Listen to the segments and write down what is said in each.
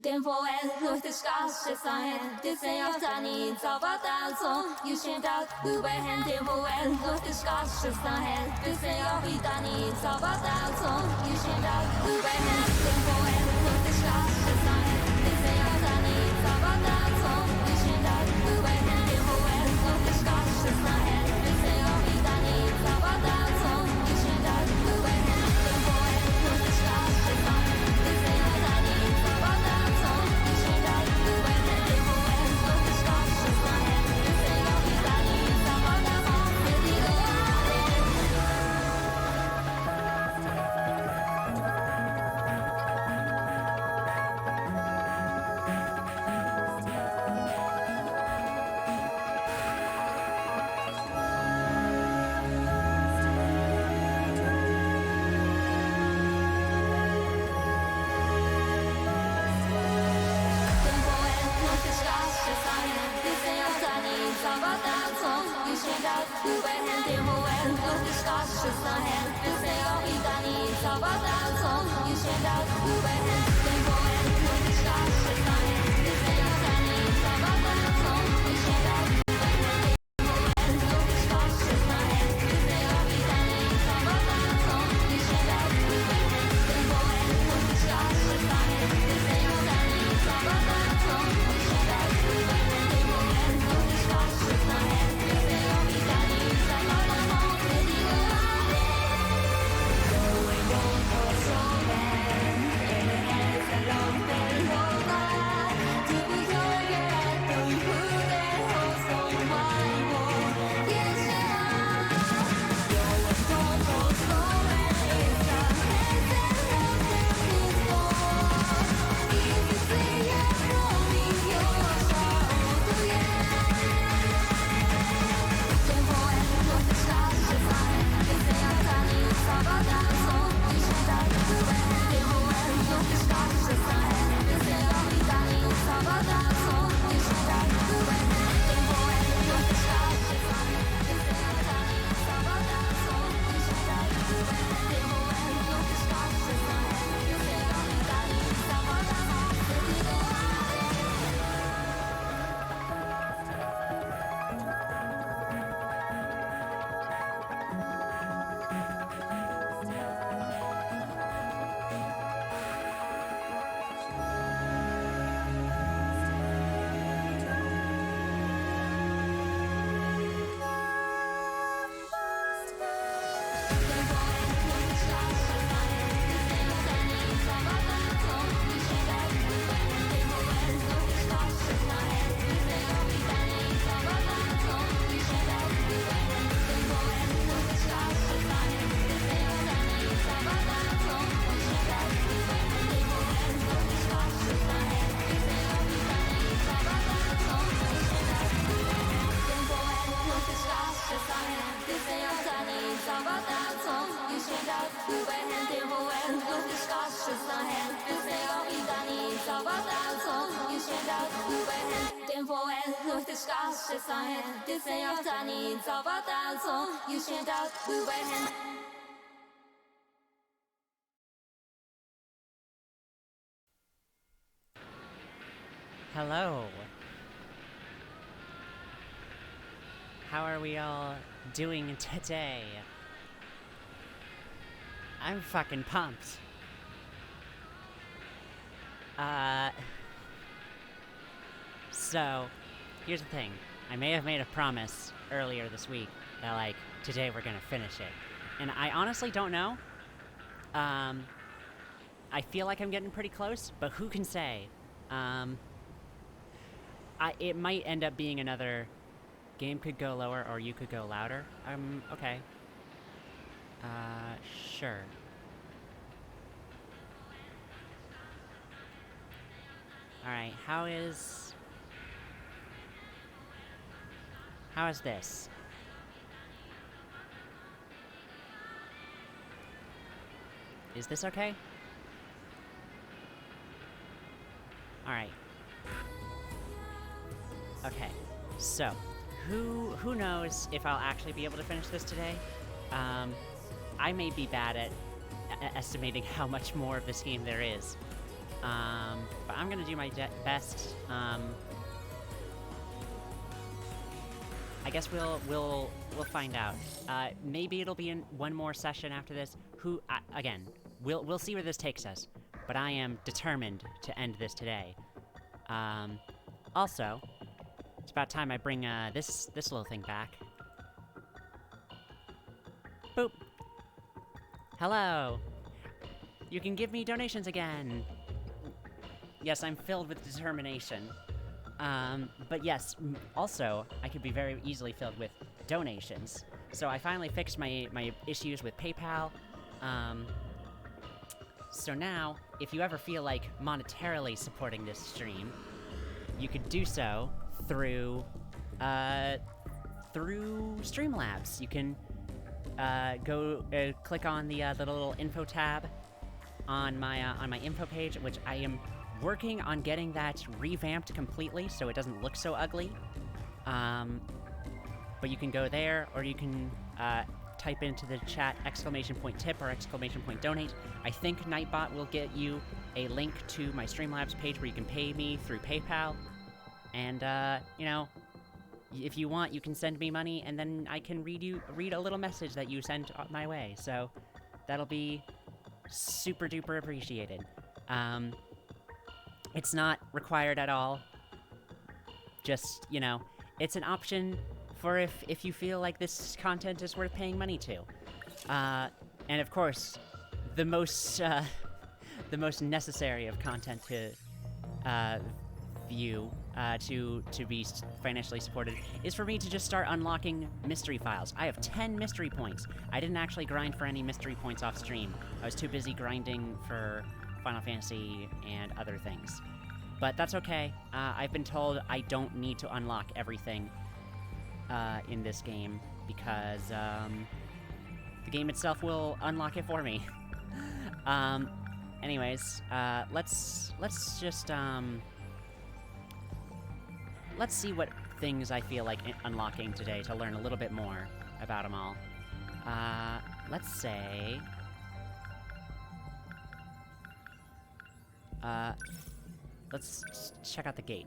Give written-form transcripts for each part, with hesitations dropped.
电波luchtig skasje sein, dit zijn jouw tani, zabata zon, je schijnt uit, uwe hen, tempo luchtig skasje sein, dit zijn jouw tani, zabata zon, je schijnt uit, uwe hen, tempo luchtig skasje sein, dit zijn jouw tani, zabata zon, je schijnt uit, uwe hen, tempo luchtig skasje sein, dit zijn jouw tani, zabata zon, je schijnt uit, uwe hen, tempo luchtig skasje sein, dit zijn jouw tani, zabata. Hello. How are we all doing today? I'm fucking pumped. So, here's the thing. I may have made a promise earlier this week that, like, today we're gonna finish it. And I honestly don't know. I feel like I'm getting pretty close, but who can say? It might end up being another game could go lower or you could go louder. Okay. Sure. Alright, how is this? Is this okay? Alright. Okay, so, who knows if I'll actually be able to finish this today? I may be bad at estimating how much more of this game there is. But I'm gonna do my best. I guess we'll find out. Maybe it'll be in one more session after this. Again, we'll see where this takes us. But I am determined to end this today. Also, it's about time I bring this little thing back. Boop. Hello. You can give me donations again. Yes, I'm filled with determination. But yes, also, I could be very easily filled with donations. So I finally fixed my issues with PayPal. So now, if you ever feel like monetarily supporting this stream, you could do so through Streamlabs. You can go click on the little info tab on my info page, which I am working on getting that revamped completely so it doesn't look so ugly. But you can go there, or you can type into the chat !tip or !donate. I think Nightbot will get you a link to my Streamlabs page where you can pay me through PayPal. And, you know, if you want, you can send me money, and then I can read a little message that you sent my way. So that'll be super duper appreciated. It's not required at all. Just, you know, it's an option for if you feel like this content is worth paying money to. And of course, the most necessary of content to view, to be financially supported, is for me to just start unlocking mystery files. I have 10 mystery points. I didn't actually grind for any mystery points off stream. I was too busy grinding for Final Fantasy and other things. But that's okay. I've been told I don't need to unlock everything in this game, because the game itself will unlock it for me. Anyways, let's just let's see what things I feel like unlocking today to learn a little bit more about them all. Let's say let's check out the gate.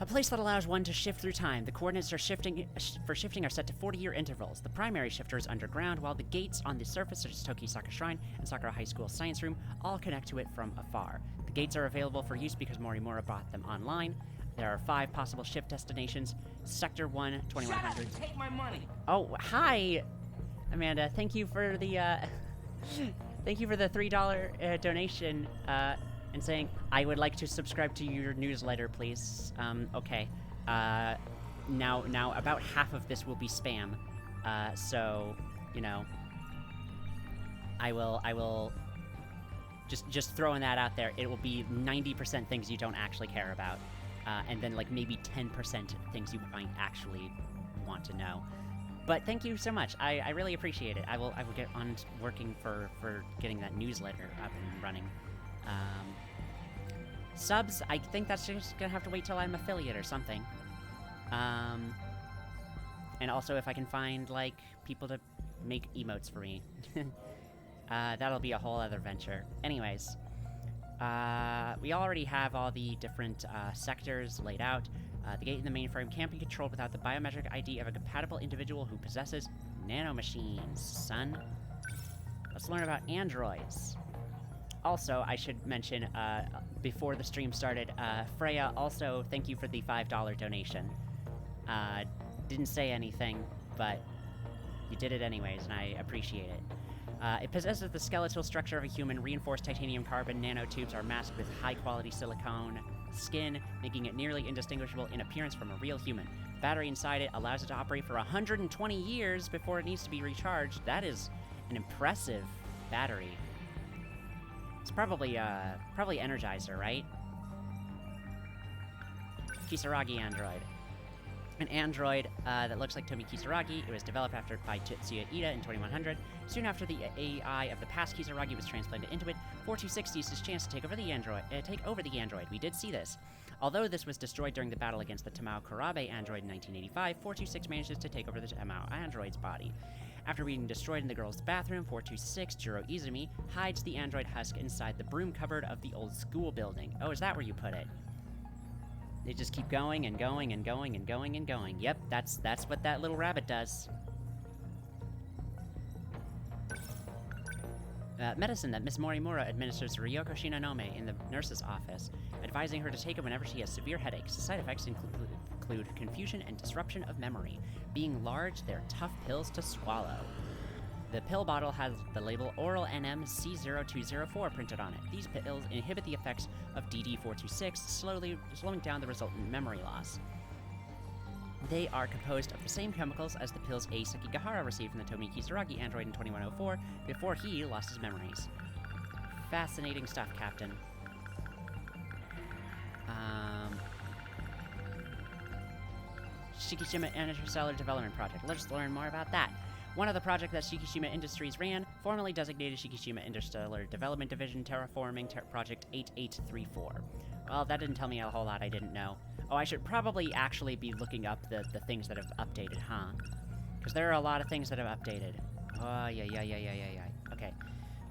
A place that allows one to shift through time. The coordinates for shifting are set to 40-year intervals. The primary shifter is underground, while the gates on the surface, such as Tokisaka Shrine and Sakura High School Science Room, all connect to it from afar. The gates are available for use because Morimura bought them online. There are 5 possible shift destinations. Sector 1, 2100. Shut up, take my money. Oh, hi, Amanda. Thank you for the thank you for the $3 donation. And saying, I would like to subscribe to your newsletter, please. Okay. Now about half of this will be spam. So, you know, I will just throwing that out there. It will be 90% things you don't actually care about. And then like maybe 10% things you might actually want to know. But thank you so much. I really appreciate it. I will get on working for getting that newsletter up and running. Subs, I think that's just gonna have to wait till I'm affiliate or something. And also if I can find, like, people to make emotes for me. That'll be a whole other venture. Anyways, we already have all the different sectors laid out. The gate in the mainframe can't be controlled without the biometric ID of a compatible individual who possesses nanomachines, son. Let's learn about androids. Also, I should mention, before the stream started, Freya, also, thank you for the $5 donation. Didn't say anything, but you did it anyways, and I appreciate it. It possesses the skeletal structure of a human. Reinforced titanium carbon nanotubes are masked with high-quality silicone skin, making it nearly indistinguishable in appearance from a real human. The battery inside it allows it to operate for 120 years before it needs to be recharged. That is an impressive battery. It's probably Energizer, right? Kisaragi android. An android that looks like Tomi Kisaragi. It was developed by Tetsuya Ida in 2100. Soon after the AI of the past Kisaragi was transplanted into it, 4260 seized his chance to take over the android. We did see this. Although this was destroyed during the battle against the Tamao Kurabe android in 1985, 426 manages to take over the Tamao android's body. After being destroyed in the girls' bathroom, 426 Jiro Izumi hides the android husk inside the broom cupboard of the old school building. Oh, is that where you put it? They just keep going and going and going and going and going. Yep, that's what that little rabbit does. Medicine that Miss Morimura administers to Ryoko Shinonome in the nurse's office, advising her to take it whenever she has severe headaches. Side effects include confusion and disruption of memory. Being large, they're tough pills to swallow. The pill bottle has the label Oral NM C0204 printed on it. These pills inhibit the effects of DD426, slowing down the resultant memory loss. They are composed of the same chemicals as the pills A. Sekigahara received from the Tomi Kisaragi android in 2104 before he lost his memories. Fascinating stuff, Captain. Shikishima Interstellar Development Project. Let's learn more about that. One of the projects that Shikishima Industries ran, formerly designated Shikishima Interstellar Development Division Terraforming Project 8834. Well, that didn't tell me a whole lot I didn't know. Oh, I should probably actually be looking up the things that have updated, huh? Because there are a lot of things that have updated. Oh, yeah. Okay.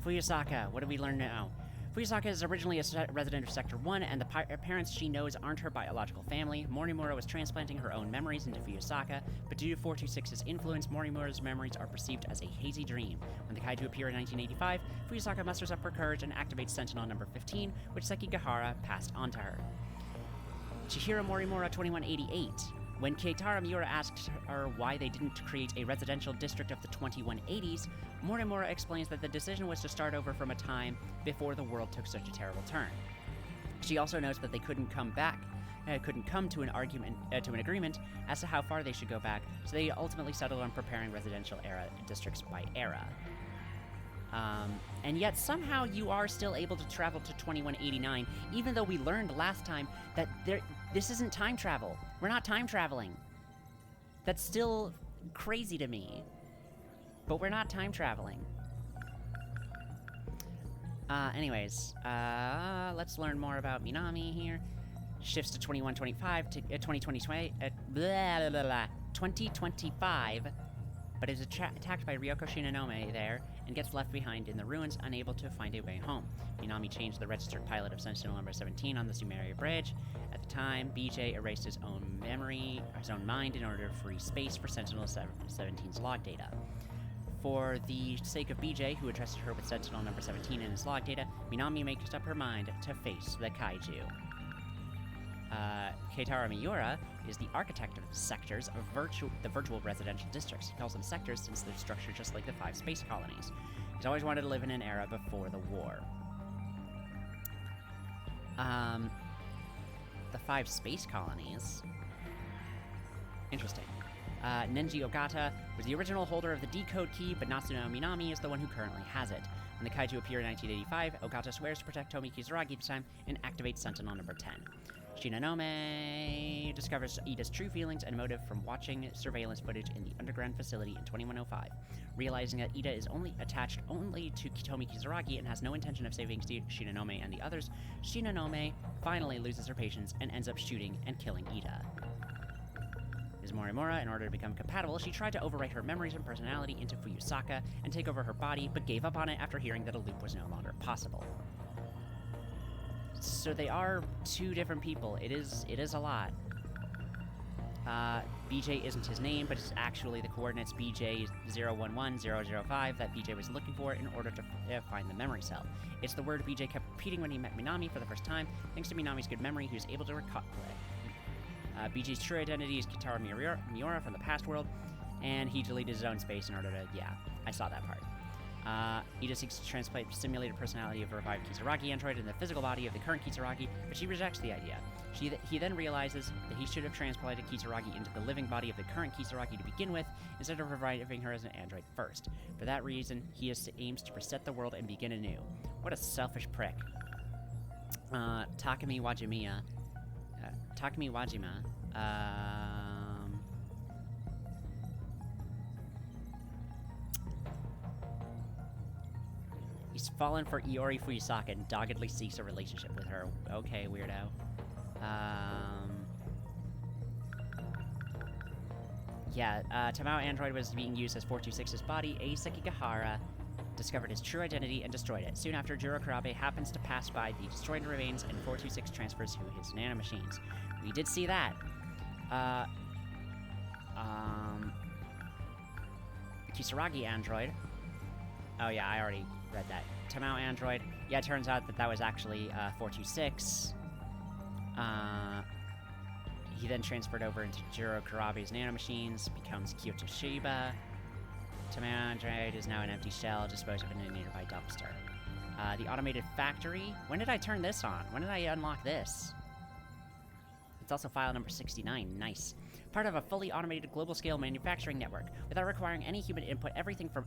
Fuyusaka, what do we learn now? Fuyusaka is originally a resident of Sector 1, and the parents she knows aren't her biological family. Morimura was transplanting her own memories into Fuyusaka, but due to 426's influence, Morimura's memories are perceived as a hazy dream. When the kaiju appear in 1985, Fuyusaka musters up her courage and activates Sentinel number 15, which Sekigahara passed on to her. Chihiro Morimura 2188. When Keitara Miura asked her why they didn't create a residential district of the 2180s, Morimura explains that the decision was to start over from a time before the world took such a terrible turn. She also notes that they couldn't come to an agreement as to how far they should go back, so they ultimately settled on preparing residential era districts by era. And yet somehow you are still able to travel to 2189, even though we learned last time that this isn't time travel. We're not time traveling. That's still crazy to me. But we're not time traveling. Anyways, let's learn more about Minami here. Shifts to 2125 to 2025, but is attacked by Ryoko Shinonome there and gets left behind in the ruins, unable to find a way home. Minami changed the registered pilot of Sentinel number 17 on the Sumeria Bridge. At the time, BJ erased his own mind in order to free space for Sentinel 17's log data. For the sake of BJ, who entrusted her with Sentinel number 17 in his log data, Minami makes up her mind to face the kaiju. Keitara Miura is the architect of the sectors of the virtual residential districts. He calls them sectors since they're structured just like the 5 space colonies. He's always wanted to live in an era before the war. The 5 space colonies? Interesting. Nenji Ogata was the original holder of the decode key, but Natsuno Minami is the one who currently has it. When the kaiju appear in 1985, Ogata swears to protect Tomi Kisaragi this time and activates Sentinel number 10. Shinonome discovers Ida's true feelings and motive from watching surveillance footage in the underground facility in 2105. Realizing that Ida is attached only to Tomi Kisaragi and has no intention of saving Shinonome and the others, Shinonome finally loses her patience and ends up shooting and killing Ida. Ms. Morimura, in order to become compatible, she tried to overwrite her memories and personality into Fuyusaka and take over her body, but gave up on it after hearing that a loop was no longer possible. So they are 2 different people. It is a lot. BJ isn't his name, but it's actually the coordinates BJ011005 that BJ was looking for in order to find the memory cell. It's the word BJ kept repeating when he met Minami for the first time. Thanks to Minami's good memory, he was able to recall it. BJ's true identity is Keitara Miura from the past world, and he deleted his own space in order to... Yeah, I saw that part. Ida seeks to transplant the simulated personality of a revived Kisaragi android in the physical body of the current Kisaragi, but she rejects the idea. He then realizes that he should have transplanted Kisaragi into the living body of the current Kisaragi to begin with, instead of reviving her as an android first. For that reason, he aims to reset the world and begin anew. What a selfish prick. Takumi Wajima. He's fallen for Iori Fuyusaka and doggedly seeks a relationship with her. Okay, weirdo. yeah, Tamao android was being used as 426's body. A Sekigahara discovered his true identity and destroyed it. Soon after, Jiro Karabe happens to pass by the destroyed remains, and 426 transfers to his nanomachines. We did see that. The Kisaragi android. Oh yeah, I already read that. Tamao android. Yeah, it turns out that that was actually 426. He then transferred over into Jiro Karabe's nanomachines, becomes Kyoto Shiba. Tamao android is now an empty shell, disposed of in a nearby dumpster. The automated factory. When did I turn this on? When did I unlock this? It's also file number 69. Nice. Part of a fully automated global-scale manufacturing network. Without requiring any human input, everything from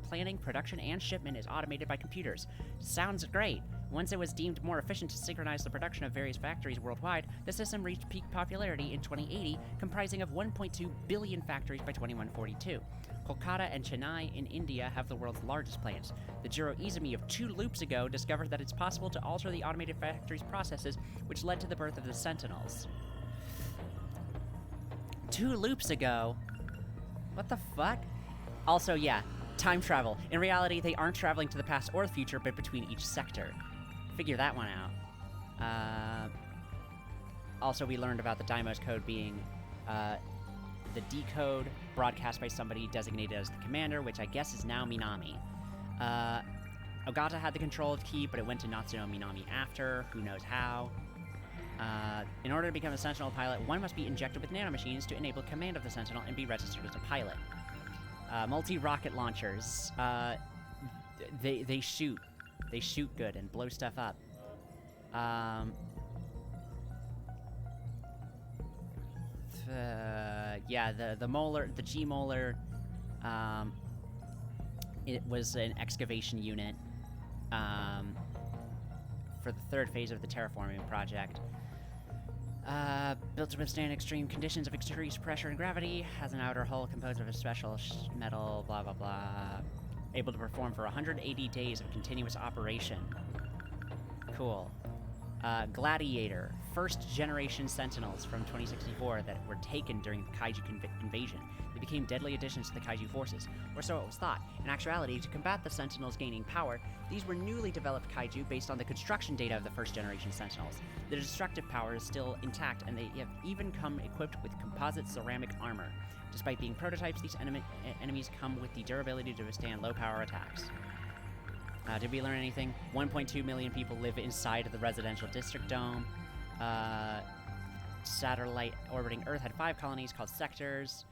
planning, production, and shipment is automated by computers. Sounds great. Once it was deemed more efficient to synchronize the production of various factories worldwide, the system reached peak popularity in 2080, comprising of 1.2 billion factories by 2142. Kolkata and Chennai in India have the world's largest plants. The Jiro Izumi of 2 loops ago discovered that it's possible to alter the automated factory's processes, which led to the birth of the Sentinels. 2 loops ago? What the fuck? Also, yeah, time travel. In reality, they aren't traveling to the past or the future, but between each sector. Figure that one out. Also, we learned about the Daimos code being the D code broadcast by somebody designated as the commander, which I guess is now Minami. Ogata had the control of the key, but it went to Natsuno Minami after. Who knows how. In order to become a Sentinel pilot, one must be injected with nanomachines to enable command of the Sentinel and be registered as a pilot. Multi-rocket launchers. They shoot. They shoot good and blow stuff up. Yeah, the molar, the G molar, it was an excavation unit, for the 3rd phase of the terraforming project. Built to withstand extreme conditions of increased pressure and gravity, has an outer hull composed of a special metal, blah blah blah. Able to perform for 180 days of continuous operation. Cool. Gladiator, 1st generation Sentinels from 2064 that were taken during the Kaiju invasion. They became deadly additions to the Kaiju forces, or so it was thought. In actuality, to combat the Sentinels gaining power, these were newly developed Kaiju based on the construction data of the 1st generation Sentinels. Their destructive power is still intact, and they have even come equipped with composite ceramic armor. Despite being prototypes, these enemies come with the durability to withstand low-power attacks. Did we learn anything? 1.2 million people live inside of the residential district dome. Satellite orbiting Earth had 5 colonies called sectors.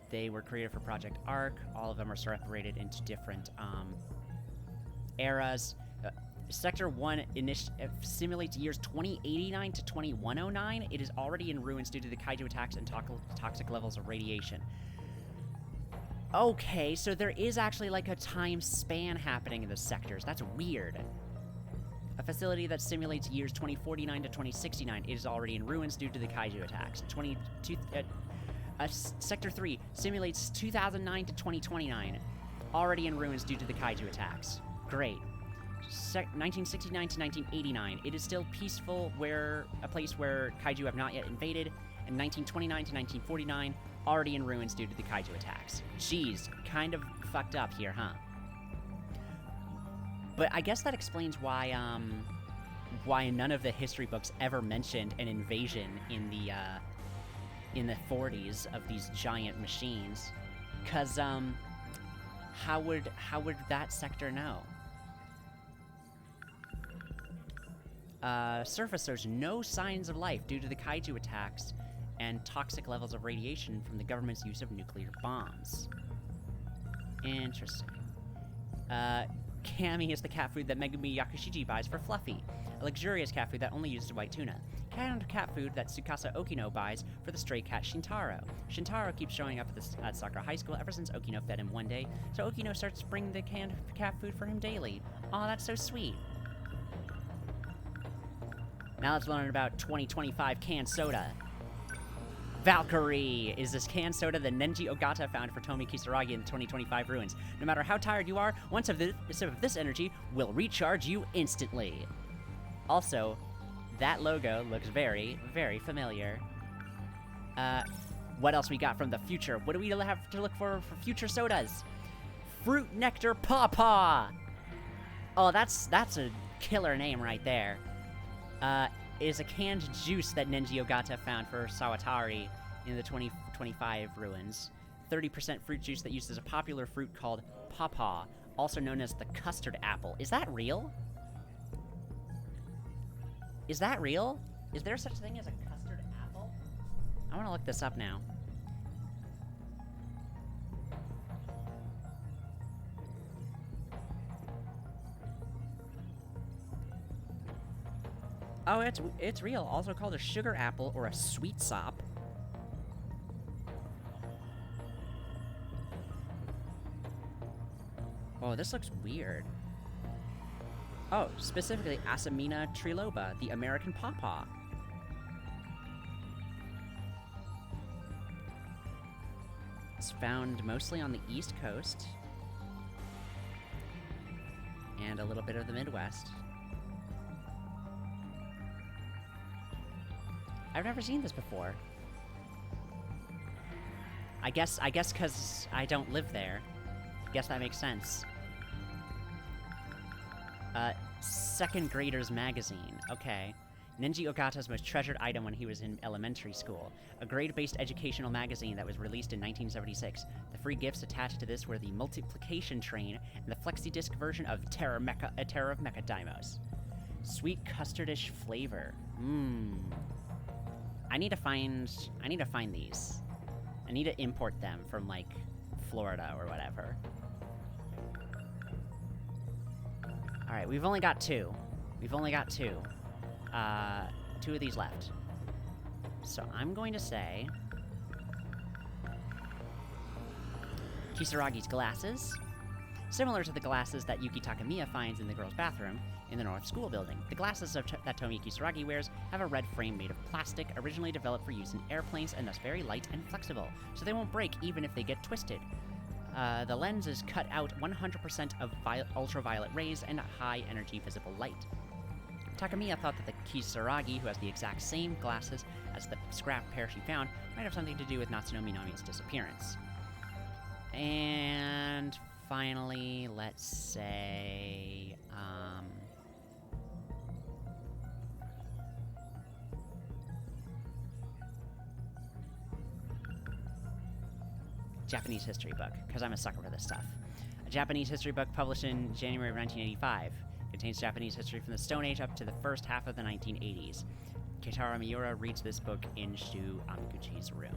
They were created for Project Arc. All of them are separated into different eras. Sector 1 simulates years 2089 to 2109. It is already in ruins due to the Kaiju attacks and toxic levels of radiation. Okay, so there is actually like a time span happening in the sectors. That's weird. A facility that simulates years 2049 to 2069 is already in ruins due to the Kaiju attacks. Sector 3 simulates 2009 to 2029, already in ruins due to the Kaiju attacks. Great. 1969 to 1989, it is still peaceful, a place where Kaiju have not yet invaded. And 1929 to 1949, already in ruins due to the Kaiju attacks. Jeez, kind of fucked up here, huh? But I guess that explains why none of the history books ever mentioned an invasion in the 40s of these giant machines. 'Cause, how would that sector know? Surface shows no signs of life due to the Kaiju attacks and toxic levels of radiation from the government's use of nuclear bombs. Interesting. Kami is the cat food that Megumi Yakushiji buys for Fluffy, a luxurious cat food that only uses white tuna. Cat food that Tsukasa Okino buys for the stray cat Shintaro. Shintaro keeps showing up at Sakura High School ever since Okino fed him one day, so Okino starts bringing the canned cat food for him daily. Aw, that's so sweet. Now let's learn about 2025 canned soda. Valkyrie is this canned soda that Nenji Ogata found for Tomi Kisaragi in the 2025 ruins. No matter how tired you are, one sip of this energy will recharge you instantly. Also, that logo looks very, very familiar. What else we got from the future? What do we have to look for future sodas? Fruit Nectar Pawpaw! Oh, that's a killer name right there. Is a canned juice that Nenji Ogata found for Sawatari in the 2025 ruins. 30% fruit juice that uses a popular fruit called pawpaw, also known as the custard apple. Is that real? Is that real? Is there such a thing as a custard apple? I want to look this up now. Oh, it's real. Also called a sugar apple or a sweet sop. Oh, this looks weird. Oh, specifically Asamina triloba, the American pawpaw. It's found mostly on the East Coast. And a little bit of the Midwest. I've never seen this before. I guess because I don't live there. Guess that makes sense. Second Graders Magazine. Okay. Nenji Ogata's most treasured item when he was in elementary school. A grade-based educational magazine that was released in 1976. The free gifts attached to this were the multiplication train and the flexi-disc version of Terror of Mecha Daimos. Sweet custardish flavor. I need to find these. I need to import them from, like, Florida or whatever. Alright, we've only got two. We've only got two. Two of these left. So I'm going to say... Kisaragi's glasses. Similar to the glasses that Yuki Takamiya finds in the girls' bathroom in the North School building. The glasses that Tomi Kisaragi wears have a red frame made of plastic, originally developed for use in airplanes and thus very light and flexible, so they won't break even if they get twisted. The lens is cut out 100% of ultraviolet rays and high-energy visible light. Takamiya thought that the Kisaragi, who has the exact same glasses as the scrap pair she found, might have something to do with Natsuno Minami's disappearance. And finally, let's say, Japanese history book, because I'm a sucker for this stuff. A Japanese history book published in January of 1985. Contains Japanese history from the Stone Age up to the first half of the 1980s. Keitaro Miura reads this book in Shu Amiguchi's room.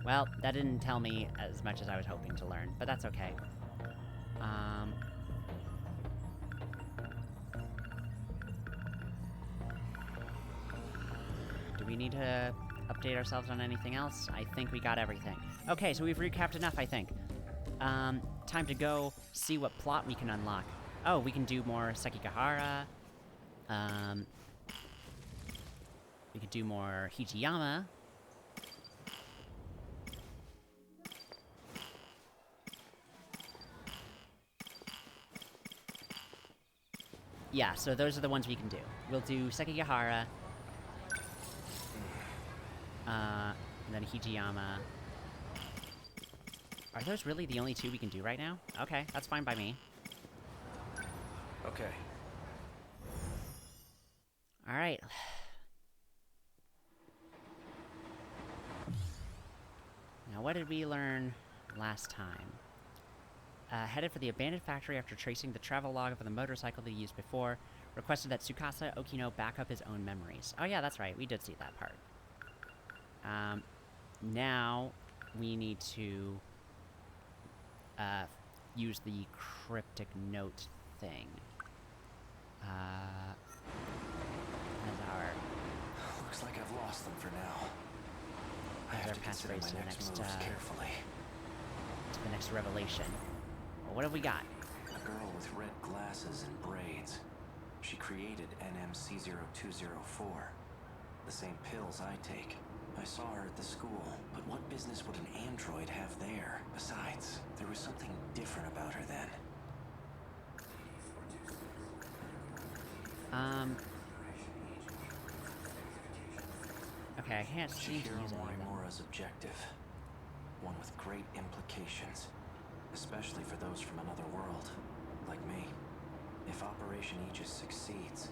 Well, that didn't tell me as much as I was hoping to learn, but that's okay. Do we need to update ourselves on anything else? I think we got everything. Okay, so we've recapped enough, I think. Time to go see what plot we can unlock. Oh, we can do more Sekigahara. We could do more Hijiyama. Yeah, so those are the ones we can do. We'll do Sekigahara. And then Hijiyama. Are those really the only two we can do right now? Okay, that's fine by me. Okay. Alright. Now, what did we learn last time? Headed for the abandoned factory after tracing the travel log of the motorcycle they used before. Requested that Tsukasa Okino back up his own memories. Oh yeah, that's right, we did see that part. Now, we need to use the cryptic note thing. As our... Looks like I've lost them for now. I have to consider my next moves carefully. To the next revelation. Well, what have we got? A girl with red glasses and braids. She created NMC0204. The same pills I take. I saw her at the school, but what business would an android have there? Besides, there was something different about her then. Okay, I can't seem to use any of them. Mura's objective. One with great implications, especially for those from another world, like me. If Operation Aegis succeeds,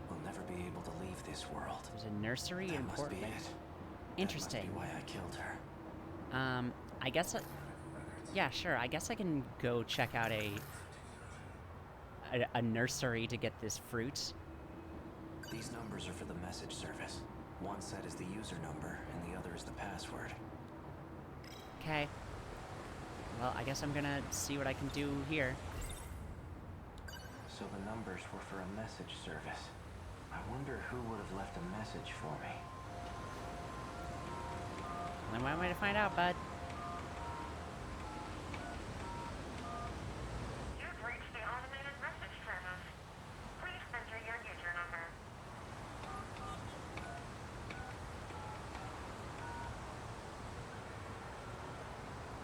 we'll never be able to leave this world. There's a nursery That in must Port be Bay. it. Interesting. That must be why I killed her. I guess yeah, sure. I guess I can go check out a nursery to get this fruit. These numbers are for the message service. One set is the user number, and the other is the password. Okay. Well, I guess I'm gonna see what I can do here. So the numbers were for a message service. I wonder who would have left a message for me. Only one way to find out, bud. You've reached the automated message service. Please enter your user number.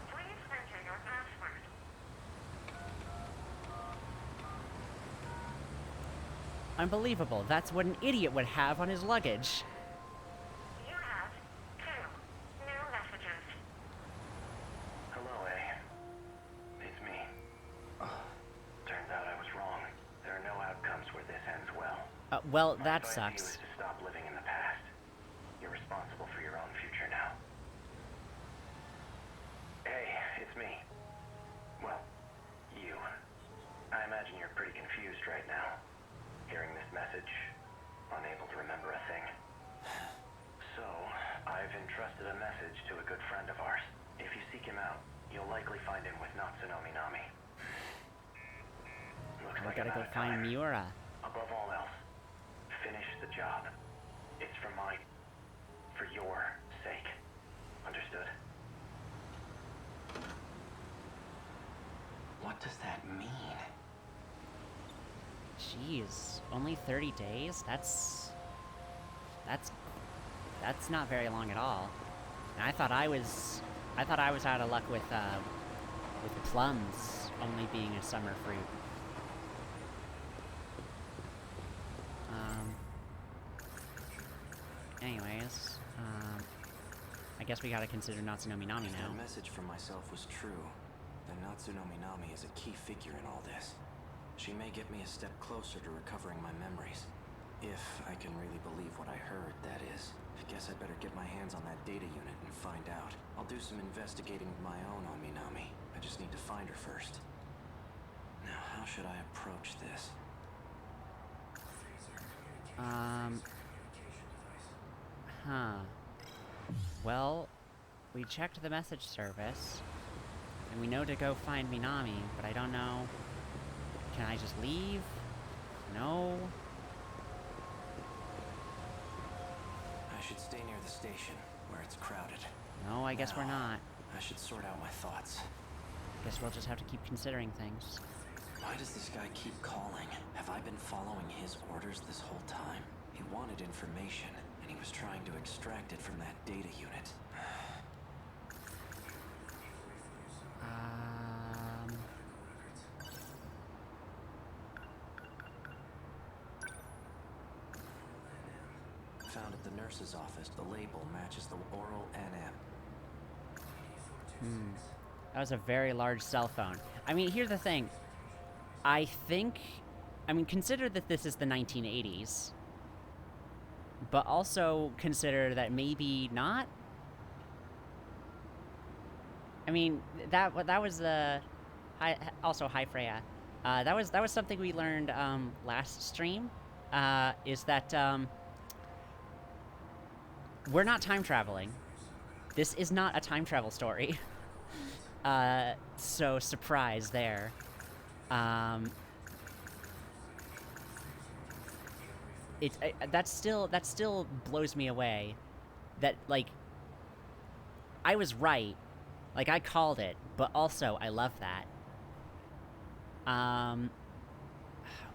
Please enter your password. Unbelievable. That's what an idiot would have on his luggage. You have 2 new messages. Hello, A. It's me. Turns out I was wrong. There are no outcomes where this ends well. Well, My that advice to you sucks. is to stop living in the past. You're responsible for your own future now. Hey, it's me. Well, you. I imagine you're pretty confused right now. Hearing this message, unable to remember a thing. So, I've entrusted a message to a good friend of ours. If you seek him out, you'll likely find him with Natsunomi Nami. Looks I like gotta I'm go out of find time. Miura. Above all else, finish the job. It's for your sake. Understood? What does that mean? Jeez, only 30 days? That's not very long at all. And I thought I was out of luck with plums only being a summer fruit. Anyways, I guess we gotta consider Natsunomi Nami If now. that message from myself was true, then Natsunomi Nami is a key figure in all this. She may get me a step closer to recovering my memories. If I can really believe what I heard, that is. I guess I'd better get my hands on that data unit and find out. I'll do some investigating of my own on Minami. I just need to find her first. Now, how should I approach this? Well, we checked the message service, and we know to go find Minami, but I don't know. Can I just leave? No. I should stay near the station, where it's crowded. No, I guess we're Now, not. I should sort out my thoughts. Guess we'll just have to keep considering things. Why does this guy keep calling? Have I been following his orders this whole time? He wanted information, and he was trying to extract it from that data unit. Found at the nurse's office, the label matches the oral NM. That was a very large cell phone. I mean, here's the thing. I mean, consider that this is the 1980s. But also consider that maybe not. I mean, that was also hi Freya. That was something we learned last stream. Is that we're not time traveling. This is not a time travel story. So surprise there. That still blows me away. That, like, I was right. Like, I called it, but also I love that.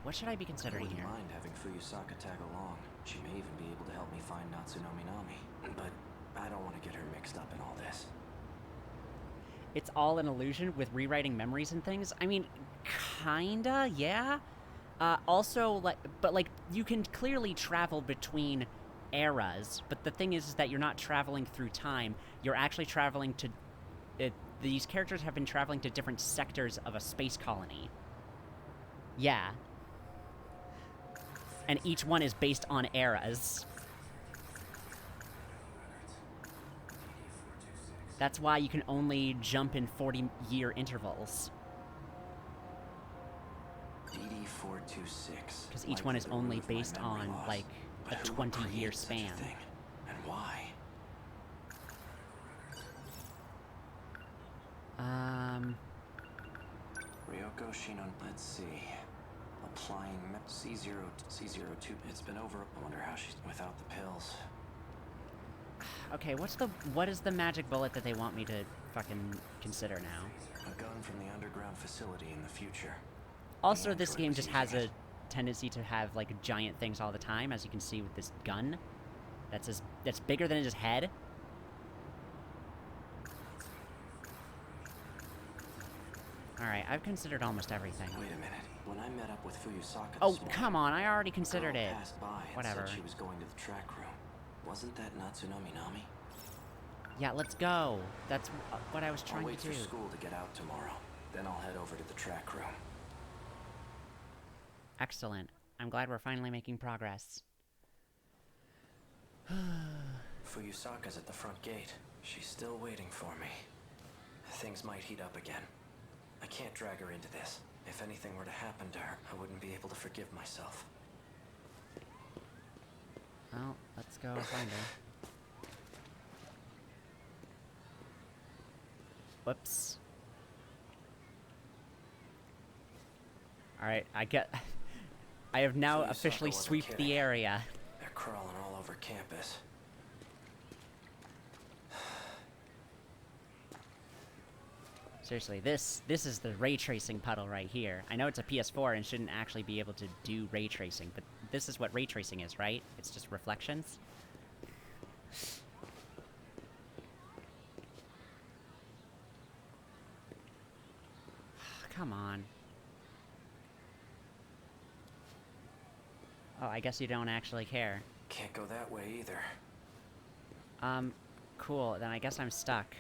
What should I be I considering wouldn't here? mind having Fuyusaka tag along. She may even be able to help me find Natsunomi Nami. But I don't want to get her mixed up in all this. It's all an illusion with rewriting memories and things? I mean, kinda, yeah. Also, like, but, like, you can clearly travel between eras, but the thing is that you're not traveling through time. You're actually traveling to... these characters have been traveling to different sectors of a space colony. Yeah. And each one is based on eras. That's why you can only jump in 40-year intervals. DD426. Because each one is only based on, like, a 20-year span. And why? Ryoko Shinon, let's see. Applying C02. It's been over. I wonder how she's without the pills. Okay, what is the magic bullet that they want me to fucking consider now? A gun from the underground facility in the future. Also, this game just has a tendency to have, like, giant things all the time, as you can see with this gun. That's bigger than his head. Alright, I've considered almost everything. Wait a minute. When I met up with Fuyusaka Oh, this morning, come on, I already considered a girl it. passed by and Whatever. said she was going to the track room. Wasn't that Natsuno Minami? Yeah, let's go. That's what I was I'll trying wait to do. for school to get out tomorrow. Then I'll head over to the track room. Excellent. I'm glad we're finally making progress. Fuyusaka's at the front gate. She's still waiting for me. Things might heat up again. I can't drag her into this. If anything were to happen to her, I wouldn't be able to forgive myself. Well, let's go find her. Whoops. Alright, I have now Fuyusaka officially wasn't sweeped kidding. the area. They're crawling all over campus. Seriously, this is the ray tracing puddle right here. I know it's a PS4 and shouldn't actually be able to do ray tracing, but this is what ray tracing is, right? It's just reflections? Come on. Oh, I guess you don't actually care. Can't go that way either. Cool. Then I guess I'm stuck.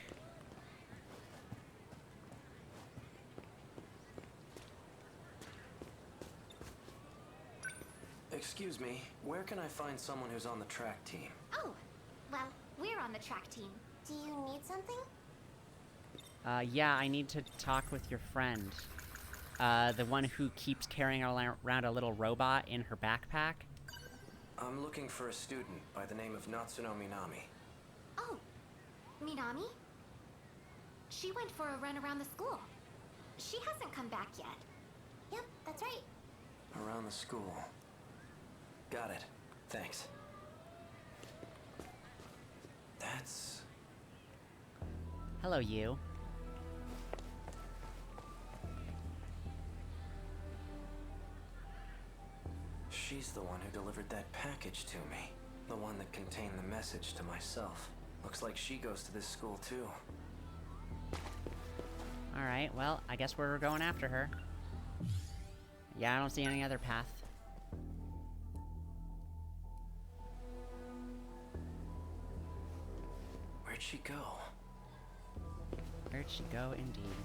Excuse me, where can I find someone who's on the track team? Oh, well, we're on the track team. Do you need something? Yeah, I need to talk with your friend. The one who keeps carrying around a little robot in her backpack. I'm looking for a student by the name of Natsuno Minami. Oh, Minami? She went for a run around the school. She hasn't come back yet. Yep, that's right. Around the school. Got it. Thanks. That's... Hello, you. She's the one who delivered that package to me. The one that contained the message to myself. Looks like she goes to this school too. Alright, well, I guess we're going after her. Yeah, I don't see any other path. Where'd she go? Where'd she go, indeed?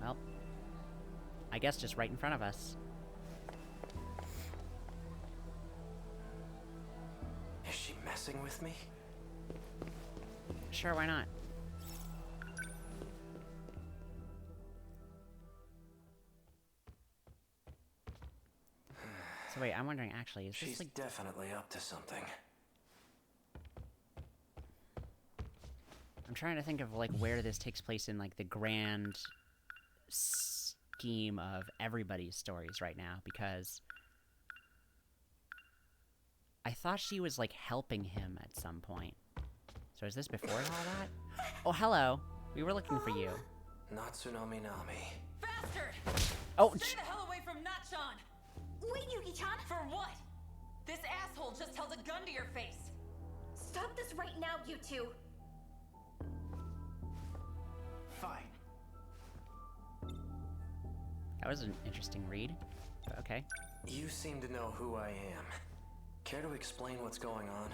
Well, I guess just right in front of us. Is she messing with me? Sure, why not? So wait, I'm wondering actually, is this She's like... definitely up to something. I'm trying to think of like where this takes place in like the grand scheme of everybody's stories right now, because I thought she was like helping him at some point. So is this before all that? Oh, hello. We were looking for you. Natsuno Minami. Bastard! Oh, Stay the hell away from Natchan! Wait, Yuki-chan! For what? This asshole just held a gun to your face. Stop this right now, you two! Fine. that was an interesting read. But okay. You seem to know who I am. Care to explain what's going on?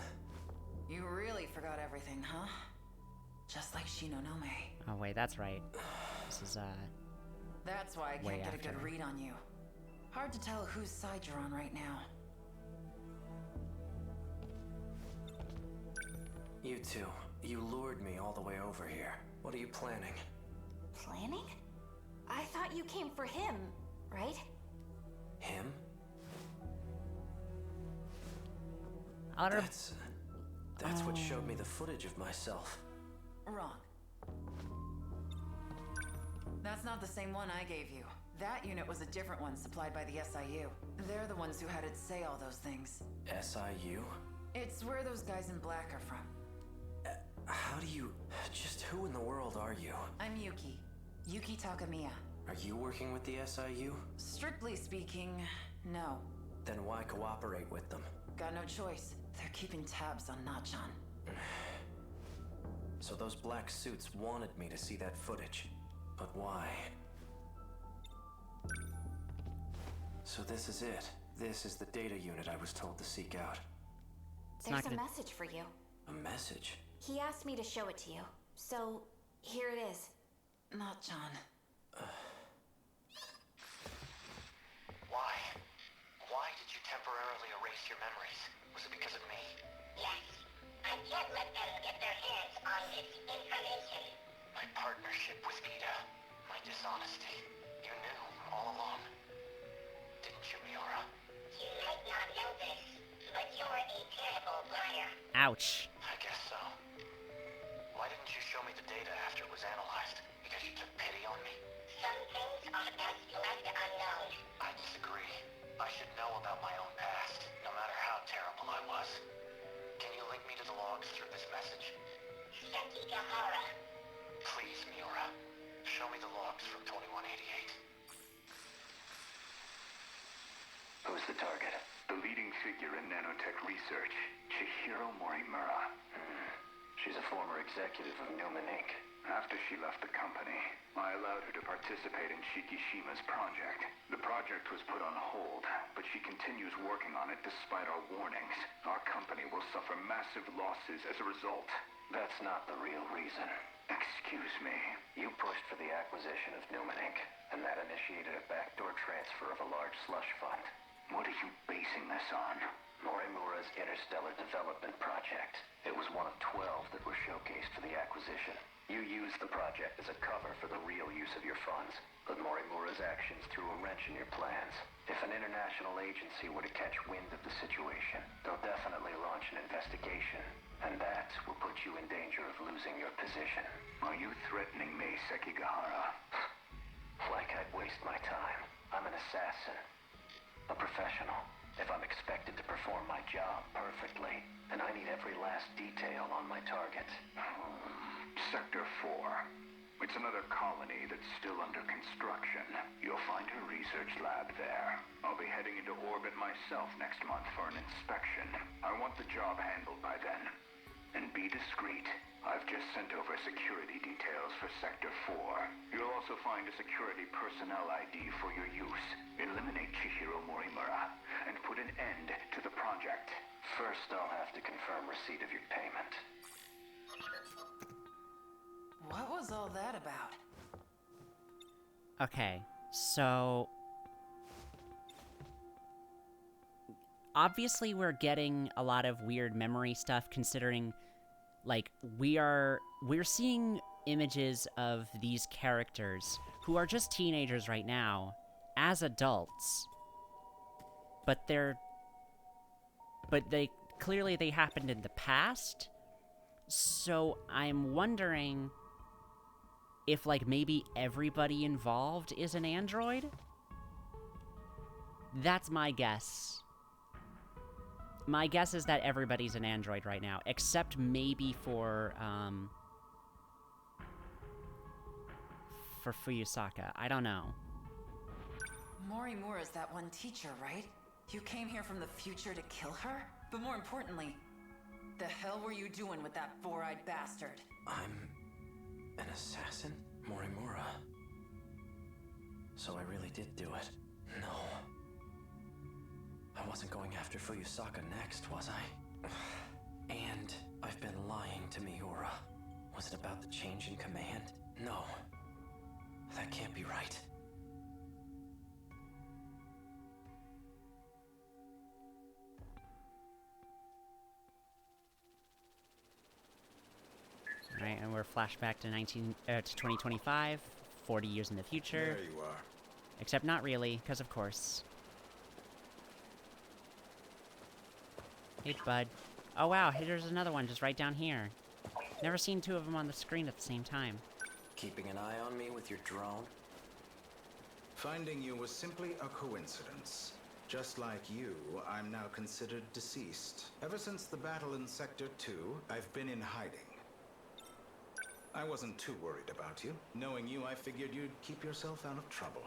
You really forgot everything, huh? Just like Shinonome. Oh wait, that's right. This is That's why I way can't get a good after. read on you. Hard to tell whose side you're on right now. You two, you lured me all the way over here. What are you planning? Planning? I thought you came for him, right? Him? Otter. That's what showed me the footage of myself. Wrong. That's not the same one I gave you. That unit was a different one supplied by the SIU. They're the ones who had it say all those things. SIU? It's where those guys in black are from. How do you... Just who in the world are you? I'm Yuki. Yuki Takamiya. Are you working with the SIU? Strictly speaking, no. Then why cooperate with them? Got no choice. They're keeping tabs on Nachan. So those black suits wanted me to see that footage. But why? So this is it. This is the data unit I was told to seek out. It's not There's a gonna... message for you. A message? He asked me to show it to you. So, here it is. Nachan. Why? Why did you temporarily erase your memories? Was it because of me? Yes. I can't let them get their hands on this information. My partnership with Ida. My dishonesty. You knew all along. Didn't you, Miura? You might not know this, but you're a terrible liar. Ouch. I guess so. Why didn't you show me the data after it was analyzed? Because you took pity on me? Some things are best left unknown. I disagree. I should know about my own past, no matter how terrible I was. Can you link me to the logs through this message? Sekigahara. Please, Miura. Show me the logs from 2188. Who's the target? The leading figure in nanotech research, Chihiro Morimura. She's a former executive of Newman Inc. After she left the company, I allowed her to participate in Shikishima's project. The project was put on hold, but she continues working on it despite our warnings. Our company will suffer massive losses as a result. That's not the real reason. Excuse me. You pushed for the acquisition of Newman Inc., and that initiated a backdoor transfer of a large slush fund. What are you basing this on? Morimura's Interstellar Development Project. It was one of 12 that were showcased for the acquisition. You used the project as a cover for the real use of your funds, but Morimura's actions threw a wrench in your plans. If an international agency were to catch wind of the situation, they'll definitely launch an investigation, and that will put you in danger of losing your position. Are you threatening me, Sekigahara? Like I'd waste my time. I'm an assassin. A professional. If I'm expected to perform my job perfectly, then I need every last detail on my target. Sector 4. It's another colony that's still under construction. You'll find her research lab there. I'll be heading into orbit myself next month for an inspection. I want the job handled by then. And be discreet. I've just sent over security details for Sector 4. You'll also find a security personnel ID for your use. Eliminate Chihiro Morimura and put an end to the project. First, I'll have to confirm receipt of your payment. What was all that about? Okay, so... Obviously we're getting a lot of weird memory stuff considering, like, we're seeing images of these characters who are just teenagers right now as adults. But clearly they happened in the past. So I'm wondering if, like, maybe everybody involved is an android? That's my guess. My guess is that everybody's an android right now, except maybe for Fuyusaka. I don't know. Morimura's that one teacher, right? You came here from the future to kill her? But more importantly, the hell were you doing with that four-eyed bastard? I'm an assassin? Morimura. So I really did do it. No. I wasn't going after Fuyusaka next, was I? And I've been lying to Miura. Was it about the change in command? No. That can't be right. Alright, and we're flashback to 2025, 40 years in the future. There you are. Except not really, because of course. Hey, bud. Oh wow, there's another one just right down here. Never seen two of them on the screen at the same time. Keeping an eye on me with your drone? Finding you was simply a coincidence. Just like you, I'm now considered deceased. Ever since the battle in Sector 2, I've been in hiding. I wasn't too worried about you. Knowing you, I figured you'd keep yourself out of trouble.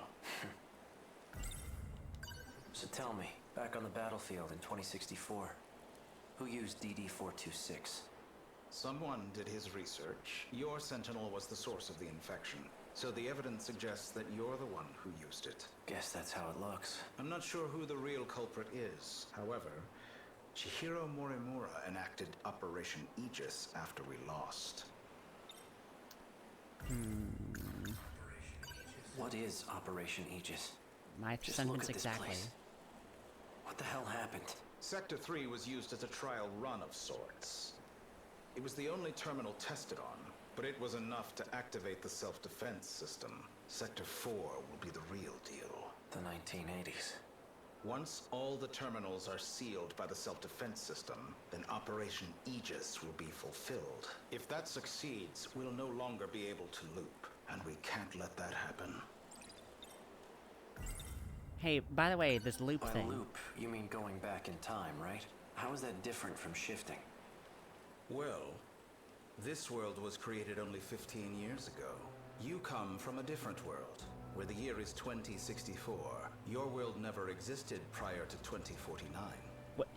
So tell me, back on the battlefield in 2064, who used DD-426? Someone did his research. Your Sentinel was the source of the infection. So the evidence suggests that you're the one who used it. Guess that's how it looks. I'm not sure who the real culprit is. However, Chihiro Morimura enacted Operation Aegis after we lost. What is Operation Aegis? My Just look sentence at this exactly. place. What the hell happened? Sector 3 was used as a trial run of sorts. It was the only terminal tested on, but it was enough to activate the self-defense system. Sector 4 will be the real deal. The 1980s. Once all the terminals are sealed by the self-defense system, then Operation Aegis will be fulfilled. If that succeeds, we'll no longer be able to loop, and we can't let that happen. Hey, by the way, this loop By thing. loop, you mean going back in time, right? How is that different from shifting? Well, this world was created only 15 years ago. You come from a different world, where the year is 2064. Your world never existed prior to 2049. What?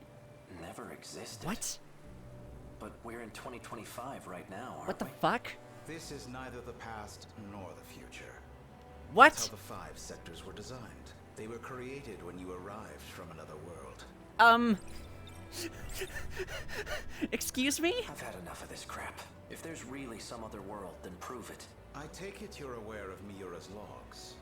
Never existed. What? But we're in 2025 right now, aren't What the we? fuck? This is neither the past nor the future. What? That's how the 5 sectors were designed. They were created when you arrived from another world. Excuse me? I've had enough of this crap. If there's really some other world, then prove it. I take it you're aware of Miura's logs.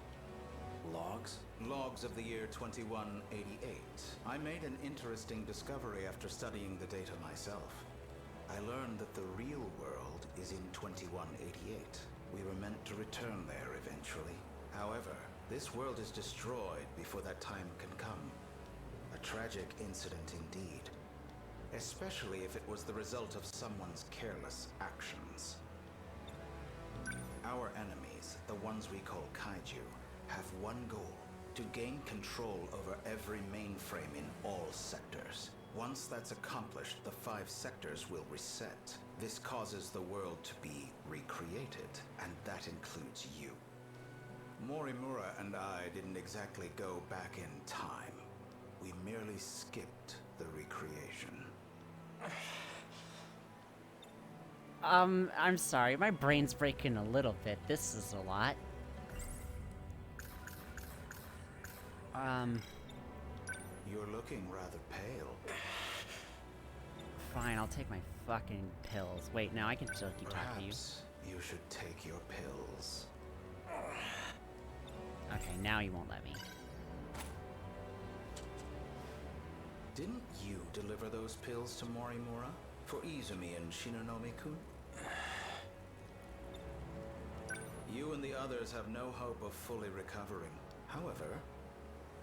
Logs? Logs of the year 2188. I made an interesting discovery after studying the data myself. I learned that the real world is in 2188. We were meant to return there eventually. However, this world is destroyed before that time can come. A tragic incident indeed. Especially if it was the result of someone's careless actions. Our enemies, the ones we call kaiju, have one goal: to gain control over every mainframe in all sectors. Once that's accomplished, the 5 sectors will reset. This causes the world to be recreated, and that includes you. Morimura and I didn't exactly go back in time. We merely skipped the recreation. I'm sorry, my brain's breaking a little bit. This is a lot. You're looking rather pale. Fine, I'll take my fucking pills. Wait, now I can still keep talking to you. Perhaps you should take your pills. Okay, now you won't let me. Didn't you deliver those pills to Morimura? For Izumi and Shinonome-kun? You and the others have no hope of fully recovering. However,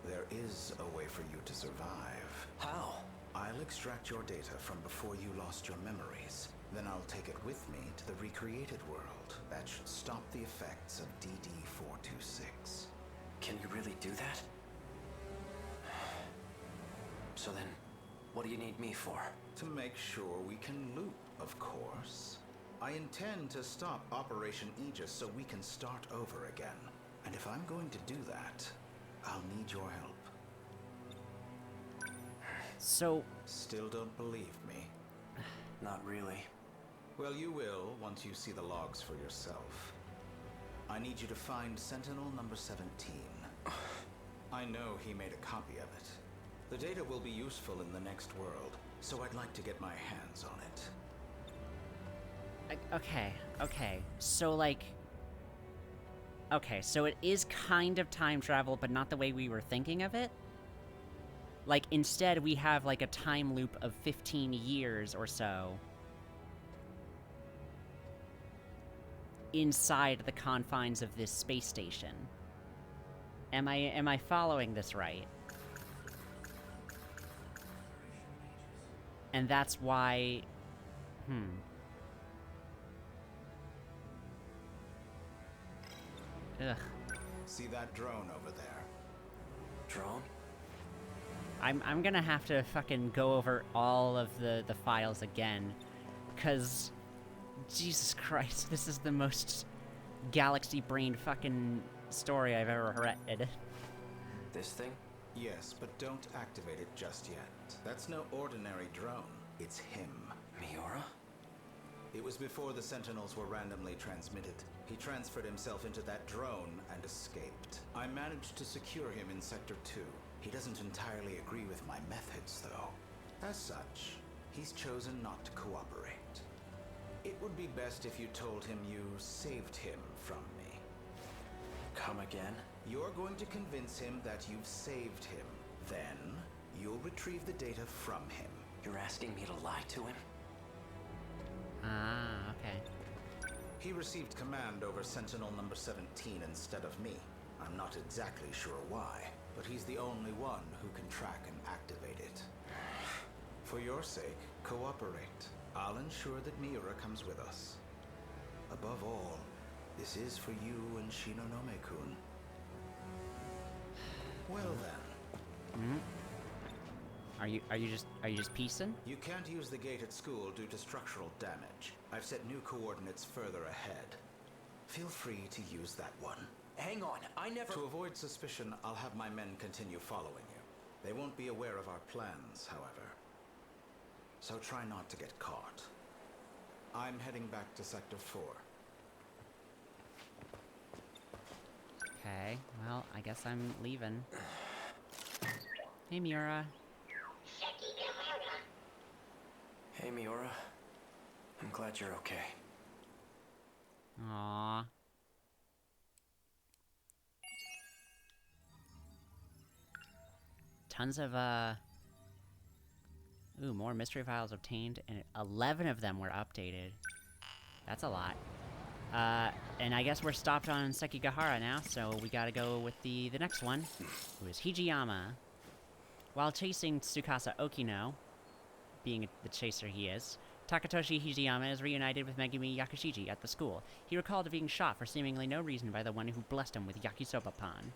there is a way for you to survive. How? I'll extract your data from before you lost your memories. Then I'll take it with me to the recreated world. That should stop the effects of DD-426. Can you really do that? So then, what do you need me for? To make sure we can loop, of course. I intend to stop Operation Aegis so we can start over again. And if I'm going to do that, I'll need your help. So, Still don't believe me? Not really. Well, you will once you see the logs for yourself. I need you to find Sentinel number 17. I know he made a copy of it. The data will be useful in the next world, so I'd like to get my hands on it. Okay. So, like... Okay, so it is kind of time travel, but not the way we were thinking of it? Like, instead we have, like, a time loop of 15 years or so inside the confines of this space station. Am I following this right? And that's why... Ugh. See that drone over there? Drone? I'm gonna have to fucking go over all of the files again. 'Cause... Jesus Christ, this is the most galaxy-brained fucking story I've ever read. This thing? Yes, but don't activate it just yet. That's no ordinary drone. It's him. Miura? It was before the Sentinels were randomly transmitted. He transferred himself into that drone and escaped. I managed to secure him in Sector 2. He doesn't entirely agree with my methods, though. As such, he's chosen not to cooperate. It would be best if you told him you saved him from me. Come again? You're going to convince him that you've saved him. Then, you'll retrieve the data from him. You're asking me to lie to him? Ah, okay. He received command over Sentinel number 17 instead of me. I'm not exactly sure why, but he's the only one who can track and activate it. For your sake, cooperate. I'll ensure that Miura comes with us. Above all, this is for you and Shinonome-kun. Well then. Are you just piecing? You can't use the gate at school due to structural damage. I've set new coordinates further ahead. Feel free to use that one. Hang on, I never... To avoid suspicion, I'll have my men continue following you. They won't be aware of our plans, however. So try not to get caught. I'm heading back to Sector 4. Okay, well, I guess I'm leaving. Hey, Miura. Hey, Miura. I'm glad you're okay. Aww. Tons of, Ooh, more mystery files obtained, and 11 of them were updated. That's a lot. And I guess we're stopped on Sekigahara now, so we gotta go with the next one, who is Hijiyama. While chasing Tsukasa Okino, being the chaser he is, Takatoshi Hijiyama is reunited with Megumi Yakushiji at the school. He recalled being shot for seemingly no reason by the one who blessed him with yakisoba pan.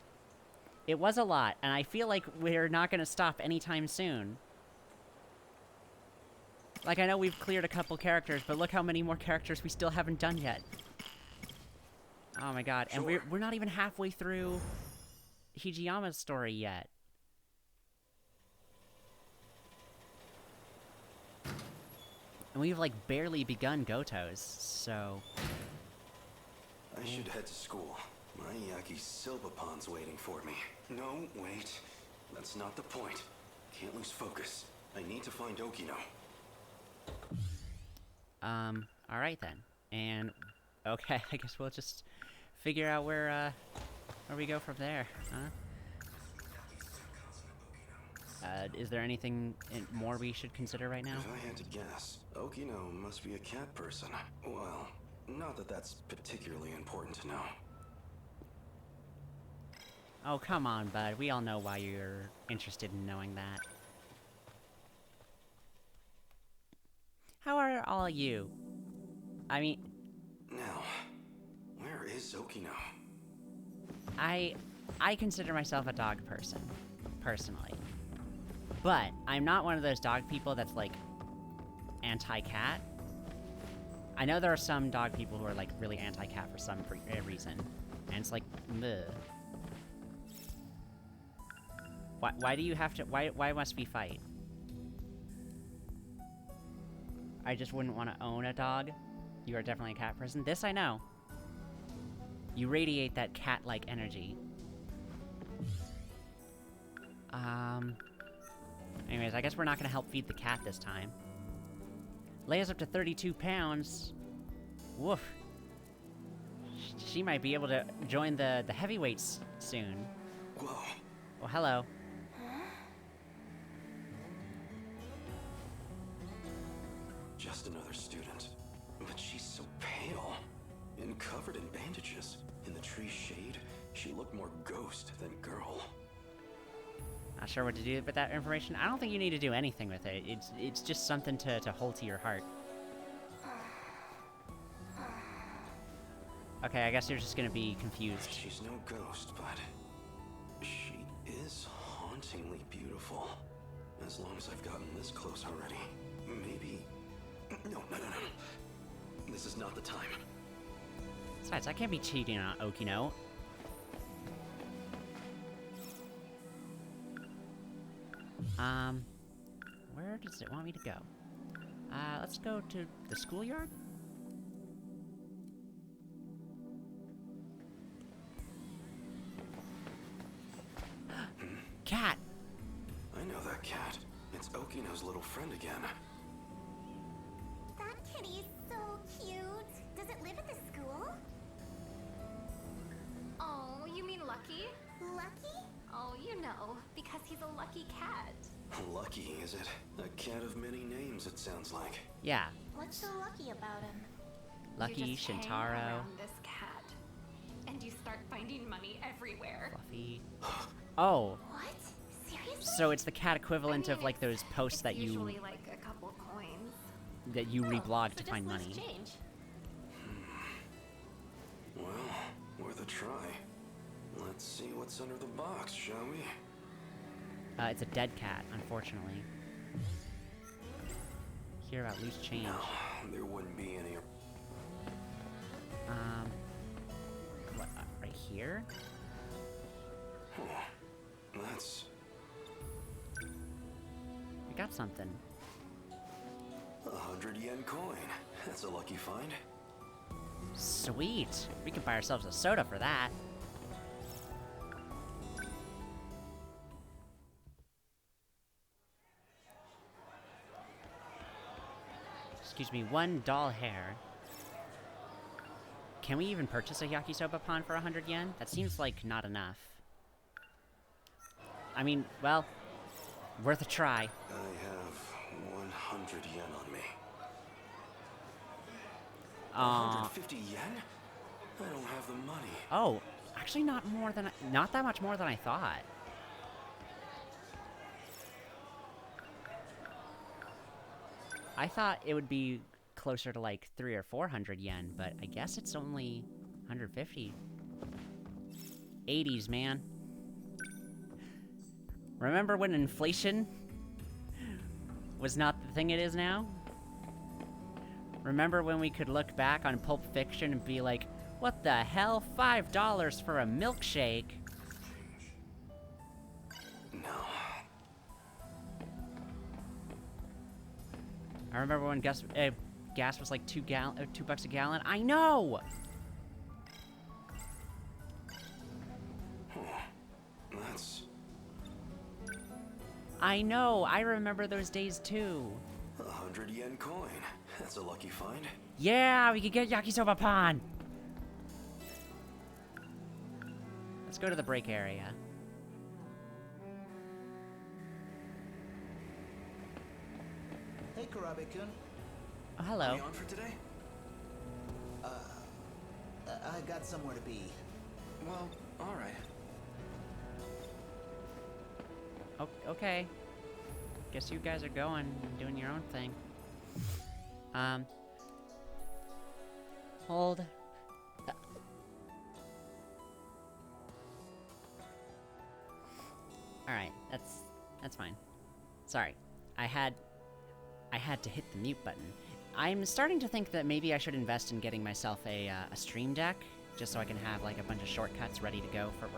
It was a lot, and I feel like we're not gonna stop anytime soon. Like, I know we've cleared a couple characters, but look how many more characters we still haven't done yet. Oh my god, and we're not even halfway through Hijiyama's story yet. And we've, like, barely begun Goto's, so... I should head to school. My yakisoba pan's waiting for me. No, wait. That's not the point. Can't lose focus. I need to find Okino. Alright then. And, okay, I guess we'll just figure out where we go from there, huh? Is there anything more we should consider right now? If I had to guess, Okino must be a cat person. Well, not that that's particularly important to know. Oh, come on, bud. We all know why you're interested in knowing that. How are all you? I mean... Now, where is Okino? I consider myself a dog person, personally. But I'm not one of those dog people that's, like, anti-cat. I know there are some dog people who are, like, really anti-cat for some reason. And it's like, bleh. Why do you have to... Why must we fight? I just wouldn't want to own a dog. You are definitely a cat person. This I know. You radiate that cat-like energy. Anyways, I guess we're not gonna help feed the cat this time. Leia's up to 32 pounds. Woof. She might be able to join the heavyweights soon. Whoa. Well, hello. Just another student. But she's so pale. And covered in bandages. In the tree's shade, she looked more ghost than girl. Not sure what to do with that information. I don't think you need to do anything with it. It's just something to hold to your heart. Okay, I guess you're just gonna be confused. She's no ghost, but she is hauntingly beautiful. As long as I've gotten this close already, maybe... No. This is not the time. Besides, I can't be cheating on Okino. Where does it want me to go? Let's go to the schoolyard? Cat! I know that cat. It's Okino's little friend again. That kitty is so cute. Does it live at the school? Oh, you mean Lucky? Lucky? Oh, you know, because he's a lucky cat. Lucky, is it? A cat of many names, it sounds like. Yeah. What's so lucky about him? Lucky, You just hang Shintaro, around this cat, and you start finding money everywhere. Fluffy. Oh, What? Seriously? so it's the cat equivalent of like those posts It's that you usually like a couple coins. reblog So to just find loose money. change. Well, worth a try. Let's see what's under the box, shall we? It's a dead cat, unfortunately. Hear about loose change. No, there wouldn't be any. What, right here? That's We got something. a 100 yen coin. That's a lucky find. Sweet! We can buy ourselves a soda for that. Excuse me, one doll hair. Can we even purchase a yakisoba pan for 100 yen? That seems like not enough. I mean, well, worth a try. I have 100 yen on me. 150 yen? I don't have the money. Oh, actually not that much more than I thought. I thought it would be closer to like 300 or 400 yen, but I guess it's only 150. 80s, man. Remember when inflation was not the thing it is now? Remember when we could look back on Pulp Fiction and be like, what the hell? $5 for a milkshake? No. I remember when gas was like $2 a gallon. I know! That's I know! I remember those days too. a 100 yen coin. That's a lucky find. Yeah, we could get yakisoba pan! Let's go to the break area. Hey, Karabe-kun. Oh, hello. You on for today? I got somewhere to be. Well, all right. Okay. Guess you guys are going and doing your own thing. Hold. Alright, that's fine. Sorry. I had to hit the mute button. I'm starting to think that maybe I should invest in getting myself a stream deck, just so I can have like a bunch of shortcuts ready to go for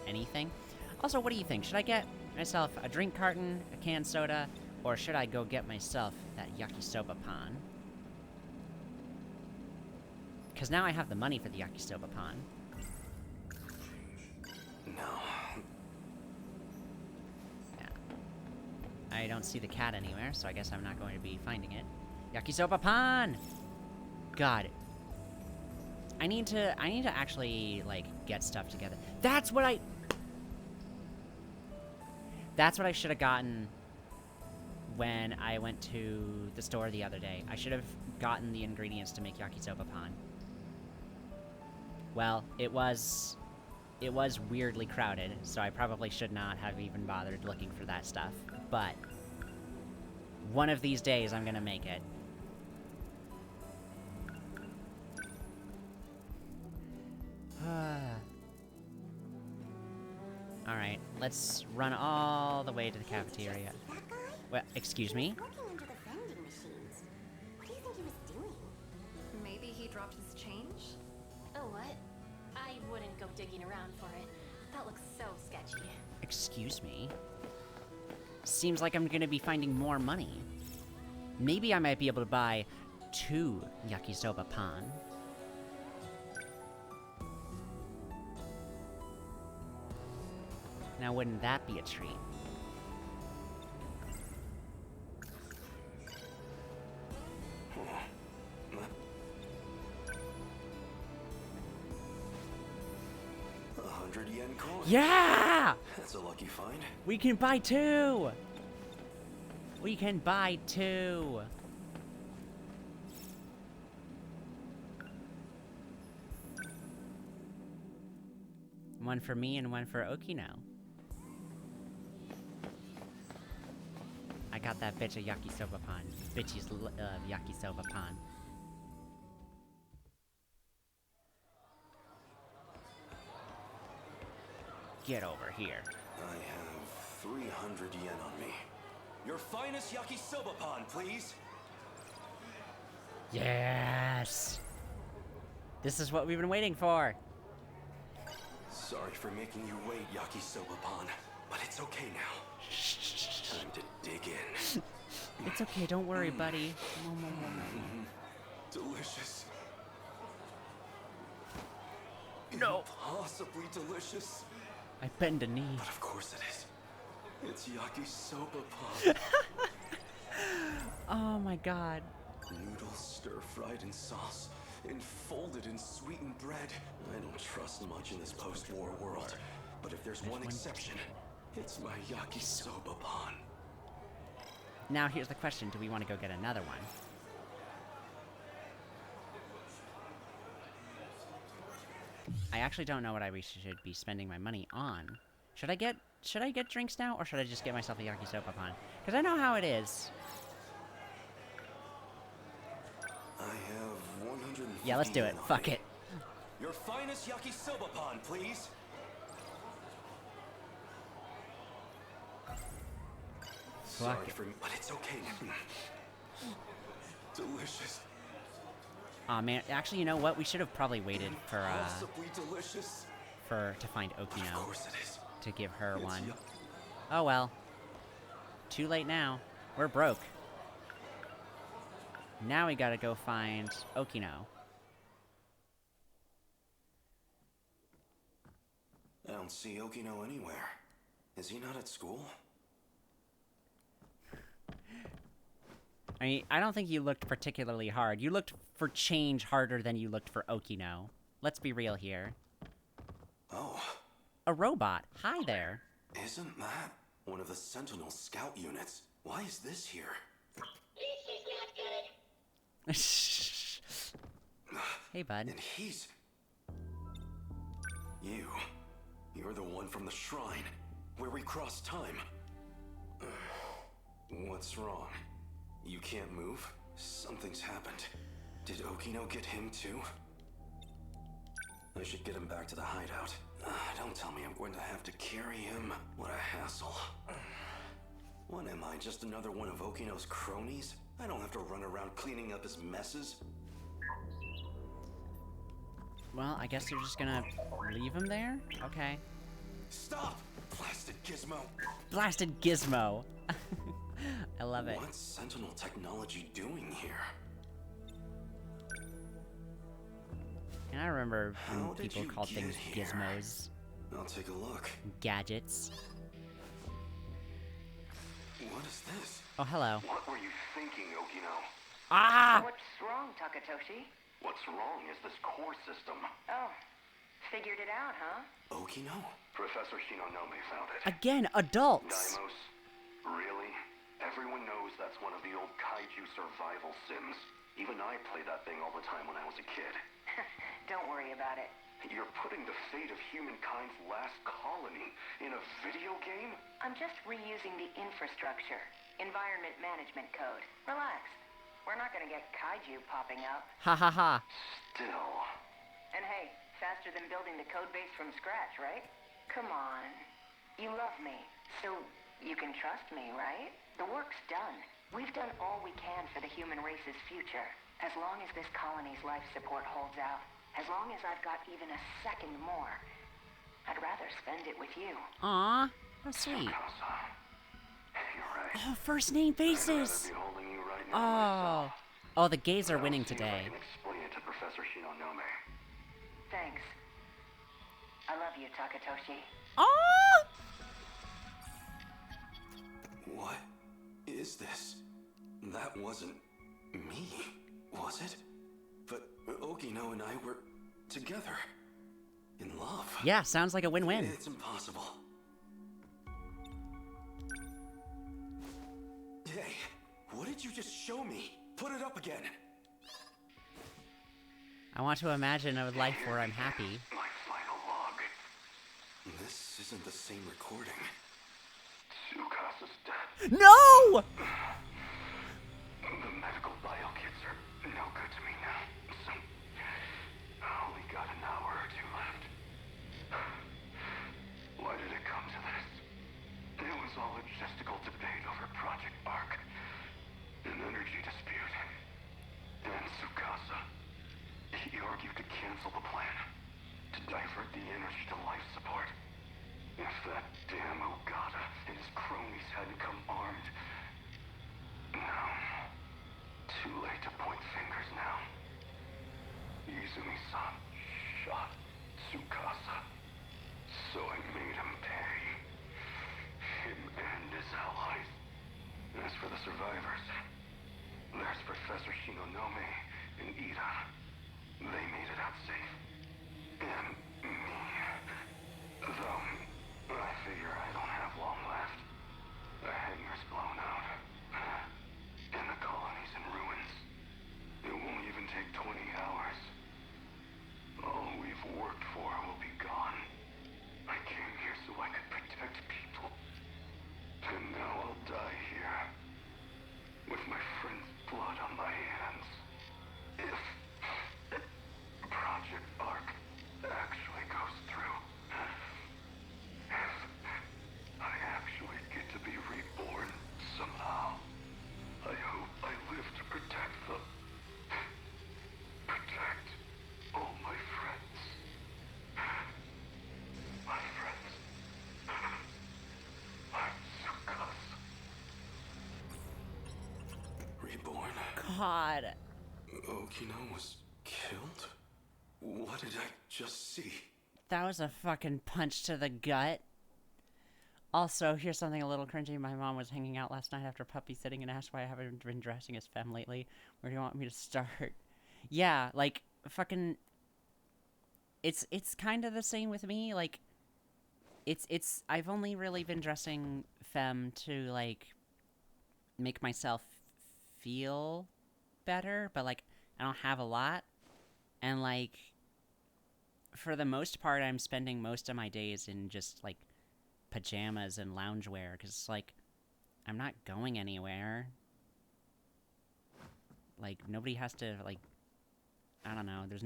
anything. Also, what do you think? Should I get myself a drink carton, a canned soda, or should I go get myself that yakisoba pan? Because now I have the money for the yakisoba pan. No. Yeah. I don't see the cat anywhere, so I guess I'm not going to be finding it. Yakisoba pan! God. I need to actually, like, get stuff together. That's what I should have gotten when I went to the store the other day. I should have gotten the ingredients to make yakisoba pan. Well, it was weirdly crowded, so I probably should not have even bothered looking for that stuff. But one of these days, I'm gonna make it. Alright, let's run all the way to the cafeteria. That guy? Well, excuse me? Looking under the vending machines. What do you think he was doing? Maybe he dropped his change? Oh, what? I wouldn't go digging around for it. That looks so sketchy. Excuse me? Seems like I'm gonna be finding more money. Maybe I might be able to buy 2 yakisoba pan. Now, wouldn't that be a treat? $100 coin. Yeah! That's a lucky find. We can buy 2! We can buy 2! One for me and one for Okino. I got that bitch a yakisoba pan. Bitches love yakisoba pan. Get over here. I have 300 yen on me. Your finest yakisoba pan, please. Yes! This is what we've been waiting for. Sorry for making you wait, yakisoba pan, but it's okay now. Time to dig in. It's okay, don't worry, buddy. Delicious. No. Impossibly delicious. I bend a knee. But of course it is. It's yakisoba pan. Oh my god. Noodles stir-fried in sauce, enfolded in sweetened bread. I don't trust much in this post-war world, but if there's one exception, it's my yakisoba pan. Now here's the question, do we want to go get another one? I actually don't know what I should be spending my money on. Should I get drinks now, or should I just get myself a yakisoba pan? Because I know how it is. I have 150. Yeah, let's do it. Fuck it. Your finest yakisoba pan, please. Sorry Fuck it. for me, but it's okay. Delicious. Aw, man. Actually, you know what? We should have probably waited for, Impossibly delicious. to find Of Okino course it is. to give her It's one. Oh well. Too late now. We're broke. Now we gotta go find Okino. I don't see Okino anywhere. Is he not at school? I mean, I don't think you looked particularly hard. You looked for change harder than you looked for Okino. Let's be real here. Oh, A robot. Hi there. isn't that one of the Sentinel scout units? Why is this here? Hey, bud. And he's... You're the one from the shrine, where we crossed time. What's wrong? You can't move? Something's happened. Did Okino get him too? I should get him back to the hideout. Don't tell me I'm going to have to carry him. What a hassle. What am I, just another one of Okino's cronies? I don't have to run around cleaning up his messes. Well, I guess you're just gonna leave him there? Okay. Stop! Blasted gizmo! Blasted gizmo! I love it. What's Sentinel technology doing here? And I remember How when did people you called get things here? gizmos. I'll take a look. Gadgets. What is this? Oh, hello. What were you thinking, Okino? Ah! What's wrong, Takatoshi? What's wrong is this core system. Oh, figured it out, huh? Okino? Professor Shinonome found it. Again, adults! Daimos? Really? Everyone knows that's one of the old kaiju survival sims. Even I played that thing all the time when I was a kid. Don't worry about it. You're putting the fate of humankind's last colony in a video game? I'm just reusing the infrastructure. Environment management code. Relax. We're not gonna get kaiju popping up. Ha ha ha. Still. And hey, faster than building the code base from scratch, right? Come on. You love me, so you can trust me, right? The work's done. We've done all we can for the human race's future. As long as this colony's life support holds out, as long as I've got even a second more, I'd rather spend it with you. Aw, how sweet. Tsukasa. You're right. Oh, first name I'd rather basis! be holding you right now Oh. myself. Oh, the gays are winning I'll see if today. I can explain it to Professor Shinonome. Thanks. I love you, Takatoshi. Oh! What is this? That wasn't me, was it? But Okino and I were together. In love. Yeah, sounds like a win-win. It's impossible. Hey, what did you just show me? Put it up again. I want to imagine a life where I'm happy. My final log. This isn't the same recording. Tsukasa's dead. No! The medical bio kits are no good to me now. So, I only got an hour or two left. Why did it come to this? It was all a logistical debate over Project Arc. An energy dispute. And Tsukasa. He argued to cancel the plan. To divert the energy to life support. If that damn Ogata and his cronies hadn't come armed. No. Too late to point fingers now. Izumi-san shot Tsukasa. So I made him pay. Him and his allies. As for the survivors, there's Professor Shinonome and Ida. They made it out safe. And me. Though, I figure I don't have long left. The hangar's blown out. And the colony's in ruins. It won't even take 20 hours. All we've worked for will be gone. I came here so I could protect people. And now I'll die here. With my friend's blood on my hands. If Project Arc actually goes through. If I actually get to be reborn somehow. I hope I live to protect them. Protect all my friends. My friends. I'm Tsukasa. Reborn. God. Okino was killed? What did I just see? That was a fucking punch to the gut. Also, here's something a little cringy. My mom was hanging out last night after puppy sitting and asked why I haven't been dressing as femme lately. Where do you want me to start? Yeah, like, fucking... It's kind of the same with me. Like, I've only really been dressing femme to, like, make myself feel better. But, like, I don't have a lot. And, like, for the most part, I'm spending most of my days in just, like, pajamas and loungewear, because, like, I'm not going anywhere. Like, nobody has to, like, I don't know, there's,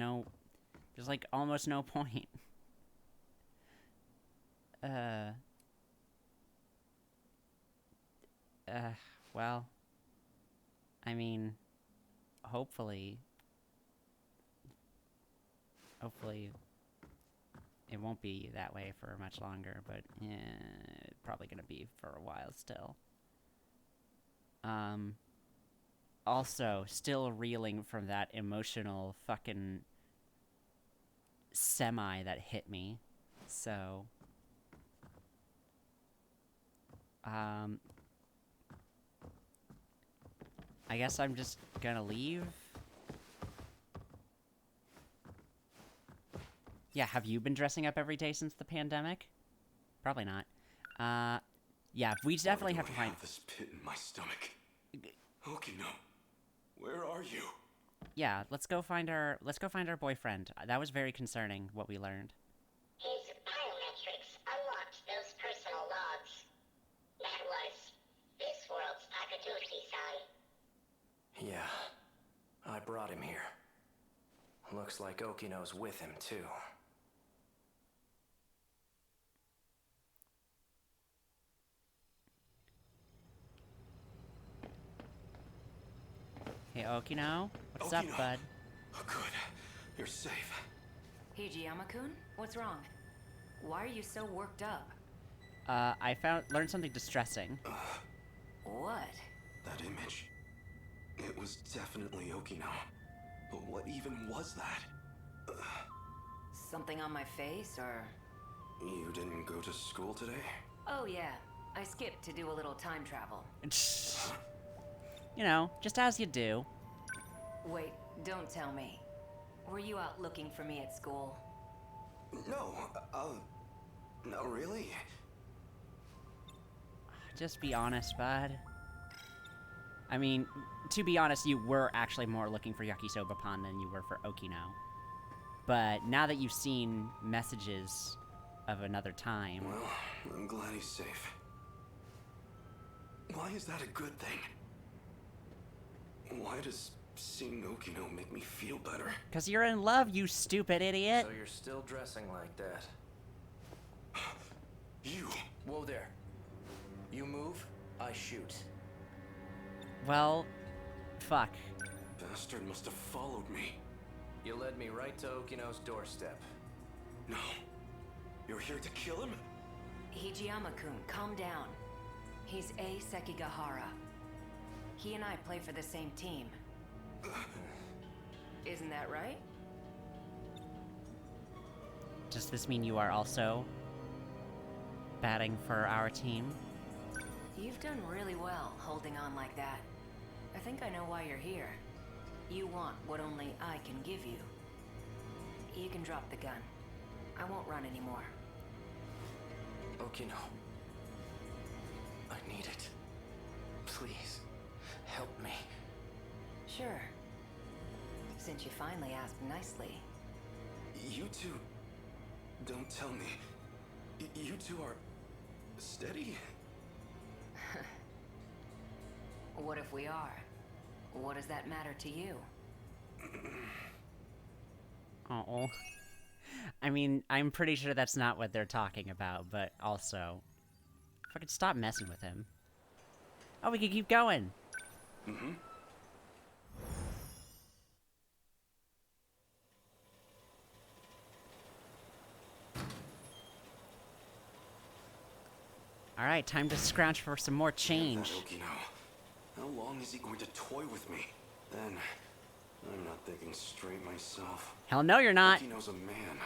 like, almost no point. Well, I mean, hopefully it won't be that way for much longer, but it's probably gonna be for a while still. Also, still reeling from that emotional fucking semi that hit me, so, I guess I'm just gonna leave. Yeah, have you been dressing up every day since the pandemic? Probably not. Yeah, we definitely have to find... I have this pit in my stomach. Okino, where are you? Yeah, let's go find our boyfriend. That was very concerning, what we learned. His biometrics unlocked those personal logs. That was this world's Akadushi-san. Yeah, I brought him here. Looks like Okino's with him, too. Hey, Okino. What's up, Okino. bud? Oh, good. You're safe. Hijiyama-kun, what's wrong? Why are you so worked up? I learned something distressing. What? That image. It was definitely Okino. But what even was that? Something on my face, or... You didn't go to school today? Oh yeah, I skipped to do a little time travel. You know, just as you do. Wait, don't tell me. Were you out looking for me at school? No, not really. Just be honest, bud. I mean, to be honest, you were actually more looking for Yakisoba Pond than you were for Okino. But now that you've seen messages of another time... Well, I'm glad he's safe. Why is that a good thing? Why does seeing Okino make me feel better? 'Cause you're in love, you stupid idiot! So you're still dressing like that. You! Whoa there. You move, I shoot. Well, fuck. Bastard must have followed me. You led me right to Okino's doorstep. No. You're here to kill him? Hijiyama-kun, calm down. He's A. Sekigahara. He and I play for the same team. Isn't that right? Does this mean you are also batting for our team? You've done really well holding on like that. I think I know why you're here. You want what only I can give you. You can drop the gun. I won't run anymore. Okino. I need it. Please, help me. Sure. Since you finally asked nicely. You two... Don't tell me. You two are... steady? What if we are? What does that matter to you? Uh-oh. I mean, I'm pretty sure that's not what they're talking about, but also... Fucking stop messing with him. Oh, we can keep going! Mm-hmm. Alright, time to scrounge for some more change. Okino. How long is he going to toy with me? Then... I'm not thinking straight myself. Hell no, you're not! Okino's a man.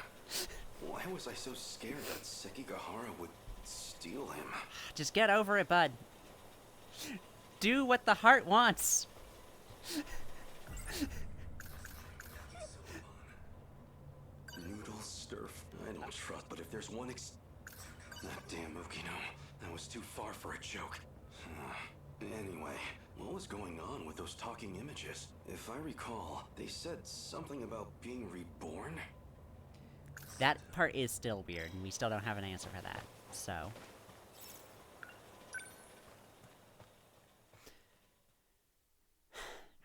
Why was I so scared that Sekigahara would steal him? Just get over it, bud. Do what the heart wants! Noodle stir. I don't trust, but if there's one that damn Okino. That was too far for a joke. Anyway, what was going on with those talking images? If I recall, they said something about being reborn? That part is still weird, and we still don't have an answer for that, so...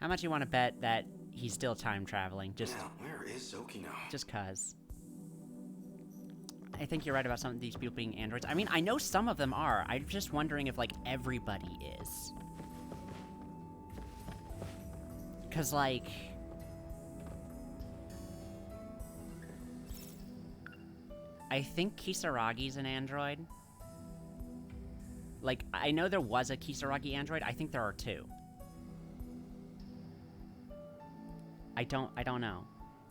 How much you want to bet that he's still time traveling? Just... Now, where is Okino? Just cuz. I think you're right about some of these people being androids. I mean, I know some of them are. I'm just wondering if, like, everybody is. Cause, like... I think Kisaragi's an android. Like, I know there was a Kisaragi android. I think there are two. I don't know.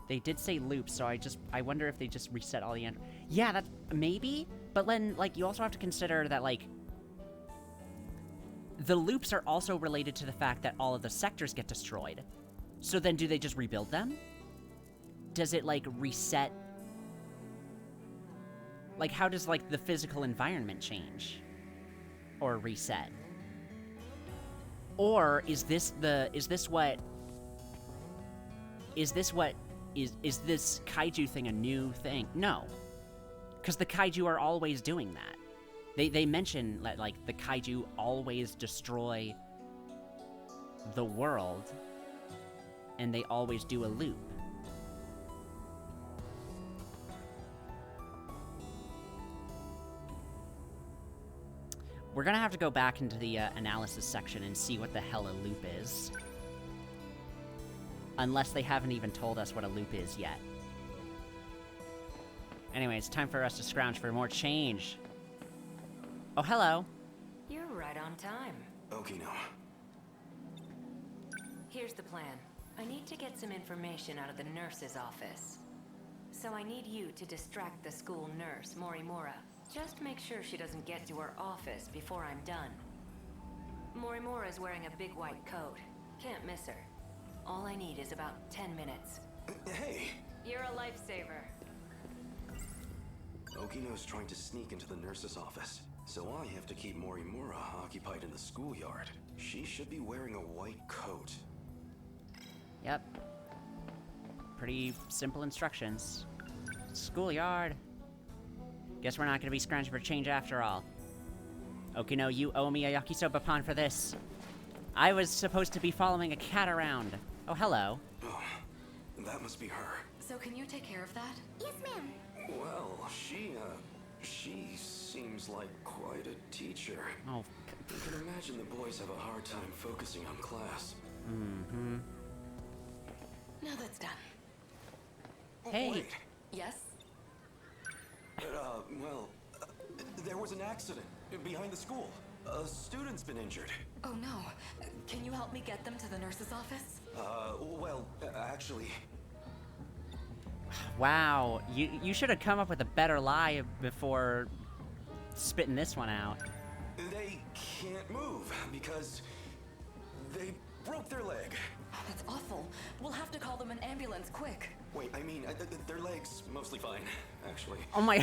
They did say loops, so I wonder if they just reset all the yeah, that's maybe, but then, like, you also have to consider that, like, the loops are also related to the fact that all of the sectors get destroyed. So then do they just rebuild them? Does it, like, reset Like, how does, like, the physical environment change? Or reset? Or is this what is this kaiju thing a new thing? No. Because the kaiju are always doing that. They mention that, like, the kaiju always destroy the world, and they always do a loop. We're gonna have to go back into the analysis section and see what the hell a loop is. Unless they haven't even told us what a loop is yet. Anyway, it's time for us to scrounge for more change. Oh, hello. You're right on time. Okino. Here's the plan. I need to get some information out of the nurse's office. So I need you to distract the school nurse, Morimura. Just make sure she doesn't get to her office before I'm done. Morimura's wearing a big white coat. Can't miss her. All I need is about 10 minutes. Hey! You're a lifesaver. Okino's trying to sneak into the nurse's office, so I have to keep Morimura occupied in the schoolyard. She should be wearing a white coat. Yep. Pretty simple instructions. Schoolyard. Guess we're not gonna be scrounging for change after all. Okino, you owe me a yakisoba pan for this. I was supposed to be following a cat around. Oh, hello. Oh, that must be her. So can you take care of that? Yes, ma'am. Well, she seems like quite a teacher. Oh. I can imagine the boys have a hard time focusing on class. Mm-hmm. Now that's done. Hey. Wait. Yes? There was an accident behind the school. A student's been injured. Oh no. Can you help me get them to the nurse's office? Actually... Wow, you should have come up with a better lie before spitting this one out. They can't move because they broke their leg. Oh, that's awful. We'll have to call them an ambulance quick. Wait, I mean, their legs mostly fine, actually. Oh my...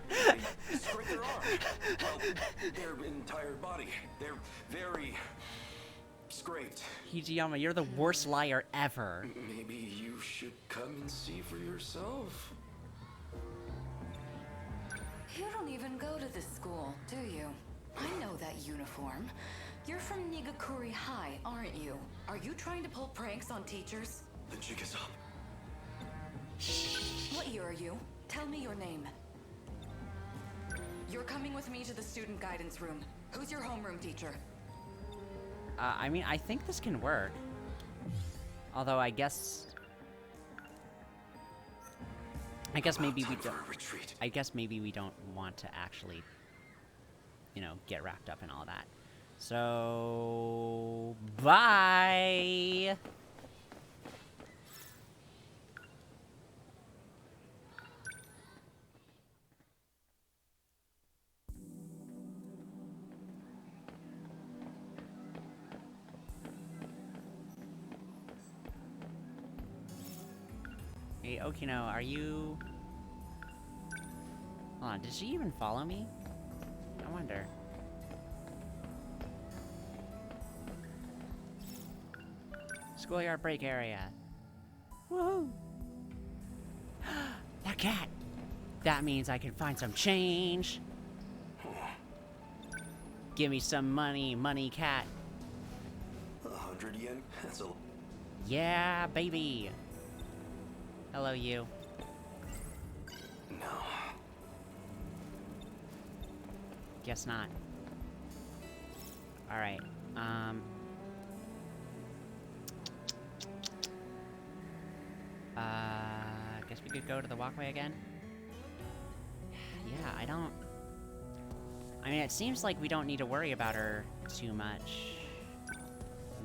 They scraped their arm. Well, their entire body. They're very scraped. Hijiyama, you're the worst liar ever. Maybe you should come and see for yourself. You don't even go to this school, do you? I know that uniform. You're from Nigakuri High, aren't you? Are you trying to pull pranks on teachers? The jig is up. What year are you? Tell me your name. You're coming with me to the student guidance room. Who's your homeroom teacher? I mean, I think this can work. Although, I guess maybe we don't... I guess maybe we don't want to actually, you know, get wrapped up in all that. So... bye! Hey, Okino, are you... Hold on, did she even follow me? I wonder. Schoolyard break area. Woohoo! That cat! That means I can find some change! Give me some money, money cat. 100 yen? That's a... Yeah, baby! Hello, you. No. Guess not. Alright, guess we could go to the walkway again? Yeah, I mean, it seems like we don't need to worry about her too much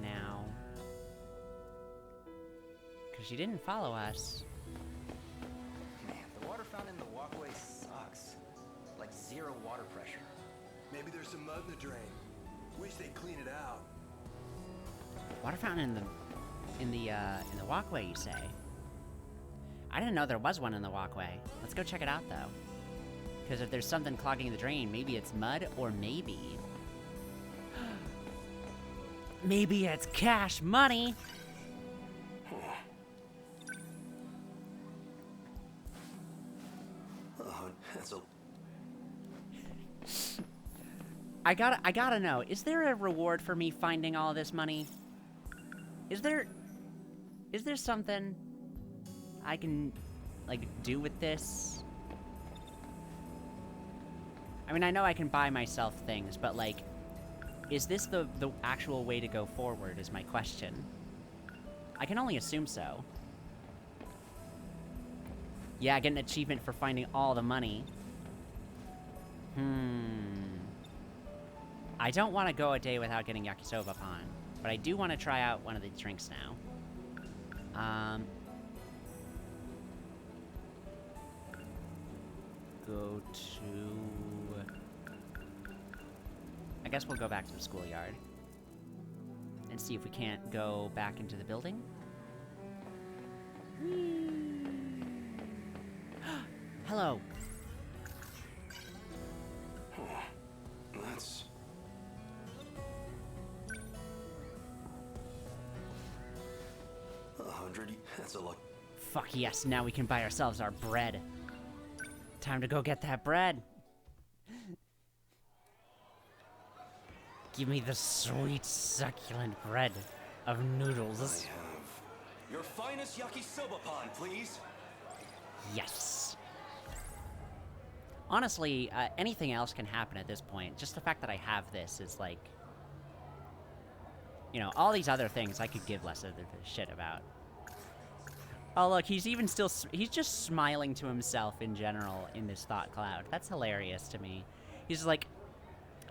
now. Because she didn't follow us. Man, the water fountain in the walkway sucks. Like 0 water pressure. Maybe there's some mud in the drain. Wish they'd clean it out. Water fountain in the walkway, you say? I didn't know there was one in the walkway. Let's go check it out, though. Because if there's something clogging the drain, maybe it's mud, or maybe... maybe it's cash money! That's a... I gotta know, is there a reward for me finding all this money? Is there something I can, like, do with this? I mean, I know I can buy myself things, but, like, is this the actual way to go forward, is my question. I can only assume so. Yeah, get an achievement for finding all the money. I don't want to go a day without getting yakisoba pan, but I do want to try out one of the drinks now. Go to... I guess we'll go back to the schoolyard. And see if we can't go back into the building. Hello. That's... $100. That's a lot. Fuck yes, now we can buy ourselves our bread. Time to go get that bread. Give me the sweet, succulent bread of noodles. I have your finest yakisoba pan, please. Yes. Honestly, anything else can happen at this point. Just the fact that I have this is like... You know, all these other things I could give less of a shit about. Oh, look, he's even still... He's just smiling to himself in general in this thought cloud. That's hilarious to me. He's like...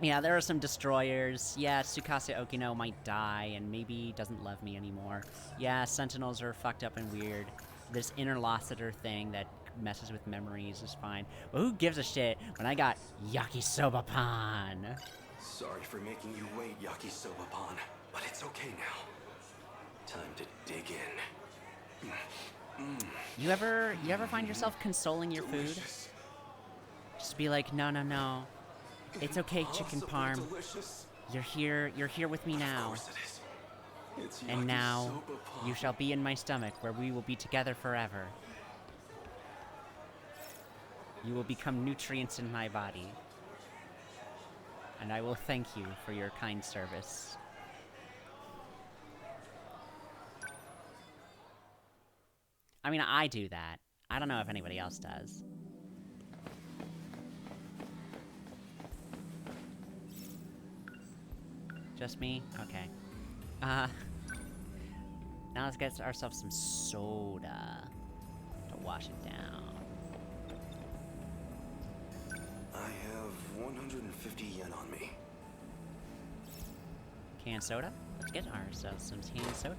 Yeah, there are some destroyers. Yeah, Tsukasa Okino might die and maybe doesn't love me anymore. Yeah, Sentinels are fucked up and weird. This interlocutor thing that messes with memories is fine. But who gives a shit when I got yakisoba pan? Sorry for making you wait, yakisoba pan, but it's okay now. Time to dig in. You ever find yourself consoling your food? Just be like, no, no, no. It's okay, chicken parm. You're here with me now. And now, you shall be in my stomach, where we will be together forever. You will become nutrients in my body. And I will thank you for your kind service. I mean, I do that. I don't know if anybody else does. Just me? Okay. Now let's get ourselves some soda to wash it down. I have 150 yen on me. Canned soda? Let's get ourselves some canned soda.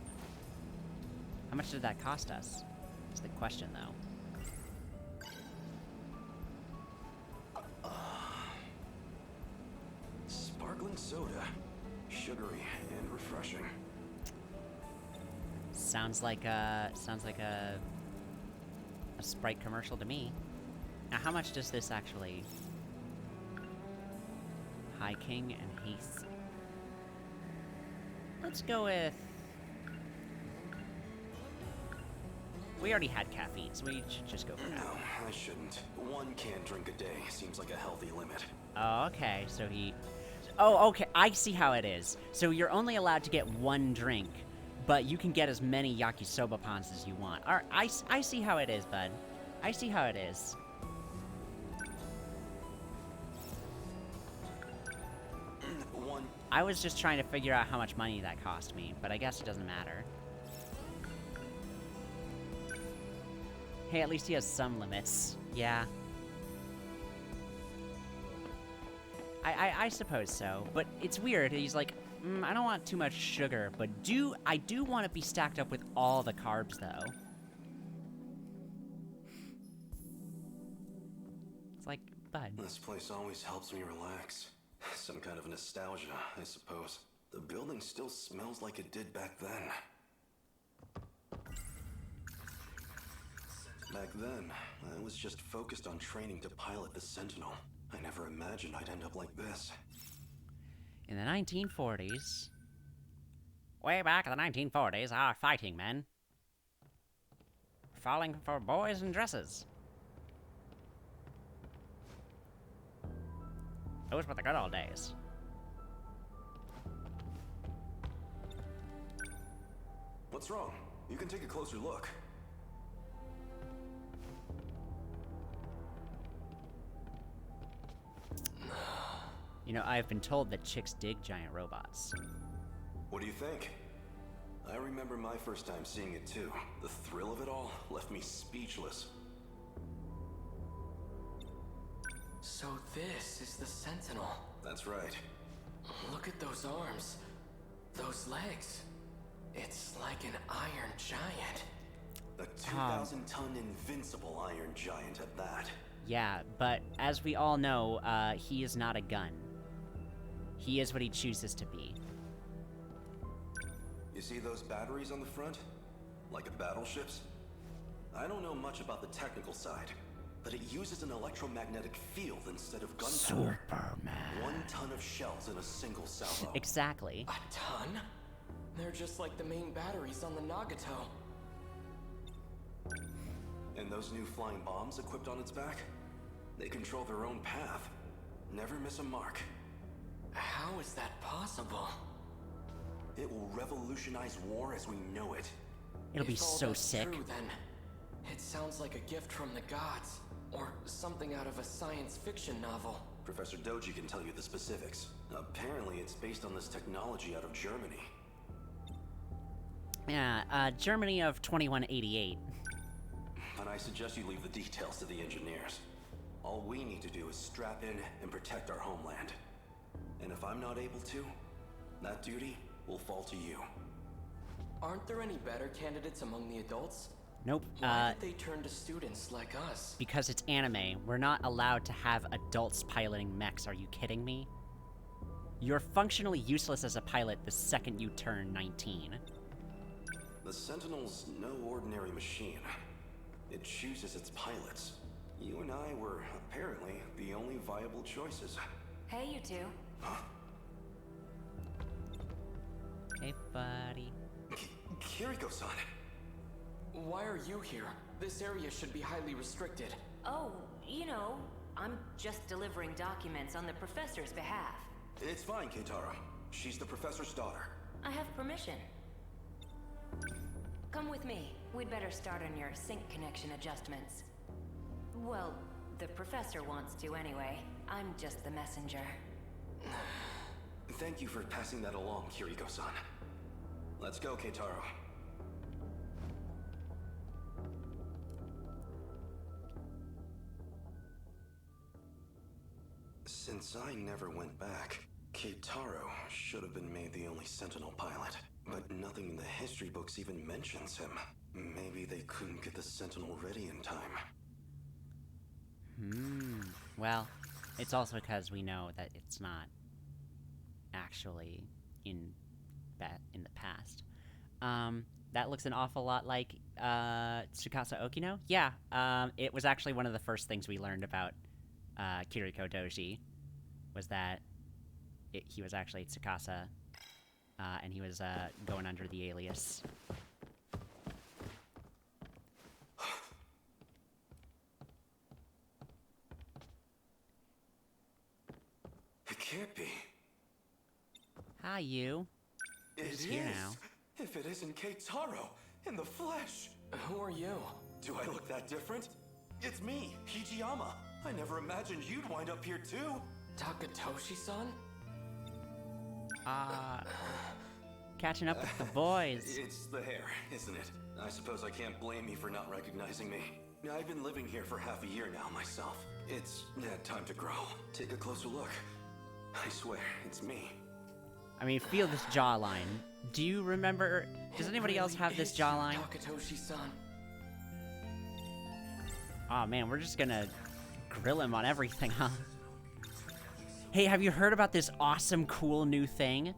How much did that cost us? That's the question, though. Sparkling soda. Sugary and refreshing. Sounds like a Sprite commercial to me. Now, how much does this actually? High King and Haste. Let's go with... We already had caffeine, so we should just go for that. No, I shouldn't. One can drink a day seems like a healthy limit. Oh, okay, so he... Oh, okay, I see how it is. So you're only allowed to get one drink, but you can get as many yakisoba pans as you want. Alright, I see how it is, bud. I see how it is. I was just trying to figure out how much money that cost me, but I guess it doesn't matter. Hey, at least he has some limits. Yeah. I suppose so, but it's weird. He's like, I don't want too much sugar, but I do want to be stacked up with all the carbs, though. It's like, bud. This place always helps me relax. Some kind of nostalgia, I suppose. The building still smells like it did back then. Back then, I was just focused on training to pilot the Sentinel. I never imagined I'd end up like this. In the 1940s... Way back in the 1940s, our fighting men... falling for boys in dresses. Those were the good old days. What's wrong? You can take a closer look. You know, I've been told that chicks dig giant robots. What do you think? I remember my first time seeing it too. The thrill of it all left me speechless. So this is the Sentinel. That's right. Look at those arms. Those legs. It's like an iron giant. A 2,000-ton invincible iron giant at that. Yeah, but as we all know, he is not a gun. He is what he chooses to be. You see those batteries on the front? Like in battleships? I don't know much about the technical side, but it uses an electromagnetic field instead of gunpowder. Superman. 1 ton of shells in a single salvo. Exactly. A ton? They're just like the main batteries on the Nagato. And those new flying bombs equipped on its back? They control their own path. Never miss a mark. How is that possible? It will revolutionize war as we know it. It'll be If all so that's sick. True, then it sounds like a gift from the gods, or something out of a science fiction novel. Professor Doji can tell you the specifics. Apparently, it's based on this technology out of Germany. Yeah, Germany of 2188. But I suggest you leave the details to the engineers. All we need to do is strap in and protect our homeland. And if I'm not able to, that duty will fall to you. Aren't there any better candidates among the adults? Nope. Why did they turn to students like us? Because it's anime. We're not allowed to have adults piloting mechs. Are you kidding me? You're functionally useless as a pilot the second you turn 19. The Sentinel's no ordinary machine. It chooses its pilots. You and I were apparently the only viable choices. Hey, you two. Huh? Hey, buddy. Kiriko-san! Why are you here? This area should be highly restricted. Oh, you know, I'm just delivering documents on the professor's behalf. It's fine, Keitaro. She's the professor's daughter. I have permission. Come with me. We'd better start on your sync connection adjustments. Well, the professor wants to anyway. I'm just the messenger. Thank you for passing that along, Kiriko-san. Let's go, Keitaro. Since I never went back, Keitaro should have been made the only Sentinel pilot. But nothing in the history books even mentions him. Maybe they couldn't get the Sentinel ready in time. Well, it's also because we know that it's not actually in the past. That looks an awful lot like Tsukasa Okino. Yeah, it was actually one of the first things we learned about Kiriko Doji, was that he was actually Tsukasa, and he was going under the alias. It can't be. Hi, you. It's here now. If it isn't Keitaro in the flesh. Who are you? Do I look that different? It's me, Hijiyama. I never imagined you'd wind up here too. Takatoshi-san? Catching up with the boys. It's the hair, isn't it? I suppose I can't blame you for not recognizing me. I've been living here for half a year now myself. It's time to grow. Take a closer look. I swear, it's me. I mean, feel this jawline. Do you remember? Does anybody else have this jawline? Takatoshi-san. Oh man, we're just gonna grill him on everything, huh? Hey, have you heard about this awesome, cool new thing?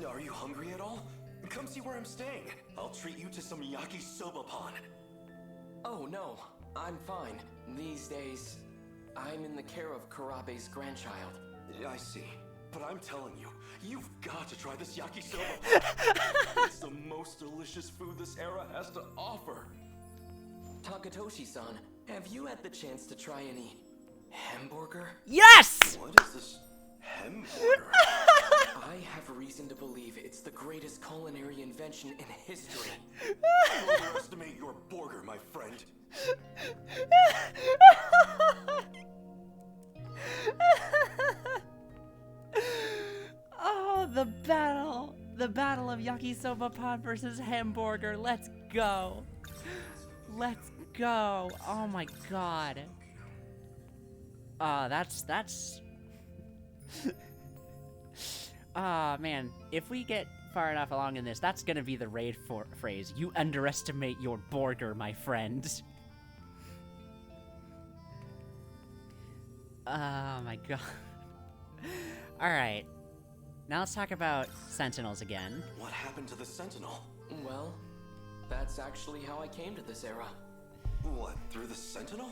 Are you hungry at all? Come see where I'm staying. I'll treat you to some yaki soba pan. Oh no, I'm fine. These days, I'm in the care of Kurabe's grandchild. I see. But I'm telling you, you've got to try this yakisoba. It's the most delicious food this era has to offer. Takatoshi-san, have you had the chance to try any hamburger? Yes! What is this hamburger? I have reason to believe it's the greatest culinary invention in history. Don't underestimate your burger, my friend. Oh, the battle of yakisoba pod versus hamburger. Let's go. Let's go. Oh my god. That's ah, man, if we get far enough along in this, that's gonna be the raid phrase. You underestimate your burger, my friend. Oh my god. Alright. Now let's talk about Sentinels again. What happened to the Sentinel? Well, that's actually how I came to this era. What, through the Sentinel?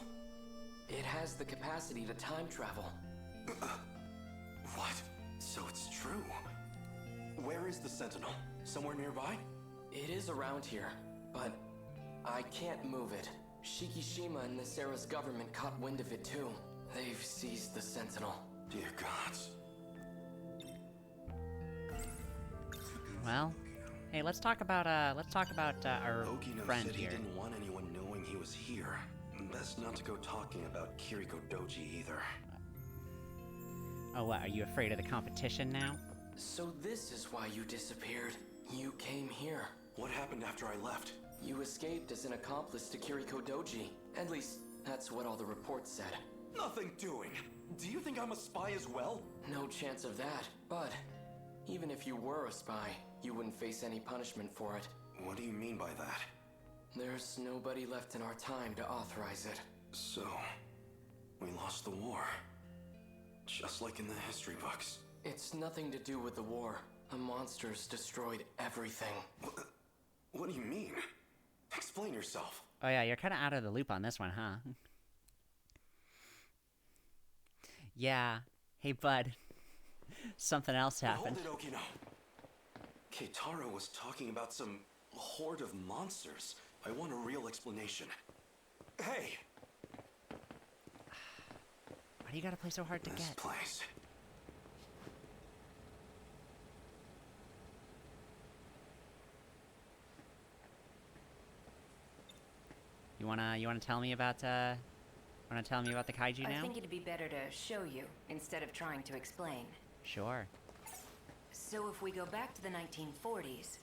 It has the capacity to time travel. What? So it's true. Where is the Sentinel? Somewhere nearby? It is around here, but I can't move it. Shikishima and this era's government caught wind of it too. They've seized the Sentinel. Dear gods. Well, hey, let's talk about our Okino friend said he here. didn't want anyone knowing he was here. Best not to go talking about Kiriko Doji either. Oh, what? Are you afraid of the competition now? So this is why you disappeared. You came here. What happened after I left? You escaped as an accomplice to Kiriko Doji. At least, that's what all the reports said. Nothing doing. Do you think I'm a spy as well? No chance of that. But even if you were a spy, you wouldn't face any punishment for it. What do you mean by that? There's nobody left in our time to authorize it. So, we lost the war. Just like in the history books. It's nothing to do with the war. The monsters destroyed everything. What do you mean? Explain yourself. Oh yeah, you're kind of out of the loop on this one, huh? Yeah. Hey, bud. Something else happened. Hold it, Okino. Keitaro was talking about some horde of monsters. I want a real explanation. Hey! Why do you gotta play so hard to This get? place. You wanna tell me about the kaiju now? I think it'd be better to show you instead of trying to explain. Sure. So if we go back to the 1940s...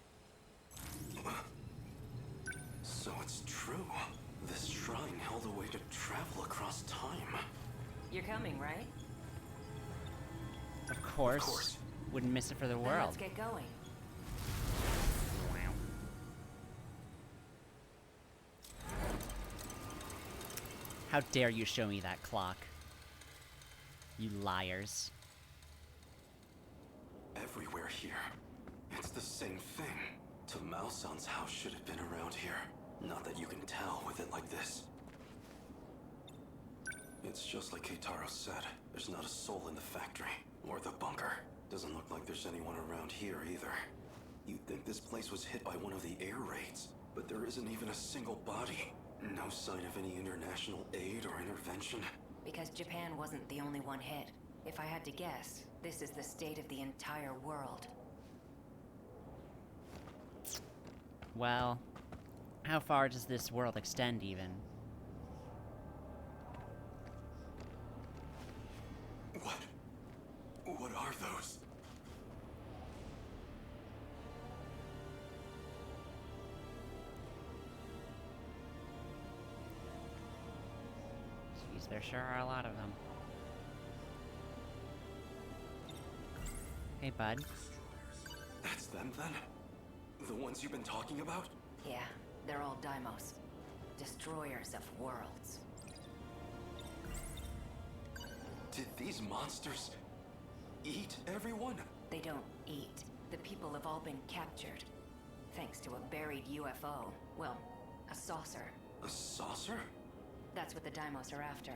So it's true. This shrine held a way to travel across time. You're coming, right? Of course. Wouldn't miss it for the Then world. let's get going. How dare you show me that clock? You liars. Everywhere here. It's the same thing. Tamao-san's house should have been around here. Not that you can tell with it like this. It's just like Keitaro said. There's not a soul in the factory, or the bunker. Doesn't look like there's anyone around here either. You'd think this place was hit by one of the air raids, but there isn't even a single body. No sign of any international aid or intervention. Because Japan wasn't the only one hit. If I had to guess, this is the state of the entire world. Well, how far does this world extend even? What are those? Jeez, there sure are a lot of them. Hey, bud. That's them then? The ones you've been talking about? Yeah, they're all Daimos. Destroyers of worlds. Did these monsters eat everyone? They don't eat. The people have all been captured. Thanks to a buried UFO. Well, a saucer. A saucer? That's what the Deimos are after.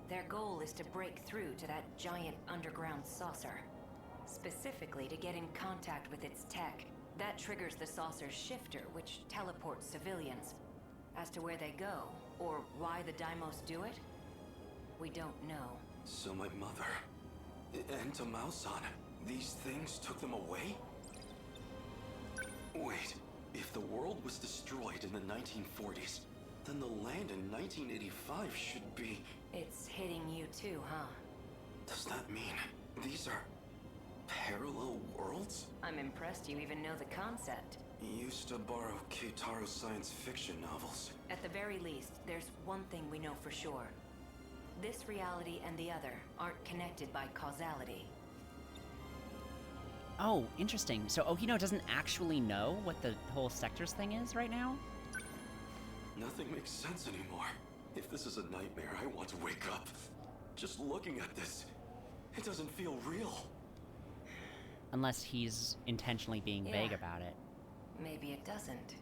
Their goal is to break through to that giant underground saucer. Specifically to get in contact with its tech. That triggers the saucer's shifter, which teleports civilians. As to where they go, or why the Deimos do it, we don't know. So my mother and Tamao-san, these things took them away? Wait, if the world was destroyed in the 1940s, then the land in 1985 should be... It's hitting you too, huh? Does that mean these are parallel worlds? I'm impressed you even know the concept. Used to borrow Keitaro's science fiction novels. At the very least, there's one thing we know for sure. This reality and the other aren't connected by causality. Oh, interesting. So Okino doesn't actually know what the whole sectors thing is right now? Nothing makes sense anymore. If this is a nightmare, I want to wake up. Just looking at this, it doesn't feel real. Unless he's intentionally being vague about it. Maybe it doesn't.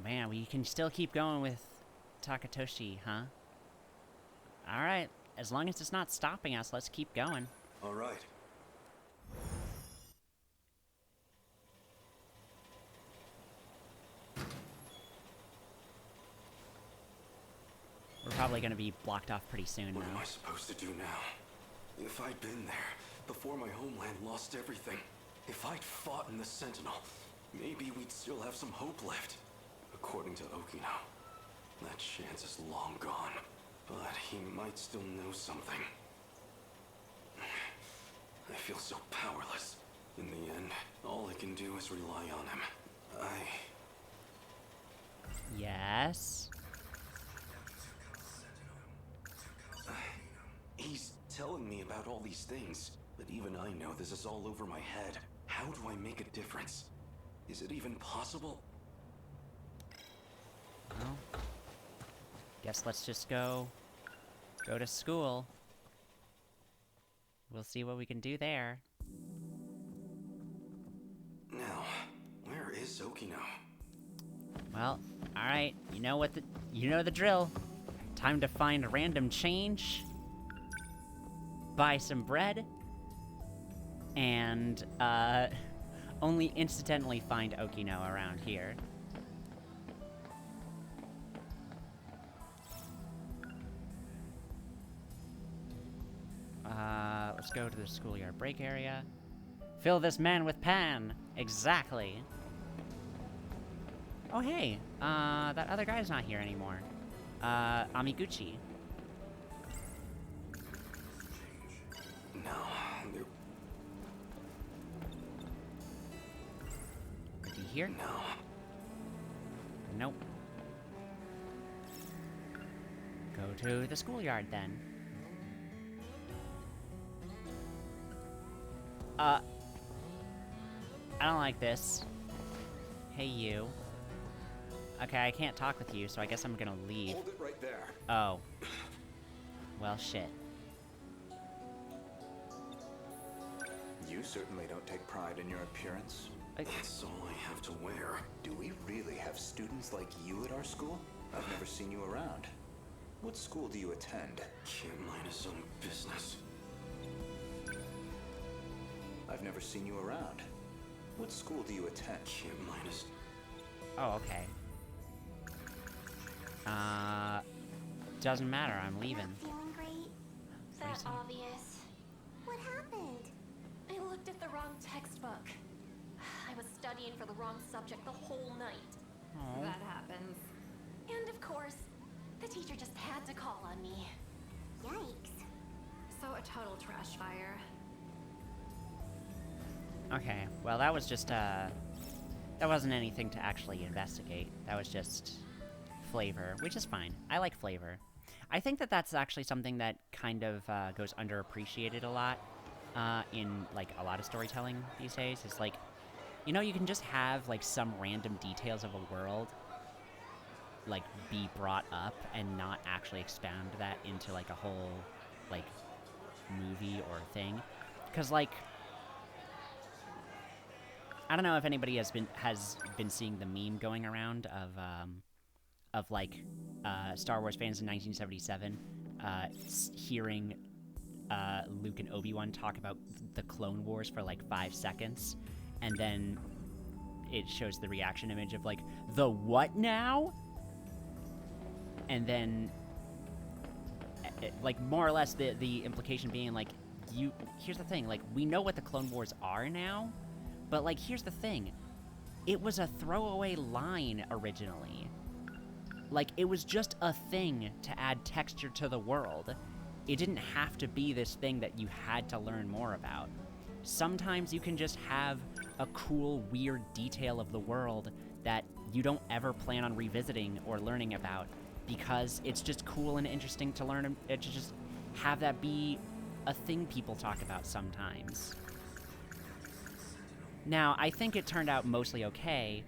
Man, we can still keep going with Takatoshi, huh? Alright, as long as it's not stopping us, let's keep going. Alright. We're probably gonna be blocked off pretty soon, What am though. I supposed to do now? If I'd been there, before my homeland lost everything, if I'd fought in the Sentinel, maybe we'd still have some hope left. According to Okino, that chance is long gone. But he might still know something. I feel so powerless. In the end, all I can do is rely on him. Yes? He's telling me about all these things, but even I know this is all over my head. How do I make a difference? Is it even possible? Well, guess let's just go to school. We'll see what we can do there. Now, where is Okino? Well, alright, you know the drill. Time to find a random change, buy some bread, and, only incidentally find Okino around here. Let's go to the schoolyard break area. Fill this man with pan! Exactly! Oh hey, that other guy's not here anymore. Amiguchi. No, there... Is he here? No. Nope. Go to the schoolyard then. I don't like this. Hey, you. Okay, I can't talk with you, so I guess I'm gonna leave. Hold it right there. Oh. Well, shit. You certainly don't take pride in your appearance. That's all I have to wear. Do we really have students like you at our school? I've never seen you around. What school do you attend? Can't mind his own business. I've never seen you around. What school do you attend? Can't mind his... Oh, okay. Doesn't matter, I'm leaving. Not feeling great? That obvious. What happened? I looked at the wrong textbook. I was studying for the wrong subject the whole night. Aw. That happens. And of course, the teacher just had to call on me. Yikes. So a total trash fire. Okay, well that was just, that wasn't anything to actually investigate. That was just flavor, which is fine. I like flavor. I think that that's actually something that kind of, goes underappreciated a lot, in, like, a lot of storytelling these days. It's like, you know, you can just have, like, some random details of a world, like, be brought up and not actually expand that into, like, a whole, like, movie or thing. 'Cause, like, I don't know if anybody has been seeing the meme going around of like Star Wars fans in 1977 hearing Luke and Obi-Wan talk about the Clone Wars for like 5 seconds, and then it shows the reaction image of like, the what now? And then like more or less the implication being like, here's the thing, like, we know what the Clone Wars are now, but like, here's the thing, it was a throwaway line originally. Like, it was just a thing to add texture to the world. It didn't have to be this thing that you had to learn more about. Sometimes you can just have a cool, weird detail of the world that you don't ever plan on revisiting or learning about, because it's just cool and interesting to learn, to just have that be a thing people talk about sometimes. Now, I think it turned out mostly okay,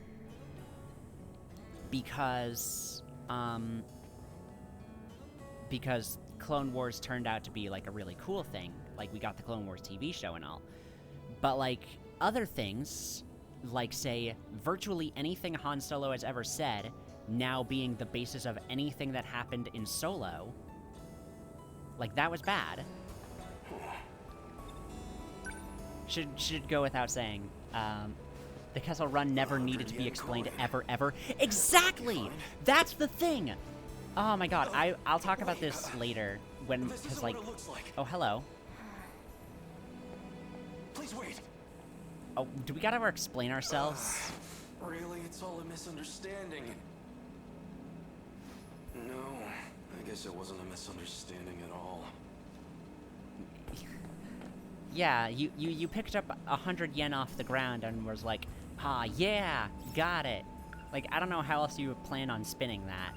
because Clone Wars turned out to be, like, a really cool thing. Like, we got the Clone Wars TV show and all. But, like, other things, like, say, virtually anything Han Solo has ever said, now being the basis of anything that happened in Solo, like, that was bad. Should go without saying. The Kessel Run never needed to be explained ever. Exactly! That's the thing! Oh my god, I'll talk about this later when, because like, oh, hello. Please wait. Oh, do we gotta explain ourselves? Really? It's all a misunderstanding. No, I guess it wasn't a misunderstanding at all. Yeah, you picked up 100 yen off the ground and was like, ah, yeah, got it. Like, I don't know how else you plan on spinning that.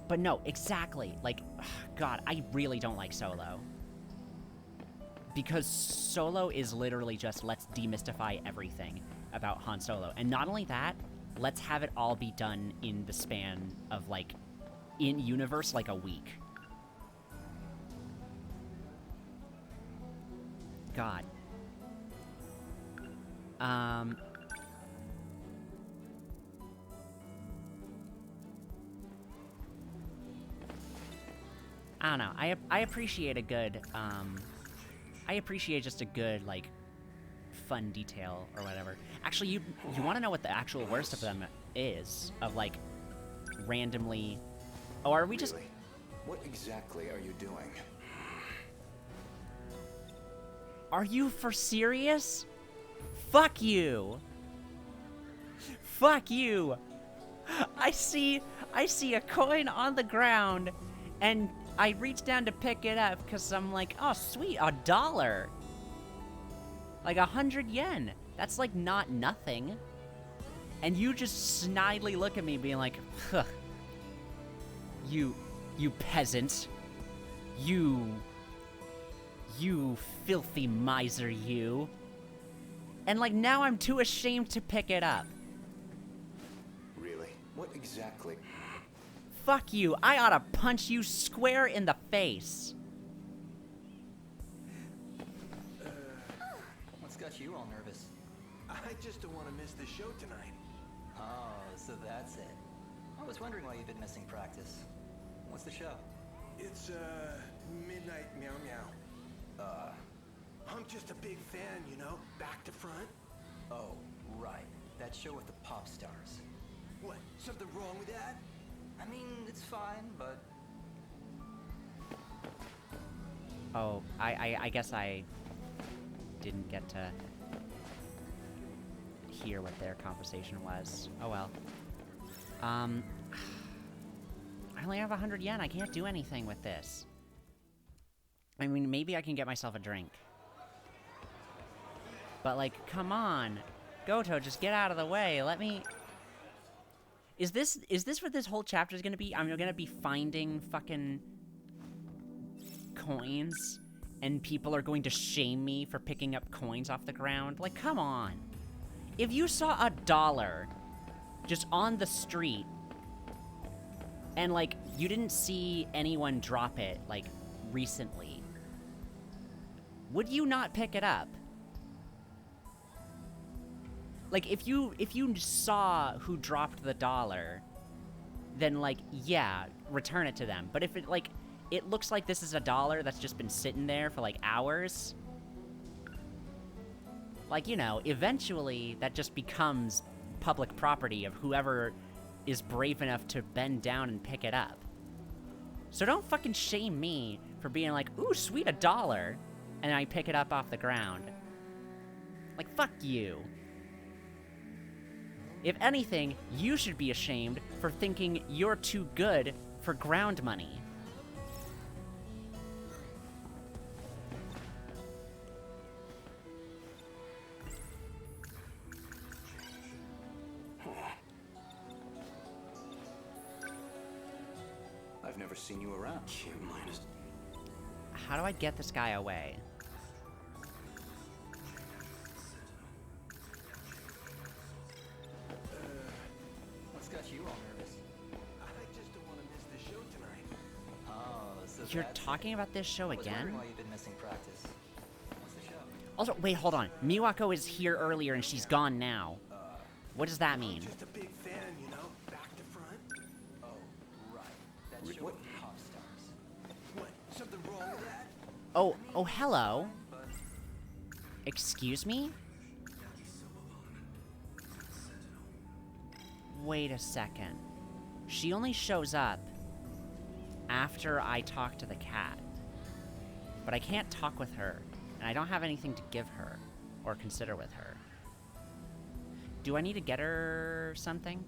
But no, exactly. Like, God, I really don't like Solo. Because Solo is literally just, let's demystify everything about Han Solo. And not only that, let's have it all be done in the span of, like, in universe, like a week. God. I don't know. I appreciate a good, I appreciate just a good, like, fun detail or whatever. Actually, you want to know what the actual worst of them is? Of, like, randomly... Oh, are we just... Really? What exactly are you doing? Are you for serious? Fuck you! Fuck you! I see a coin on the ground, and I reach down to pick it up because I'm like, oh sweet, $1. Like 100 yen. That's like not nothing. And you just snidely look at me being like, huh. You peasant. You filthy miser, you. And like now I'm too ashamed to pick it up. Really? What exactly? Fuck you. I oughta punch you square in the face. What's got you all nervous? I just don't want to miss the show tonight. Oh, so that's it. I was wondering why you've been missing practice. What's the show? It's, Midnight Meow Meow. I'm just a big fan, you know, back to front. Oh, right. That show with the pop stars. What, something wrong with that? I mean, it's fine, but... Oh, I guess I didn't get to hear what their conversation was. Oh well. I only have 100 yen. I can't do anything with this. I mean, maybe I can get myself a drink. But, like, come on. Goto, just get out of the way. Let me... Is this what this whole chapter is gonna be? I'm gonna be finding fucking coins, and people are going to shame me for picking up coins off the ground? Like, come on. If you saw $1 just on the street, and, like, you didn't see anyone drop it, like, recently, would you not pick it up? Like, if you saw who dropped the dollar, then, like, yeah, return it to them. But if it, like, it looks like this is a dollar that's just been sitting there for, like, hours, like, you know, eventually that just becomes public property of whoever is brave enough to bend down and pick it up. So don't fucking shame me for being like, ooh, sweet, a dollar, and I pick it up off the ground. Like, fuck you. If anything, you should be ashamed for thinking you're too good for ground money. I've never seen you around. How do I get this guy away? What's got you all nervous? I just don't want to miss the show tonight. Oh, so You're that's talking about this show I was again? wondering why you've been missing practice. What's the show? Also, wait, hold on. Miwako is here earlier and she's gone now. What does that mean? I'm just a big fan, you know, back to front. Oh, right. That show What? with pop stars. What? Something wrong with that? Oh, hello. Excuse me? Wait a second. She only shows up after I talk to the cat. But I can't talk with her, and I don't have anything to give her or consider with her. Do I need to get her something?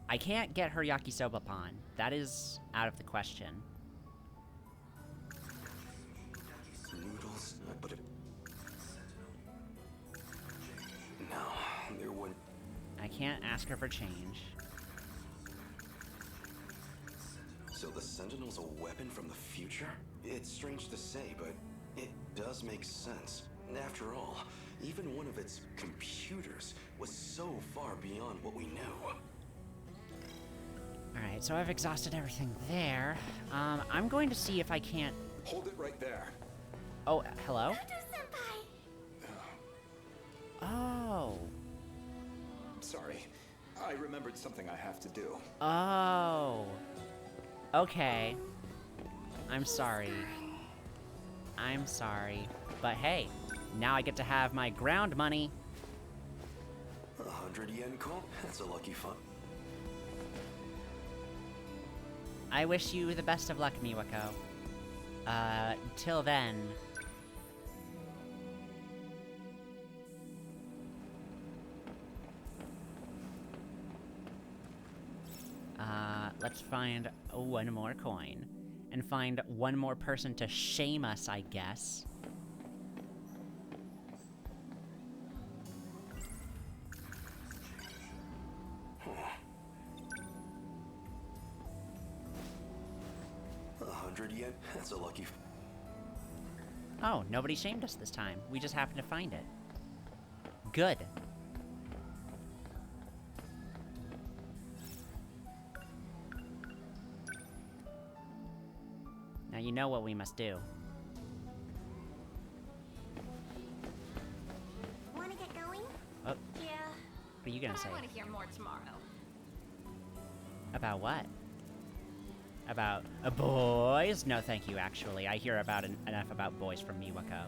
I can't get her yakisoba pan. That is out of the question. Noodles, but it... No, there wouldn't... I can't ask her for change. So the Sentinel's a weapon from the future? It's strange to say, but it does make sense. After all, even one of its computers was so far beyond what we knew. Alright, so I've exhausted everything there. I'm going to see if I can't... Hold it right there. Oh, hello? Senpai! Oh. Sorry. I remembered something I have to do. Oh. Okay. I'm sorry. I'm sorry. But hey, now I get to have my ground money. 100 yen coin? That's a lucky fun. I wish you the best of luck, Miwako. Till then... let's find one more coin. And find one more person to shame us, I guess. Huh. 100 yen? That's a lucky... Oh, nobody shamed us this time. We just happened to find it. Good. Now you know what we must do. Wanna get going? Oh, Yeah. what are you gonna say? I want to hear more tomorrow. About what? About boys? No, thank you, actually. I hear about enough about boys from Miwako.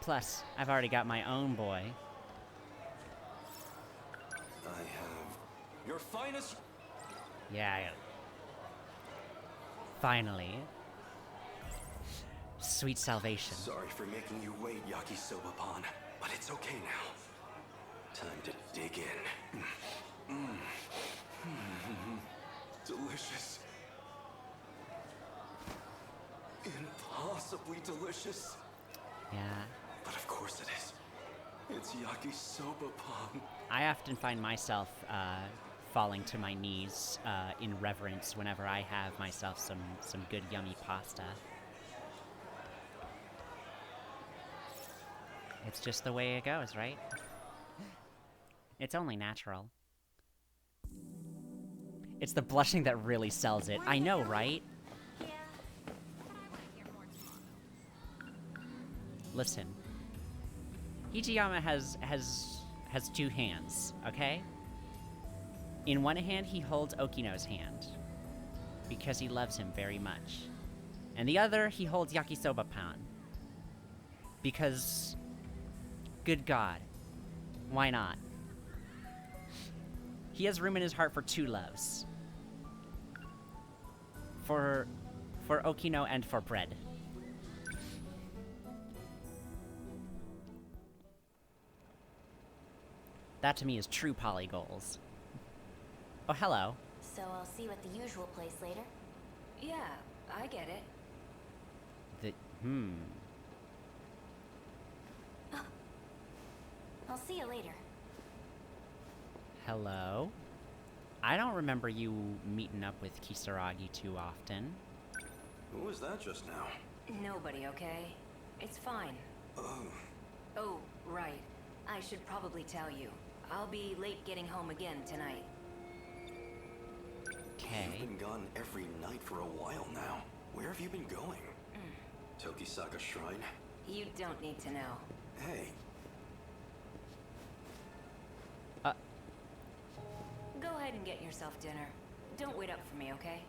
Plus, I've already got my own boy. I have... Your finest... Yeah, finally. Sweet salvation. Sorry for making you wait, Yakisoba-pan, but it's okay now. Time to dig in. Delicious. Impossibly delicious. Yeah. But of course it is. It's yakisoba-pan. I often find myself falling to my knees in reverence whenever I have myself some good yummy pasta. It's just the way it goes, right? It's only natural. It's the blushing that really sells it. I know, right? Listen. Hijiyama has two hands, okay? In one hand, he holds Okino's hand, because he loves him very much. And the other, he holds Yakisoba-pan. Because, good God, why not? He has room in his heart for two loves. For Okino and for bread. That to me is true poly goals. Oh, hello. So I'll see you at the usual place later? Yeah, I get it. I'll see you later. Hello? I don't remember you meeting up with Kisaragi too often. Who was that just now? Nobody, okay? It's fine. Oh, right. I should probably tell you. I'll be late getting home again tonight. Okay. You've been gone every night for a while now. Where have you been going? Tokisaka Shrine? You don't need to know. Hey. Go ahead and get yourself dinner. Don't wait up for me, okay?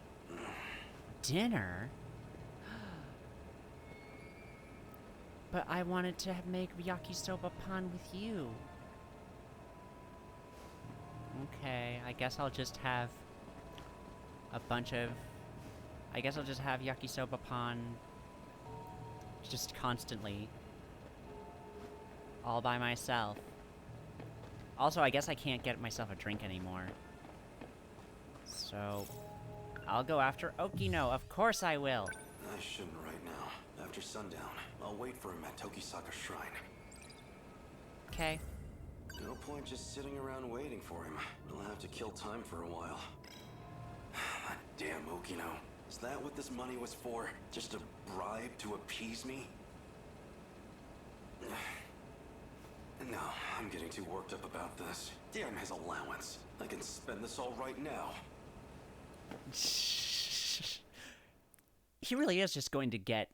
Dinner? But I wanted to make yakisoba-pan with you. Okay, I guess I'll just have a bunch of... I guess I'll just have yakisoba-pan just constantly. All by myself. Also, I guess I can't get myself a drink anymore. So, I'll go after Okino. Of course I will. I shouldn't right now. After sundown, I'll wait for him at Tokisaka Shrine. Okay. No point just sitting around waiting for him. I'll have to kill time for a while. That damn Okino. Is that what this money was for? Just a bribe to appease me? No, I'm getting too worked up about this. Damn his allowance. I can spend this all right now. He really is just going to get...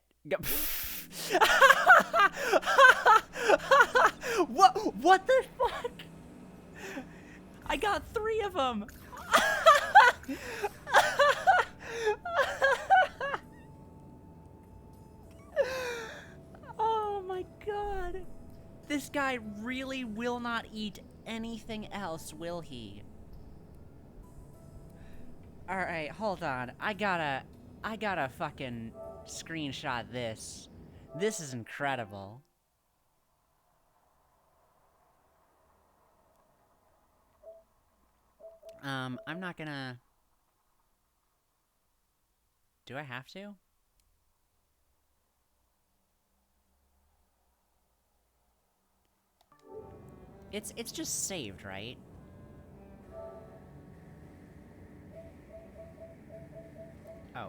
What the fuck? I got 3 of them! Oh my god. This guy really will not eat anything else, will he? Alright, hold on. I gotta fucking screenshot this. This is incredible. I'm not gonna... Do I have to? It's just saved, right? Oh,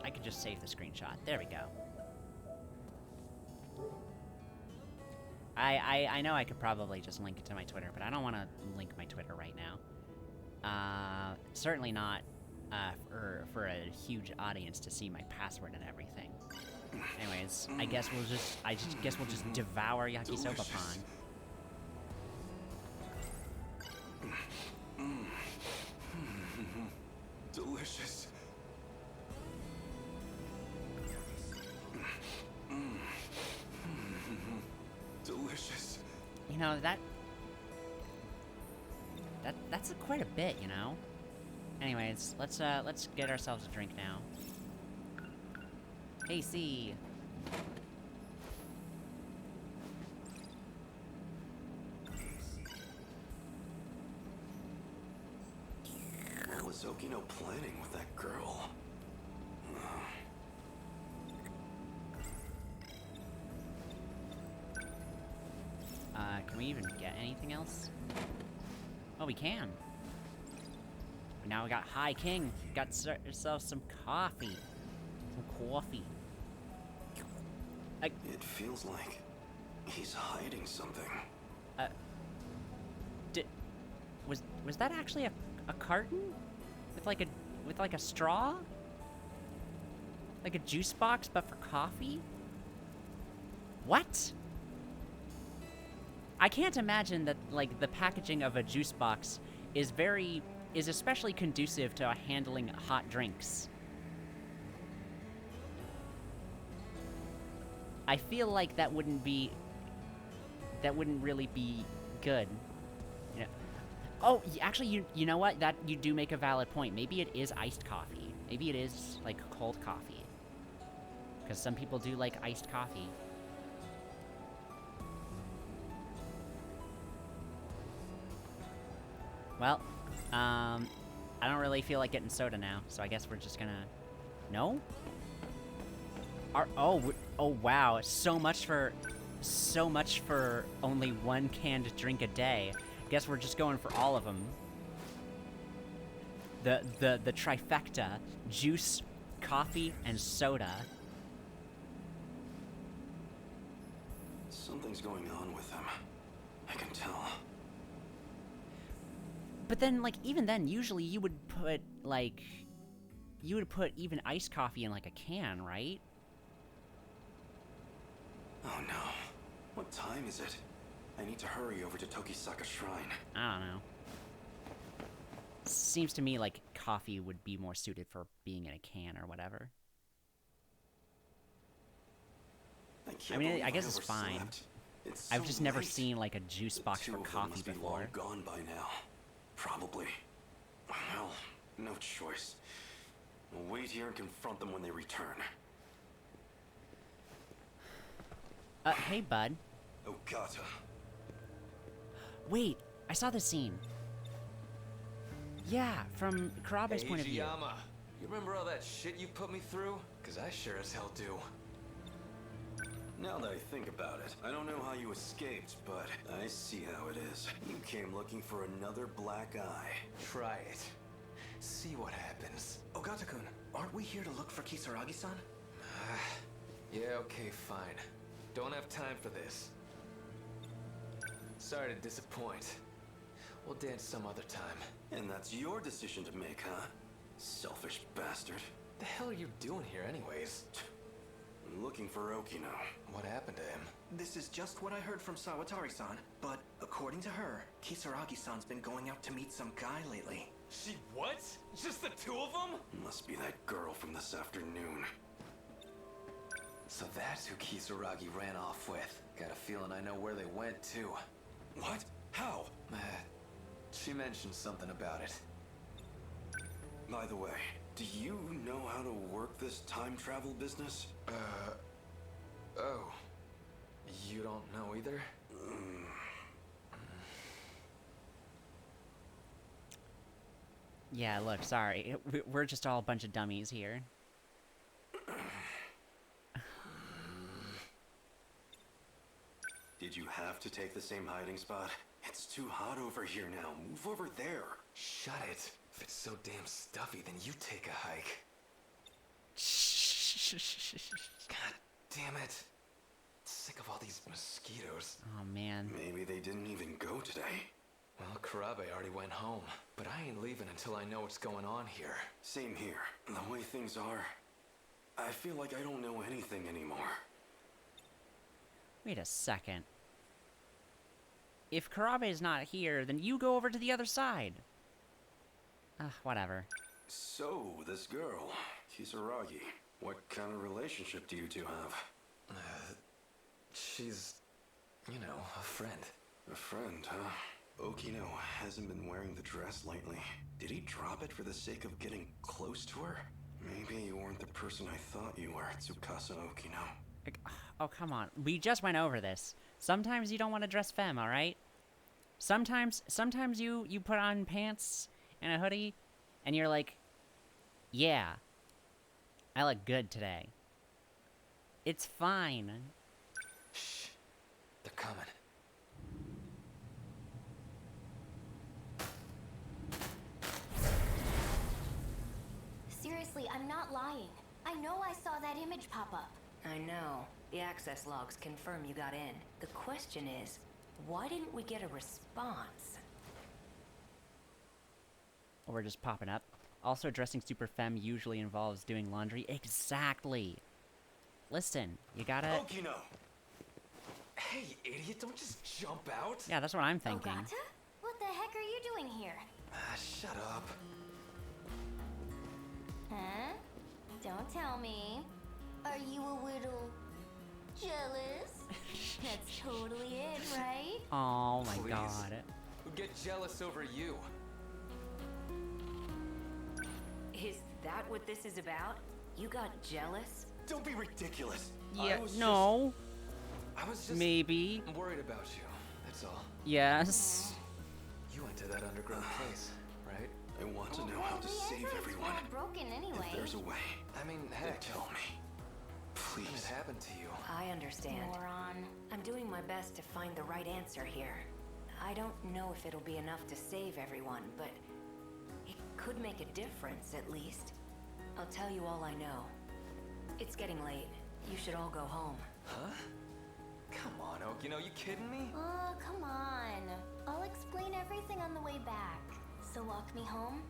I could just save the screenshot. There we go. I know I could probably just link it to my Twitter, but I don't want to link my Twitter right now. Certainly not for a huge audience to see my password and everything. Anyways, I guess we'll just devour yakisoba-pan. Delicious. Delicious. You know, that's quite a bit, you know? Anyways, let's get ourselves a drink now. Hey, C. What was Okino planning with that girl? Can we even get anything else? Oh, we can. Now we got High King. Got yourself some coffee. Some coffee. It feels like he's hiding something. Was that actually a carton? With like a straw? Like a juice box, but for coffee? What? I can't imagine that, like, the packaging of a juice box is especially conducive to handling hot drinks. I feel like that wouldn't really be good. You know? Oh, actually, you know what? That you do make a valid point. Maybe it is iced coffee. Maybe it is, like, cold coffee. Because some people do like iced coffee. Well, I don't really feel like getting soda now, so I guess we're just gonna... No? Oh, wow, so much for only one canned drink a day. Guess we're just going for all of them. The trifecta: juice, coffee, and soda. Something's going on with him. I can tell. But then, like, even then, usually you would put, like... You would put even iced coffee in, like, a can, right? Oh no. What time is it? I need to hurry over to Tokisaka Shrine. I don't know. Seems to me like coffee would be more suited for being in a can or whatever. I mean, I guess it's fine. I've just never seen, like, a juice box for coffee before. Long gone by now. Probably. Well, no choice. We'll wait here and confront them when they return. Hey, bud. Okata. Wait, I saw this scene. Yeah, from Karabe's point of view. Hijiyama, you remember all that shit you put me through? Cause I sure as hell do. Now that I think about it, I don't know how you escaped, but I see how it is. You came looking for another black eye. Try it. See what happens. Ogata-kun, aren't we here to look for Kisaragi-san? Yeah, okay, fine. Don't have time for this. Sorry to disappoint. We'll dance some other time. And that's your decision to make, huh? Selfish bastard. The hell are you doing here anyways? I'm looking for Okino. What happened to him? This is just what I heard from Sawatari-san, but according to her, Kisaragi-san's been going out to meet some guy lately. She what? Just the two of them? Must be that girl from this afternoon. So that's who Kisaragi ran off with. Got a feeling I know where they went, too. What? How? She mentioned something about it. By the way, do you know how to work this time travel business? Oh. You don't know either? Yeah, look, sorry. We're just all a bunch of dummies here. Did you have to take the same hiding spot? It's too hot over here now. Move over there. Shut it. If it's so damn stuffy, then you take a hike. God damn it. Sick of all these mosquitoes. Oh, man. Maybe they didn't even go today. Well, Karabe already went home, but I ain't leaving until I know what's going on here. Same here. The way things are, I feel like I don't know anything anymore. Wait a second. If Karabe is not here, then you go over to the other side. Whatever. So, this girl, Kisaragi, what kind of relationship do you two have? She's, you know, a friend. A friend, huh? Okino hasn't been wearing the dress lately. Did he drop it for the sake of getting close to her? Maybe you weren't the person I thought you were, Tsukasa Okino. Oh, come on. We just went over this. Sometimes you don't want to dress femme, alright? Sometimes you put on pants and a hoodie, and you're like, yeah, I look good today. It's fine. Shh. They're coming. Seriously, I'm not lying. I know I saw that image pop up. I know. The access logs confirm you got in. The question is, why didn't we get a response? Or we're just popping up. Also, dressing super femme usually involves doing laundry. Exactly. Listen, you gotta... Okino! Hey, idiot, don't just jump out. Yeah, that's what I'm thinking. Ogata? What the heck are you doing here? Shut up. Huh? Don't tell me. Are you a little jealous? That's totally it, right? Oh my Please? god. Who'd get jealous over you? Is that what this is about? You got jealous? Don't be ridiculous. Yeah, I was just Maybe. worried about you. That's all. Yes. You went to that underground place, right? I want to know how to save everyone. Broken anyway. If there's a way, I mean, then heck, tell me. it Please. happened to you. I understand. Moron. I'm doing my best to find the right answer here. I don't know if it'll be enough to save everyone, but it could make a difference, at least. I'll tell you all I know. It's getting late. You should all go home. Huh? Come on, Okino, you kidding me? Oh, come on. I'll explain everything on the way back. So walk me home,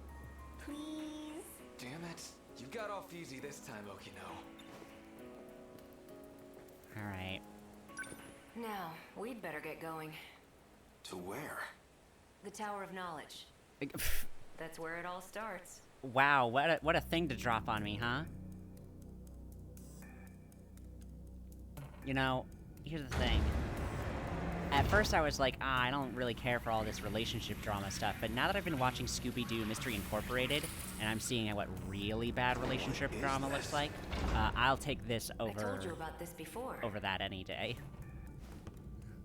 please. Damn it. You got off easy this time, Okino. Alright. Now, we'd better get going. To where? The Tower of Knowledge. That's where it all starts. Wow, what a thing to drop on me, huh? You know, here's the thing. At first I was like, I don't really care for all this relationship drama stuff, but now that I've been watching Scooby-Doo Mystery Incorporated, and I'm seeing what really bad relationship drama looks like, I'll take this I told you about this before. over that any day.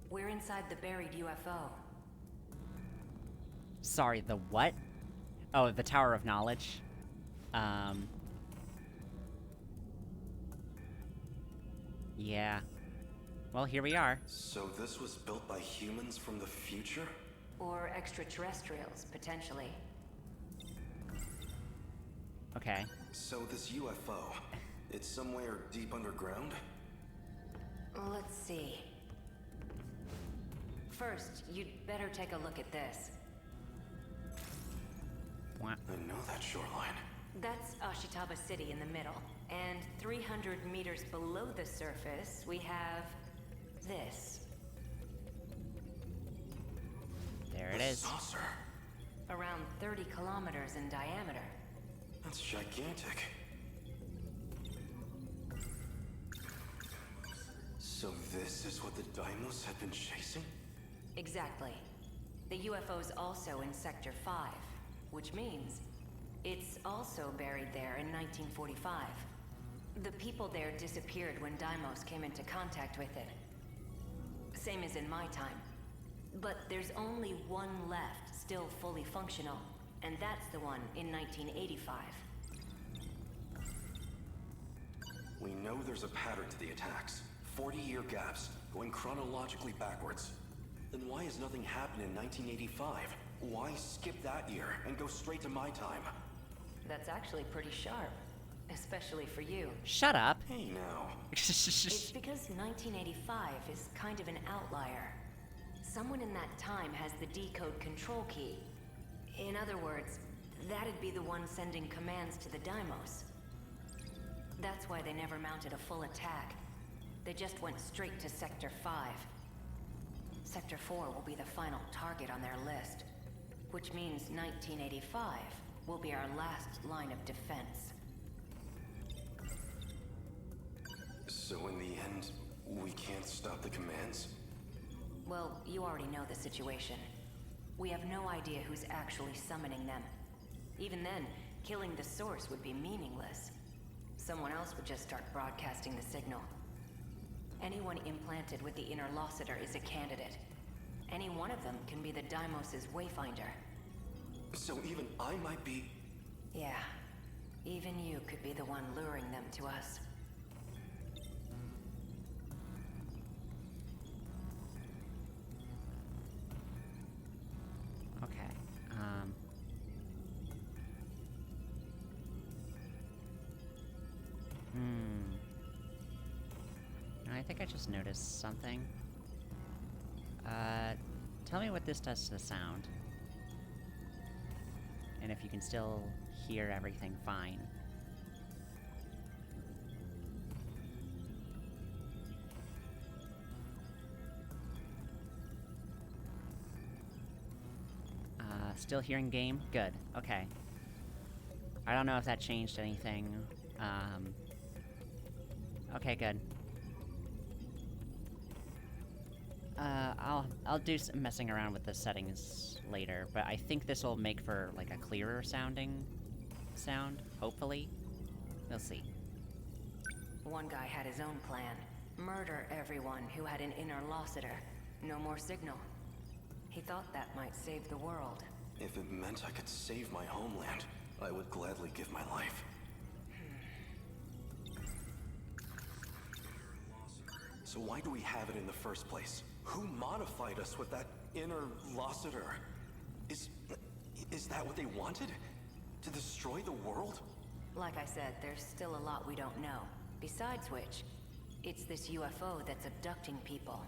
We're inside the buried UFO. Sorry, the what? Oh, the Tower of Knowledge. Yeah. Well, here we are. So this was built by humans from the future? Or extraterrestrials, potentially. Okay. So this UFO, it's somewhere deep underground? Let's see. First, you'd better take a look at this. What? I know that shoreline. That's Ashitaba City in the middle. And 300 meters below the surface, we have this. There it is. Saucer. Around 30 kilometers in diameter. That's gigantic. So this is what the Deimos had been chasing? Exactly. The UFO's also in Sector 5, which means it's also buried there in 1945. The people there disappeared when Deimos came into contact with it. Same as in my time. But there's only one left, still fully functional, and that's the one in 1985. We know there's a pattern to the attacks. 40-year gaps, going chronologically backwards. Then why has nothing happened in 1985? Why skip that year and go straight to my time? That's actually pretty sharp. Especially for you. Shut up. Hey now. It's because 1985 is kind of an outlier. Someone in that time has the decode control key. In other words, that'd be the one sending commands to the Deimos. That's why they never mounted a full attack. They just went straight to Sector 5. Sector 4 will be the final target on their list, which means 1985 will be our last line of defense. So in the end, we can't stop the commands? Well, you already know the situation. We have no idea who's actually summoning them. Even then, killing the source would be meaningless. Someone else would just start broadcasting the signal. Anyone implanted with the inner Lossiter is a candidate. Any one of them can be the Deimos' wayfinder. So even I might be... Yeah. Even you could be the one luring them to us. Okay. I think I just noticed something. Tell me what this does to the sound. And if you can still hear everything fine. Still hearing game? Good. Okay. I don't know if that changed anything. Okay, good. I'll do some messing around with the settings later, but I think this will make for, like, a clearer sounding sound, hopefully. We'll see. One guy had his own plan. Murder everyone who had an inner Lossiter. No more signal. He thought that might save the world. If it meant I could save my homeland, I would gladly give my life. So why do we have it in the first place? Who modified us with that inner Lossiter? Is that what they wanted? To destroy the world? Like I said, there's still a lot we don't know. Besides which, it's this UFO that's abducting people.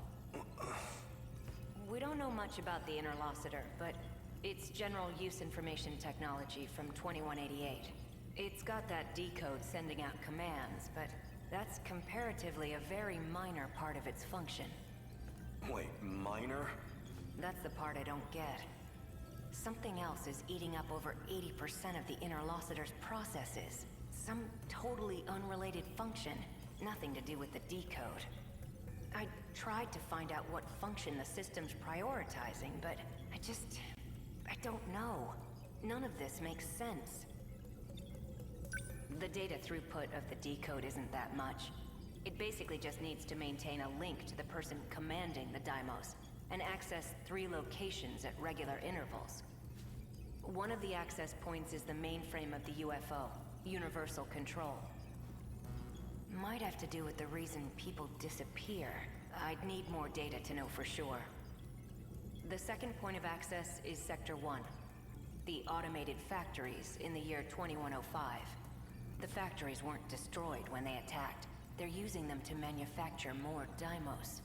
We don't know much about the inner Lossiter, but it's general use information technology from 2188. It's got that decode sending out commands, but that's comparatively a very minor part of its function. Wait, minor? That's the part I don't get. Something else is eating up over 80% of the inner Lossiter's processes. Some totally unrelated function, nothing to do with the decode. I tried to find out what function the system's prioritizing, but I don't know. None of this makes sense. The data throughput of the decode isn't that much. It basically just needs to maintain a link to the person commanding the Deimos, and access 3 locations at regular intervals. One of the access points is the mainframe of the UFO, Universal Control. Might have to do with the reason people disappear. I'd need more data to know for sure. The second point of access is Sector 1, the automated factories in the year 2105. The factories weren't destroyed when they attacked. They're using them to manufacture more Deimos.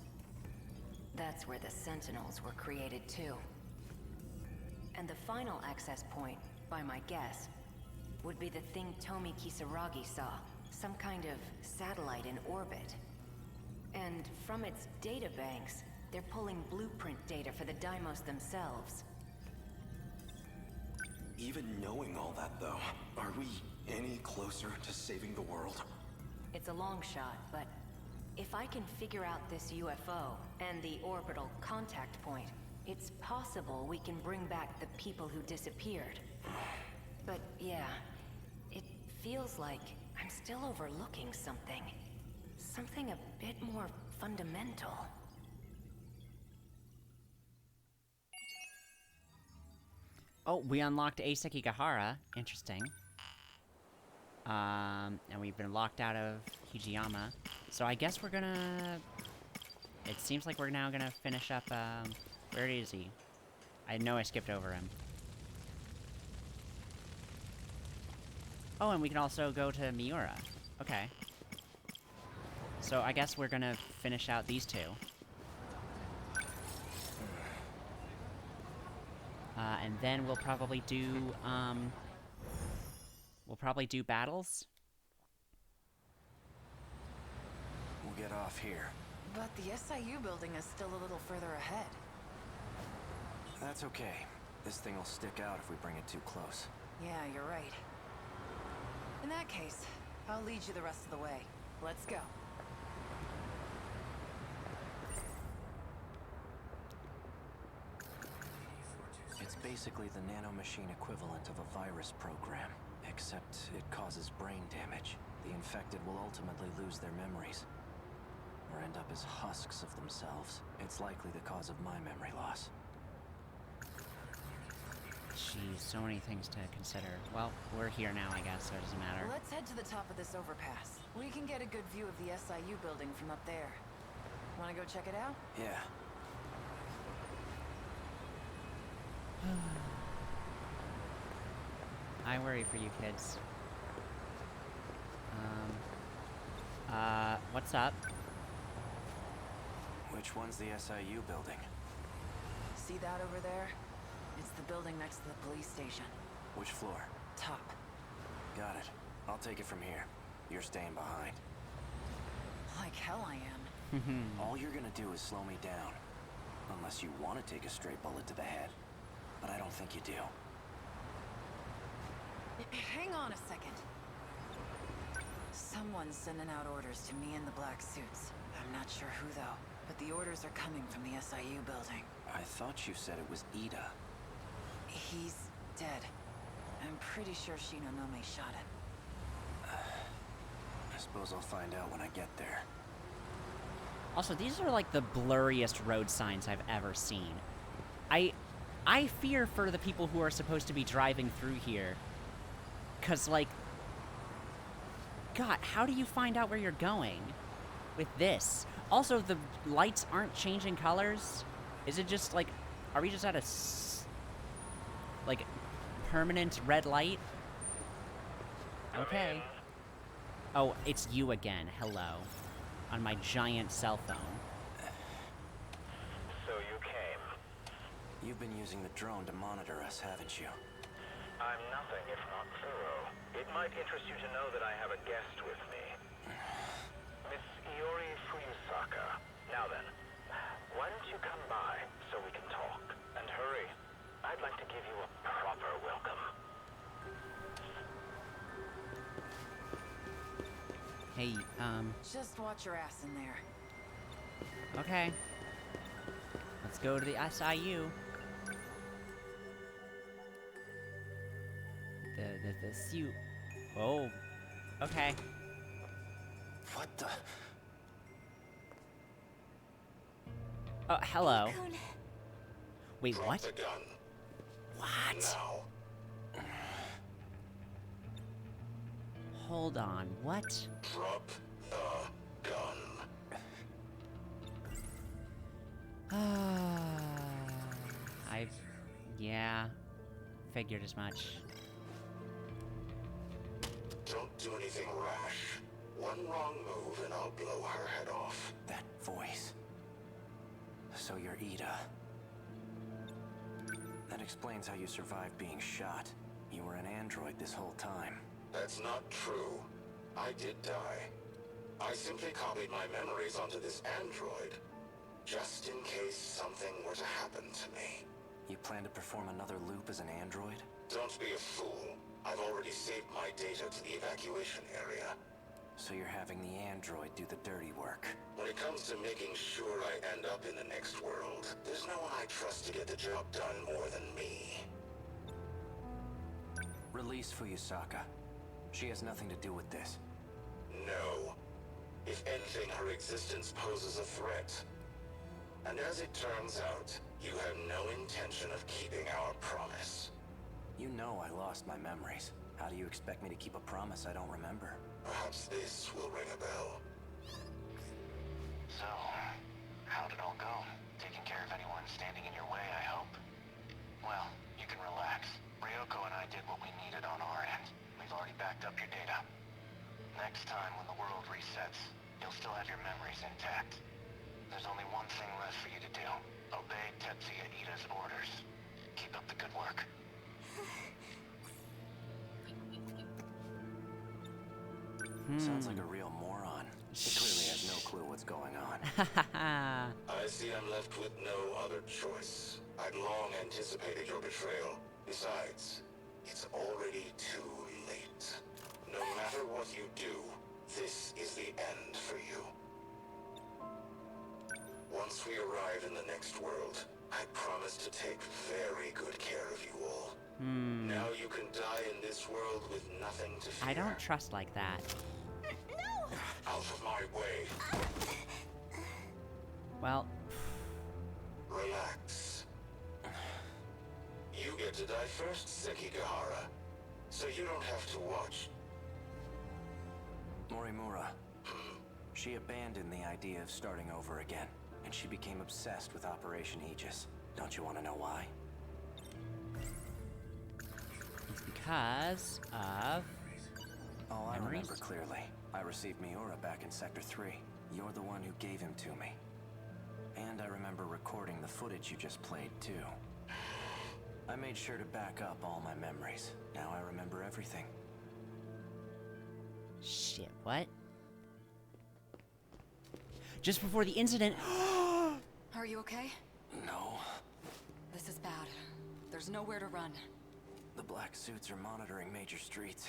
That's where the Sentinels were created too. And the final access point, by my guess, would be the thing Tomi Kisaragi saw. Some kind of satellite in orbit. And from its databanks, they're pulling blueprint data for the Deimos themselves. Even knowing all that, though, are we any closer to saving the world? It's a long shot, but if I can figure out this UFO and the orbital contact point, it's possible we can bring back the people who disappeared. But yeah, it feels like I'm still overlooking something. Something a bit more fundamental. Oh, we unlocked Asekigahara. Interesting. And we've been locked out of Hijiyama. So I guess we're gonna... It seems like we're now gonna finish up, where is he? I know I skipped over him. Oh, and we can also go to Miura. Okay. So I guess we're gonna finish out these two. And then we'll probably do, battles. We'll get off here. But the SIU building is still a little further ahead. That's okay. This thing will stick out if we bring it too close. Yeah, you're right. In that case, I'll lead you the rest of the way. Let's go. It's basically the nanomachine equivalent of a virus program, except it causes brain damage. The infected will ultimately lose their memories, or end up as husks of themselves. It's likely the cause of my memory loss. Jeez, so many things to consider. Well, we're here now, I guess, so it doesn't matter. Let's head to the top of this overpass. We can get a good view of the SIU building from up there. Wanna go check it out? Yeah. I worry for you kids. What's up? Which one's the SIU building? See that over there? It's the building next to the police station. Which floor? Top. Got it. I'll take it from here. You're staying behind. Like hell I am. All you're gonna do is slow me down. Unless you want to take a straight bullet to the head. but I don't think you do. Hang on a second. Someone's sending out orders to me in the black suits. I'm not sure who, though, but the orders are coming from the SIU building. I thought you said it was Ida. He's dead. I'm pretty sure Shinonome shot him. I suppose I'll find out when I get there. Also, these are like the blurriest road signs I've ever seen. I fear for the people who are supposed to be driving through here. 'Cause, like... God, how do you find out where you're going with this? Also, the lights aren't changing colors. Is it just, like... Are we just at a... like, permanent red light? Okay. Oh, it's you again. Hello. On my giant cell phone. So you came. You've been using the drone to monitor us, haven't you? I'm nothing if not thorough. It might interest you to know that I have a guest with me. Miss Iori Fuyusaka. Now then, why don't you come by so we can talk? And hurry. I'd like to give you a proper welcome. Hey, Just watch your ass in there. okay. Let's go to the SIU. The suit. Oh. Okay. What the? Oh, hello. Kun. Wait, what? The gun. What? Now. Hold on, what? Drop the gun. Yeah. Figured as much. Don't do anything rash. One wrong move and I'll blow her head off. That voice. So you're Ida. That explains how you survived being shot. You were an android this whole time. That's not true. I did die. I simply copied my memories onto this android, just in case something were to happen to me. You plan to perform another loop as an android? Don't be a fool. I've already saved my data to the evacuation area. So you're having the android do the dirty work. When it comes to making sure I end up in the next world, there's no one I trust to get the job done more than me. Release Fuyusaka. She has nothing to do with this. No. If anything, her existence poses a threat. And as it turns out, you have no intention of keeping our promise. You know I lost my memories. How do you expect me to keep a promise I don't remember? Perhaps this will ring a bell. So, how'd it all go? Taking care of anyone standing in your way, I hope? Well, you can relax. Ryoko and I did what we needed on our end. We've already backed up your data. Next time when the world resets, you'll still have your memories intact. There's only one thing left for you to do. Obey Tetsuya Ida's orders. Keep up the good work. Sounds like a real moron. He clearly has no clue what's going on. I see I'm left with no other choice. I'd long anticipated your betrayal. Besides, it's already too late. No matter what you do, this is the end for you. Once we arrive in the next world, I promise to take very good care of you all. Now you can die in this world with nothing to fear. I don't trust like that. No! Out of my way. Well... Relax. You get to die first, Sekigahara. So you don't have to watch. Morimura. She abandoned the idea of starting over again, and she became obsessed with Operation Aegis. Don't you want to know why? It's because of... Oh, I memories? remember clearly. I received Miura back in Sector 3. You're the one who gave him to me. And I remember recording the footage you just played, too. I made sure to back up all my memories. Now I remember everything. Shit, what? Just before the incident... Are you okay? No. This is bad. There's nowhere to run. The black suits are monitoring major streets.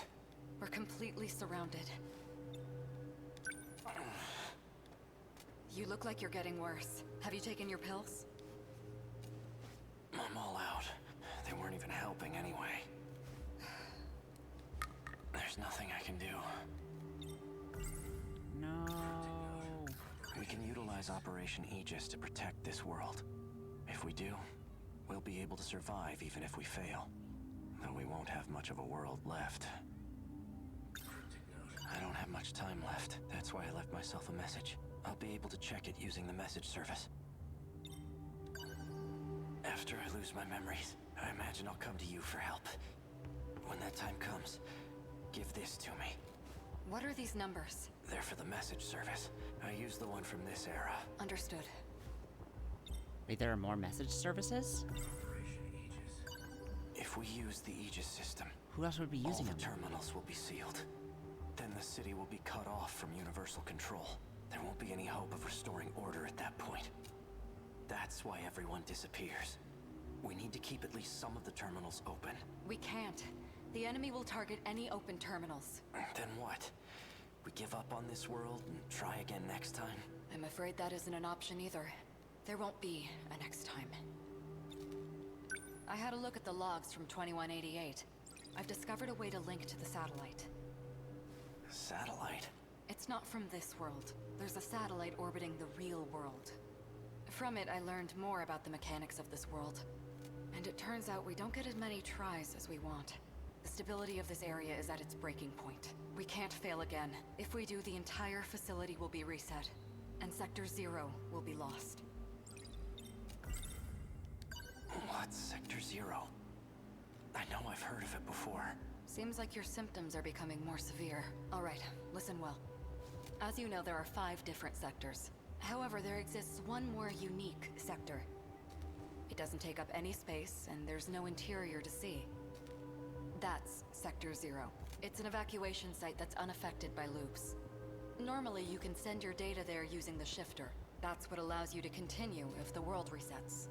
We're completely surrounded. You look like you're getting worse. Have you taken your pills? I'm all out. They weren't even helping anyway. There's nothing I can do. No. We can utilize Operation Aegis to protect this world. If we do, we'll be able to survive even if we fail. Though we won't have much of a world left. I don't have much time left. That's why I left myself a message. I'll be able to check it using the message service. After I lose my memories, I imagine I'll come to you for help. When that time comes, give this to me. What are these numbers? They're for the message service. I use the one from this era. Understood. Wait, there are more message services? If we use the Aegis system, who else would be using all the them? terminals will be sealed. Then the city will be cut off from universal control. There won't be any hope of restoring order at that point. That's why everyone disappears. We need to keep at least some of the terminals open. We can't. The enemy will target any open terminals. Then what? We give up on this world and try again next time? I'm afraid that isn't an option either. There won't be a next time. I had a look at the logs from 2188. I've discovered a way to link to the satellite. Satellite? It's not from this world. There's a satellite orbiting the real world. From it, I learned more about the mechanics of this world. And it turns out we don't get as many tries as we want. The stability of this area is at its breaking point. We can't fail again. If we do, the entire facility will be reset. And Sector 0 will be lost. What's Sector 0? I know I've heard of it before. Seems like your symptoms are becoming more severe. All right, listen well. As you know, there are 5 different sectors. However, there exists one more unique sector. It doesn't take up any space, and there's no interior to see. That's Sector 0. It's an evacuation site that's unaffected by loops. Normally, you can send your data there using the shifter. That's what allows you to continue if the world resets.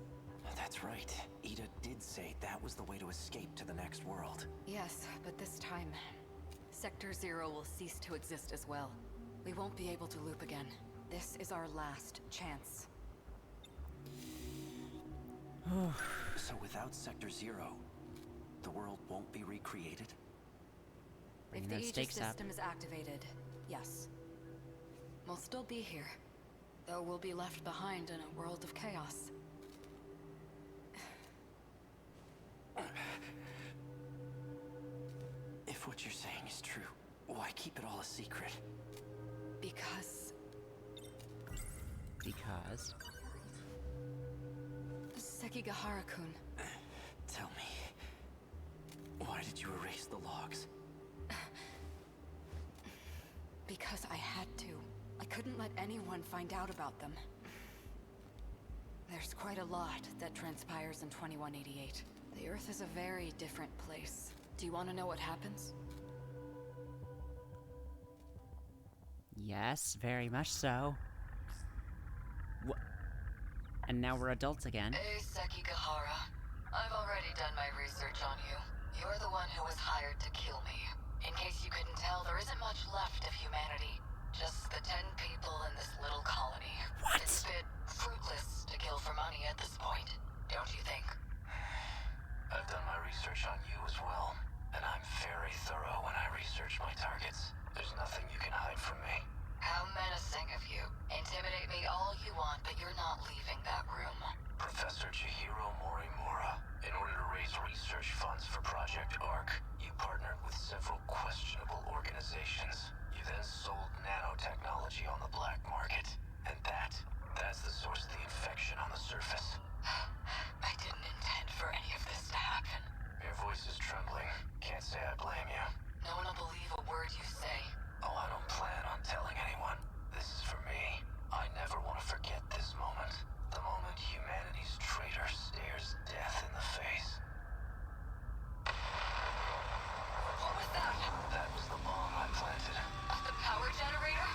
That's right. Ida did say that was the way to escape to the next world. Yes, but this time, Sector 0 will cease to exist as well. We won't be able to loop again. This is our last chance. So without Sector 0, the world won't be recreated? If the Aegis system is activated, yes. We'll still be here, though we'll be left behind in a world of chaos. If what you're saying is true, why keep it all a secret? Because... Sekigahara-kun. Tell me, why did you erase the logs? Because I had to. I couldn't let anyone find out about them. There's quite a lot that transpires in 2188. The Earth is a very different place. Do you want to know what happens? Yes, very much so. And now we're adults again. Hey, Sekigahara. I've already done my research on you. You're the one who was hired to kill me. In case you couldn't tell, there isn't much left of humanity. Just the 10 people in this little colony. What? It's a bit fruitless to kill for money at this point, don't you think? I've done my research on you as well, and I'm very thorough when I research my targets. There's nothing you can hide from me. How menacing of you. Intimidate me all you want, but you're not leaving that room. Professor Chihiro Morimura. In order to raise research funds for Project ARC, you partnered with several questionable organizations. You then sold nanotechnology on the black market. And that's the source of the infection on the surface. I didn't intend for any of this to happen. Your voice is trembling. Can't say I blame you. No one will believe a word you say. Oh, I don't plan on telling anyone. This is for me. I never want to forget this moment. The moment humanity's traitor stares death in the face. What was that? That was the bomb I planted. The power generator?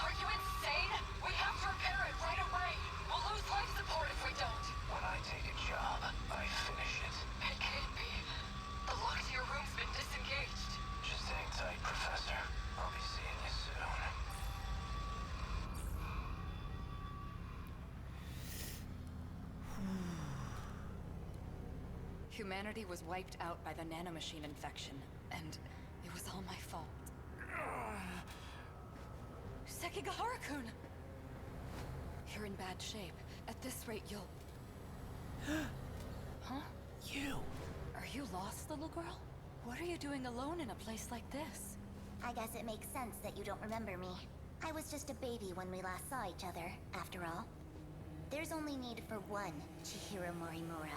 Are you insane? We have to repair it right away. We'll lose life support if we don't. When I take a job, I finish it. It Humanity was wiped out by the nanomachine infection, and it was all my fault. Sekigahara-kun! You're in bad shape. At this rate, you'll... Huh? You! Are you lost, little girl? What are you doing alone in a place like this? I guess it makes sense that you don't remember me. I was just a baby when we last saw each other, after all. There's only need for one Chihiro Morimura.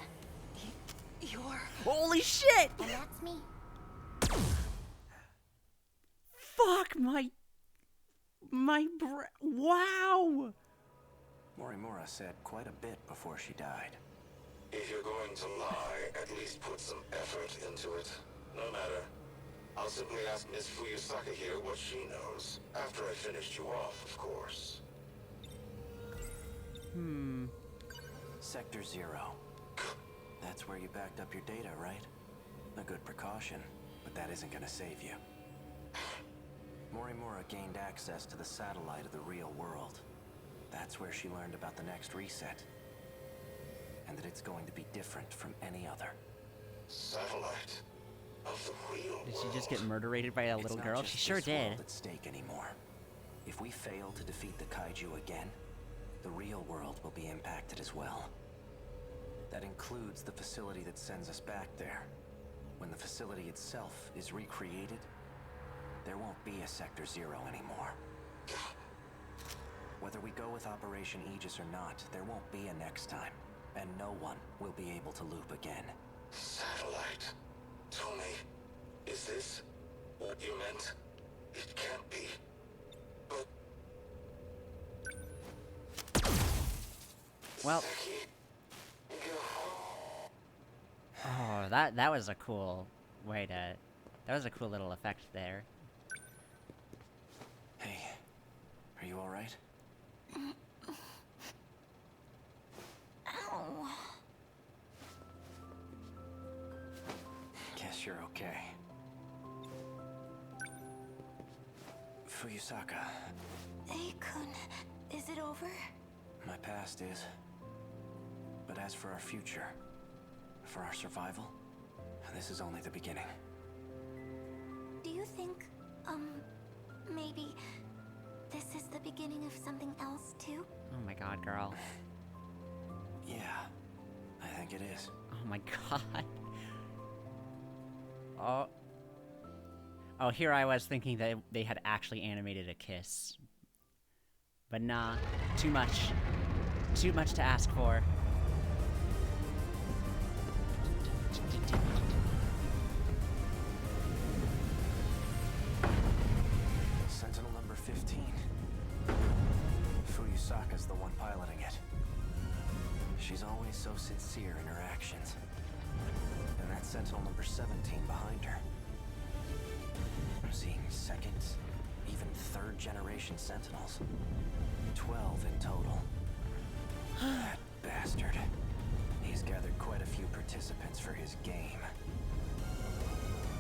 You're... Holy shit! And that's me. Fuck my wow! Morimura said quite a bit before she died. If you're going to lie, at least put some effort into it. No matter. I'll simply ask Miss Fuyusaka here what she knows. After I finished you off, of course. Sector 0. That's where you backed up your data, right? A good precaution, but that isn't gonna save you. Morimura gained access to the satellite of the real world. That's where she learned about the next reset. And that it's going to be different from any other. Satellite of the real world. Did she just get murdered by a little girl? She sure did. It's not just this world at stake anymore. If we fail to defeat the kaiju again, the real world will be impacted as well. That includes the facility that sends us back there. When the facility itself is recreated, there won't be a Sector 0 anymore. Whether we go with Operation Aegis or not, there won't be a next time, and no one will be able to loop again. Satellite. Tell me, is this what you meant? It can't be. But... Well... Oh, that was a cool way to... That was a cool little effect there. Hey, are you alright? Ow. Guess you're okay. Fuyusaka. Ei-kun, is it over? My past is. But as for our future, for our survival, this is only the beginning. Do you think, maybe this is the beginning of something else too? Oh my god, girl. Yeah, I think it is. Oh my god. Oh. Oh, here I was thinking that they had actually animated a kiss. But nah, too much. Too much to ask for. Sentinel number 15. Fuyusaka's the one piloting it. She's always so sincere in her actions. And that's Sentinel number 17 behind her. I'm seeing second, even third generation Sentinels. 12 in total. That bastard. He's gathered quite a few participants for his game.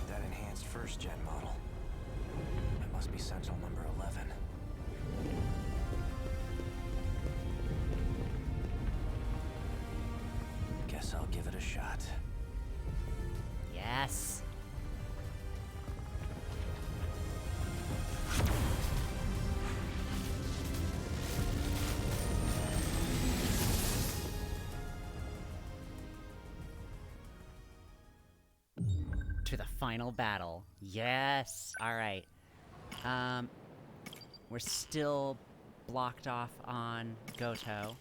That enhanced first-gen model. It must be Sentinel number 11. Guess I'll give it a shot. Yes. To the final battle. Yes. All right. We're still blocked off on Goto.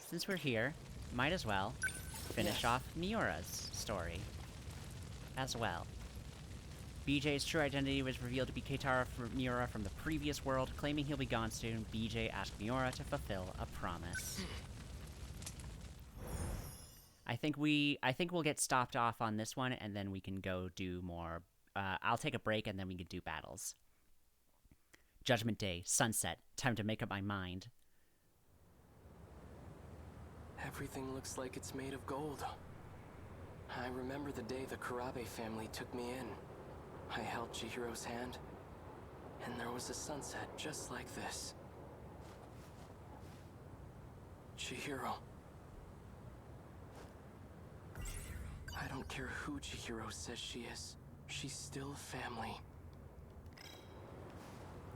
Since we're here, might as well finish off Miura's story as well. BJ's true identity was revealed to be Keitaro Miura from the previous world. Claiming he'll be gone soon, BJ asked Miura to fulfill a promise. I think we'll get stopped off on this one, and then we can go do more. I'll take a break, and then we can do battles. Judgment Day, sunset, time to make up my mind. Everything looks like it's made of gold. I remember the day the Kurabe family took me in. I held Chihiro's hand, and there was a sunset just like this. Chihiro, don't care who Chihiro says she is. She's still family.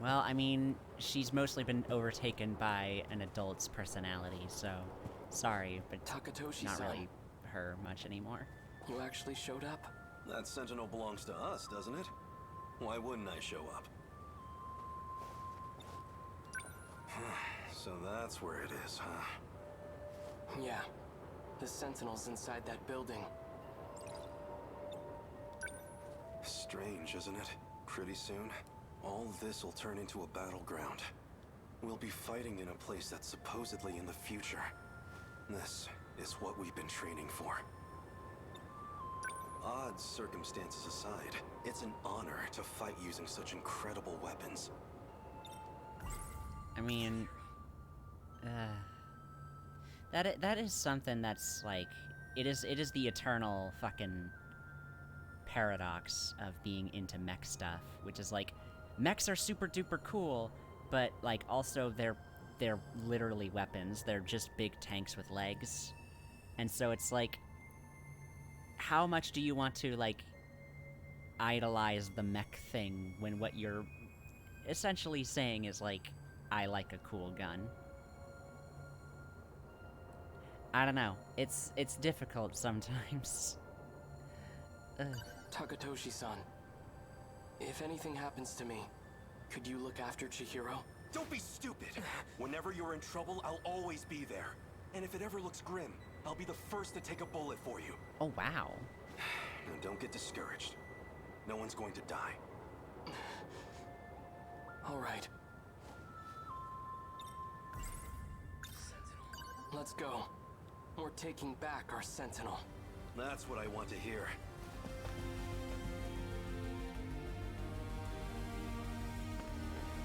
Well, I mean, she's mostly been overtaken by an adult's personality, so sorry, but not really her much anymore. You actually showed up? That Sentinel belongs to us, doesn't it? Why wouldn't I show up? So that's where it is, huh? Yeah. The Sentinels inside that building. Strange, isn't it? Pretty soon, all this will turn into a battleground. We'll be fighting in a place that's supposedly in the future. This is what we've been training for. Odd circumstances aside, it's an honor to fight using such incredible weapons. I mean, that is something that's like, it is the eternal fucking paradox of being into mech stuff, which is like, mechs are super duper cool, but like also they're literally weapons. They're just big tanks with legs, and so it's like, how much do you want to like idolize the mech thing when what you're essentially saying is like, I like a cool gun? I don't know. It's difficult sometimes. Takatoshi-san, if anything happens to me, could you look after Chihiro? Don't be stupid! Whenever you're in trouble, I'll always be there. And if it ever looks grim, I'll be the first to take a bullet for you. Oh, wow. Now don't get discouraged. No one's going to die. All right. Let's go. We're taking back our Sentinel. That's what I want to hear.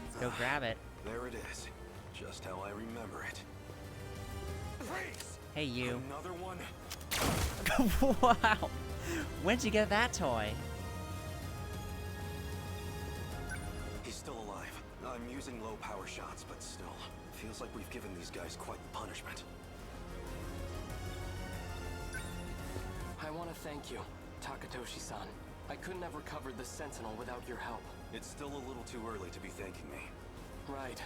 Let's go grab it. There it is. Just how I remember it. Freeze! Hey, you. Another one? Wow! When'd you get that toy? He's still alive. I'm using low power shots, but still. Feels like we've given these guys quite the punishment. I want to thank you, Takatoshi-san. I couldn't have recovered the Sentinel without your help. It's still a little too early to be thanking me. Right.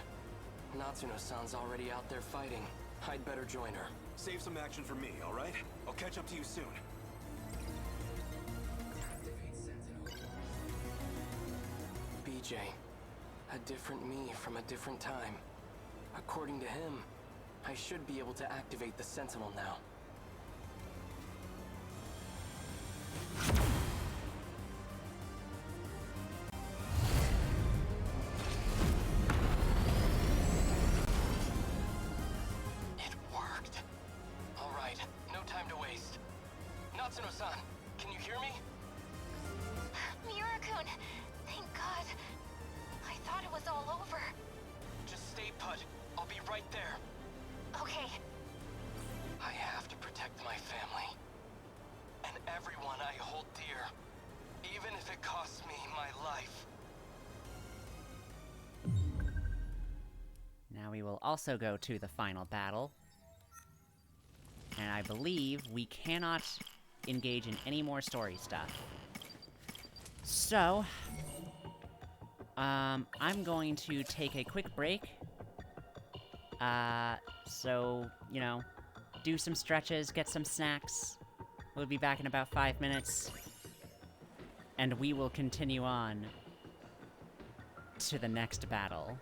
Natsuno-san's already out there fighting. I'd better join her. Save some action for me, alright? I'll catch up to you soon. BJ. A different me from a different time. According to him, I should be able to activate the Sentinel now. It worked. All right, no time to waste. Natsuno-san, can you hear me? Miura-kun, thank God. I thought it was all over. Just stay put. I'll be right there. Okay. I have to protect my family. And everyone I hold dear. Even if it costs me my life. Now we will also go to the final battle. And I believe we cannot engage in any more story stuff. So, I'm going to take a quick break. So, you know, do some stretches, get some snacks. We'll be back in about 5 minutes. And we will continue on to the next battle.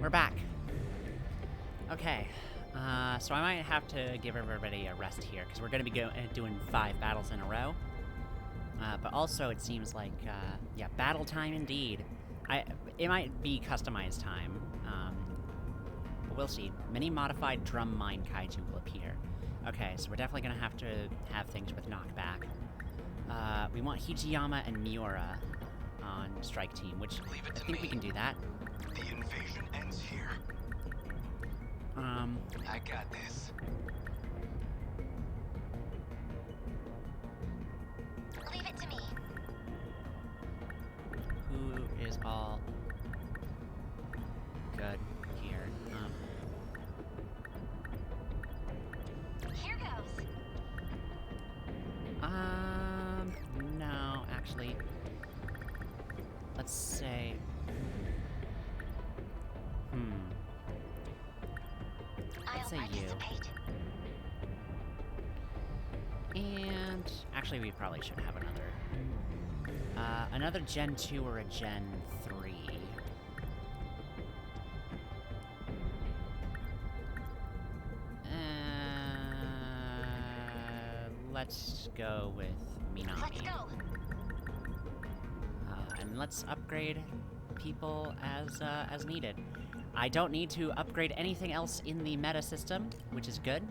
We're back. Okay. So I might have to give everybody a rest here, because we're going to be doing 5 battles in a row. But also, it seems like, yeah, battle time indeed. It might be customized time, but we'll see. Many modified drum mine kaiju will appear. Okay, so we're definitely going to have things with knockback. We want Hijiyama and Miura on strike team, which I think we can do that. The invasion ends here. I got this. Leave it to me. Who is all good here? Here goes. No, actually. Let's say... Let's say you. And... Actually, we probably should have another. Another Gen 2 or a Gen 3. Let's go with Minami. Let's go. And let's upgrade people as needed. I don't need to upgrade anything else in the meta system, which is good.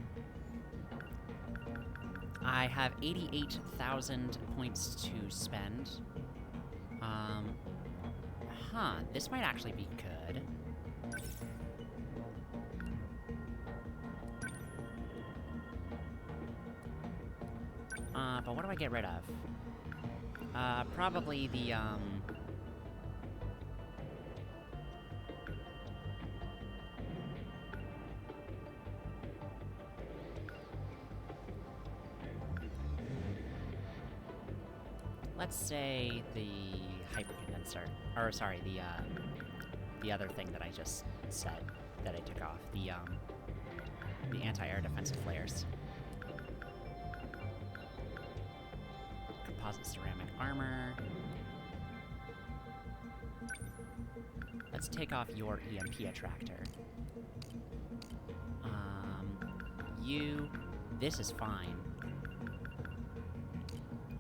I have 88,000 points to spend. This might actually be good. But what do I get rid of? Probably the, let's say the hypercondenser, or sorry, the other thing that I just said that I took off, the anti-air defensive flares. Composite ceramic armor. Let's take off your EMP attractor. This is fine.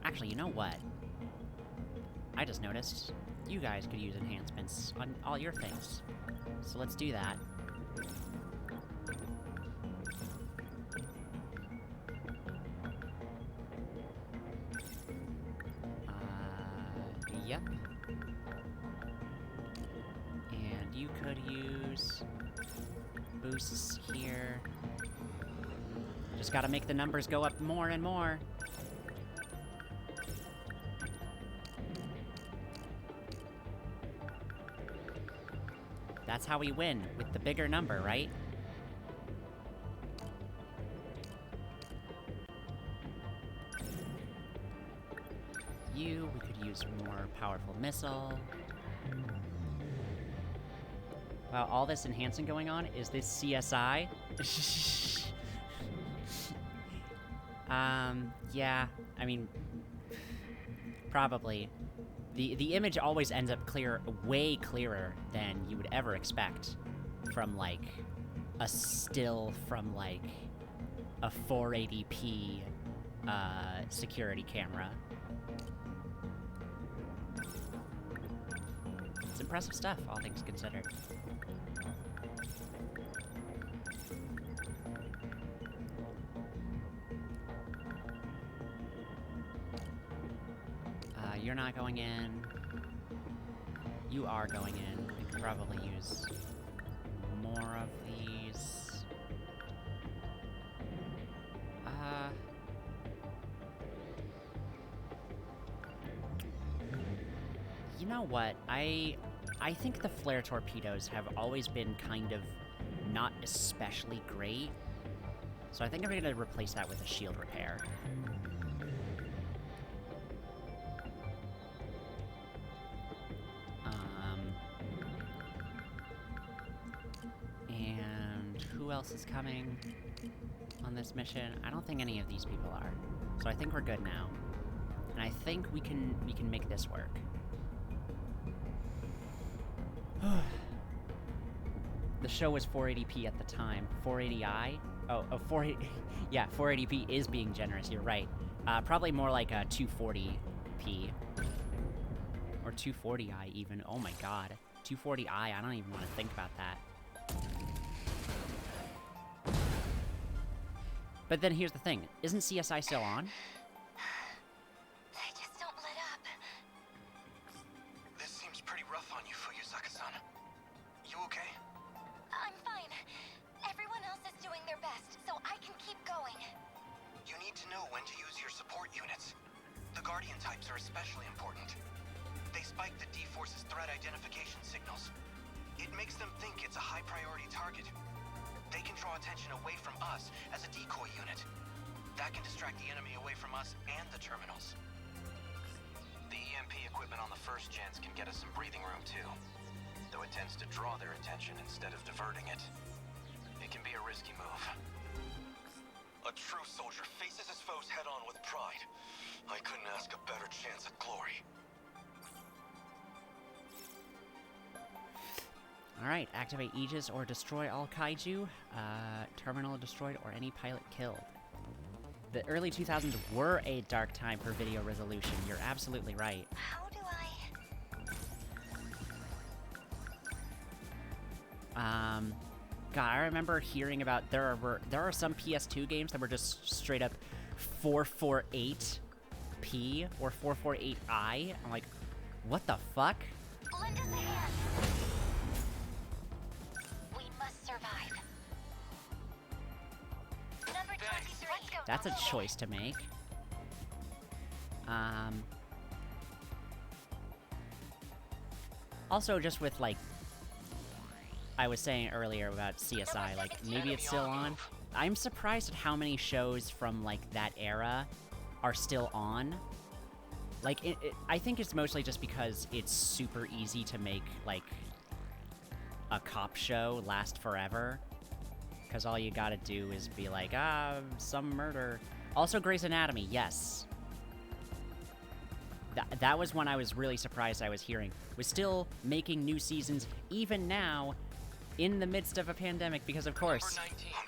Actually, you know what? I just noticed you guys could use enhancements on all your things. So let's do that. Yep. And you could use boosts here. Just gotta make the numbers go up more and more. That's how we win, with the bigger number, right? We could use more powerful missile. Wow, all this enhancing going on? Is this CSI? Yeah, I mean, probably. The image always ends up way clearer than you would ever expect from, like, a still from, like, a 480p, security camera. It's impressive stuff, all things considered. You're not going in. You are going in. I could probably use more of these. You know what? I think the flare torpedoes have always been kind of not especially great. So I think I'm going to replace that with a shield repair. Who else is coming on this mission? I don't think any of these people are. So I think we're good now. And I think we can make this work. The show was 480p at the time. 480i? Oh, 480... yeah, 480p is being generous, you're right. Probably more like a 240p. Or 240i even. Oh my god. 240i, I don't even want to think about that. But then here's the thing. Isn't CSI still on? They just don't let up. This seems pretty rough on you, Fuyusaka-san. You okay? I'm fine. Everyone else is doing their best, so I can keep going. You need to know when to use your support units. The Guardian types are especially important. They spike the D-Force's threat identification signals. It makes them think it's a high-priority target. They can draw attention away from us as a decoy unit. That can distract the enemy away from us and the terminals. The EMP equipment on the first gens can get us some breathing room too. Though it tends to draw their attention instead of diverting it. It can be a risky move. A true soldier faces his foes head-on with pride. I couldn't ask a better chance at glory. Alright, activate Aegis or destroy all kaiju. Terminal destroyed or any pilot killed. The early 2000s were a dark time for video resolution. You're absolutely right. How do God, I remember hearing about there are some PS2 games that were just straight up 448p or 448i. I'm like, what the fuck? Lend us a hand. We must survive. Number 23. Let's go. That's a choice to make. Also, just with, like, I was saying earlier about CSI, like, maybe it's still on. I'm surprised at how many shows from, like, that era are still on. Like, I think it's mostly just because it's super easy to make, like, a cop show last forever. Because all you gotta do is be like, some murder. Also, Grey's Anatomy, yes. That was one I was really surprised I was hearing. Was still making new seasons, even now, in the midst of a pandemic, because of course,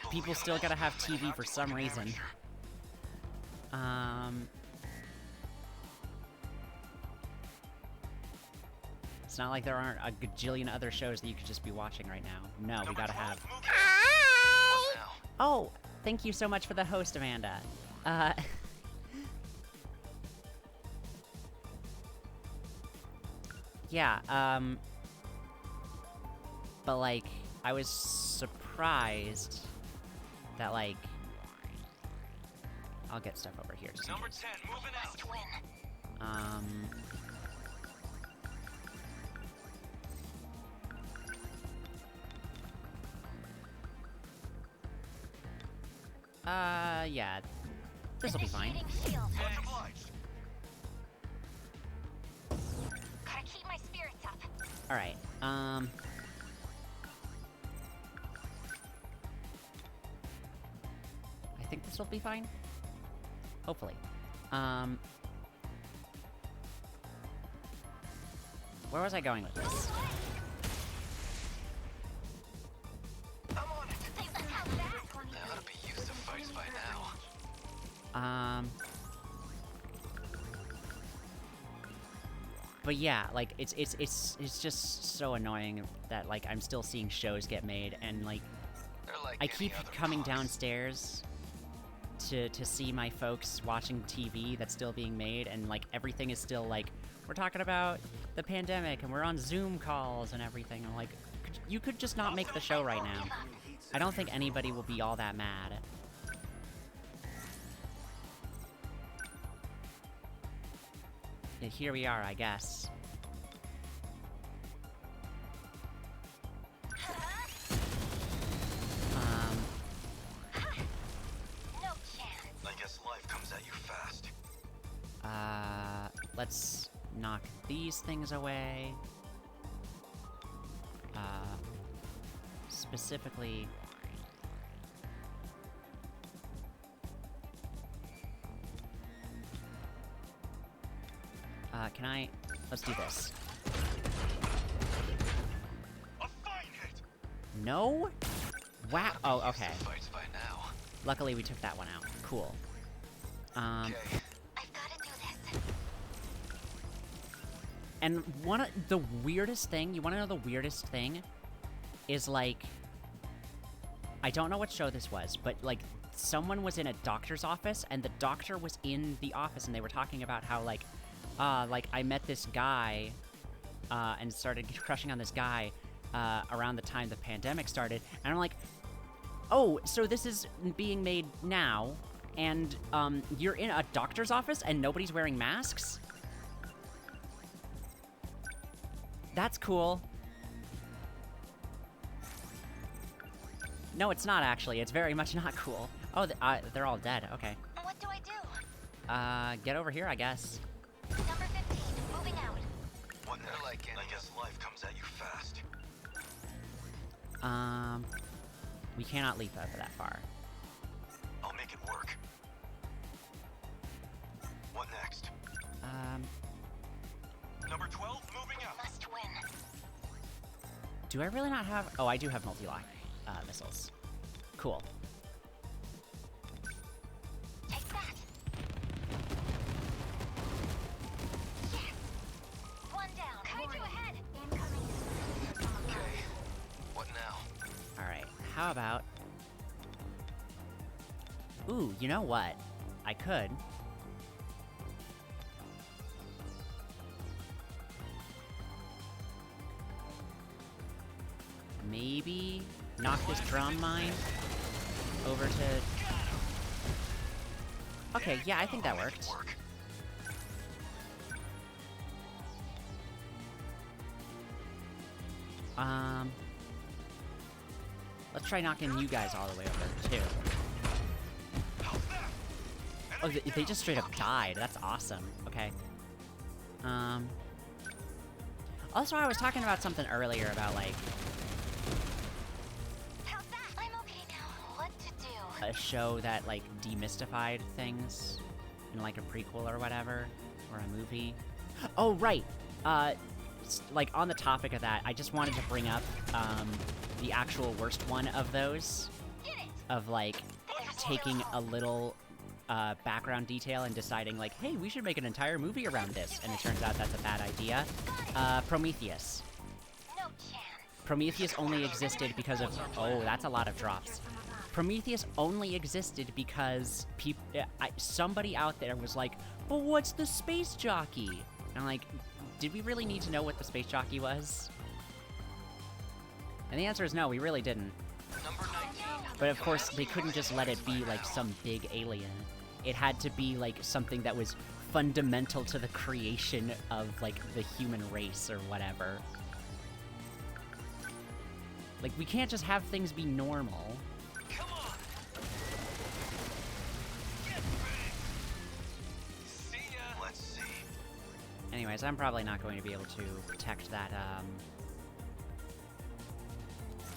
people still gotta have TV for some reason. It's not like there aren't a gajillion other shows that you could just be watching right now. No, we gotta have... Oh, thank you so much for the host, Amanda. Yeah, but, like, I was surprised that, like... I'll get stuff over here. Just Number 10, moving out. Yeah. This'll be fine. Gotta keep my spirits up. Alright, I think this will be fine. Hopefully. Where was I going with this? There ought to be used to fights by now. But yeah, like, it's just so annoying that, like, I'm still seeing shows get made, and, like I keep coming downstairs to see my folks watching TV that's still being made, and, like, everything is still, like, we're talking about the pandemic, and we're on Zoom calls and everything. I'm like, you could just not make the show right now. I don't think anybody will be all that mad. And here we are, I guess. I guess life comes at you fast. Let's knock these things away. Specifically... can I... Let's do this. No? Wow. Oh, okay. Luckily, we took that one out. Cool. I've gotta do this. And one of the weirdest thing, you wanna know the weirdest thing? Is like, I don't know what show this was, but like, someone was in a doctor's office, and the doctor was in the office, and they were talking about how, like, I met this guy, and started crushing on this guy, around the time the pandemic started, and I'm like, oh, so this is being made now, and, you're in a doctor's office, and nobody's wearing masks? That's cool. No, it's not, actually. It's very much not cool. Oh, they're all dead. Okay. What do I do? Get over here, I guess. Number 15, moving out. What they're like, I guess life comes at you fast. We cannot leap over that far. I'll make it work. What next? Number 12, moving out. Must win. Do I really not have... Oh, I do have multi-lock, missiles. Cool. Take that. Yes. One down. Kaiju ahead. Incoming. Okay. What now? Alright, how about... Ooh, you know what? I could... maybe knock this drum mine over to... Okay, yeah, I think that worked. Let's try knocking you guys all the way over, too. Oh, they just straight up died. That's awesome. Okay. Also, I was talking about something earlier about, like... How's that? I'm okay now. What to do? a show that, like, demystified things in, like, a prequel or whatever, or a movie. Oh, right! Like, on the topic of that, I just wanted to bring up, the actual worst one of those. Of, like, taking a little, background detail and deciding, like, hey, we should make an entire movie around this, and it turns out that's a bad idea. Prometheus. Prometheus only existed because of... Oh, that's a lot of drops. Prometheus only existed because somebody out there was like, but what's the space jockey? And I'm like, did we really need to know what the space jockey was? And the answer is no, we really didn't. But of course, they couldn't just let it be like some big alien. It had to be like something that was fundamental to the creation of like the human race or whatever. Like, we can't just have things be normal. Come on. Get ready. See ya. Let's see. Anyways, I'm probably not going to be able to protect that,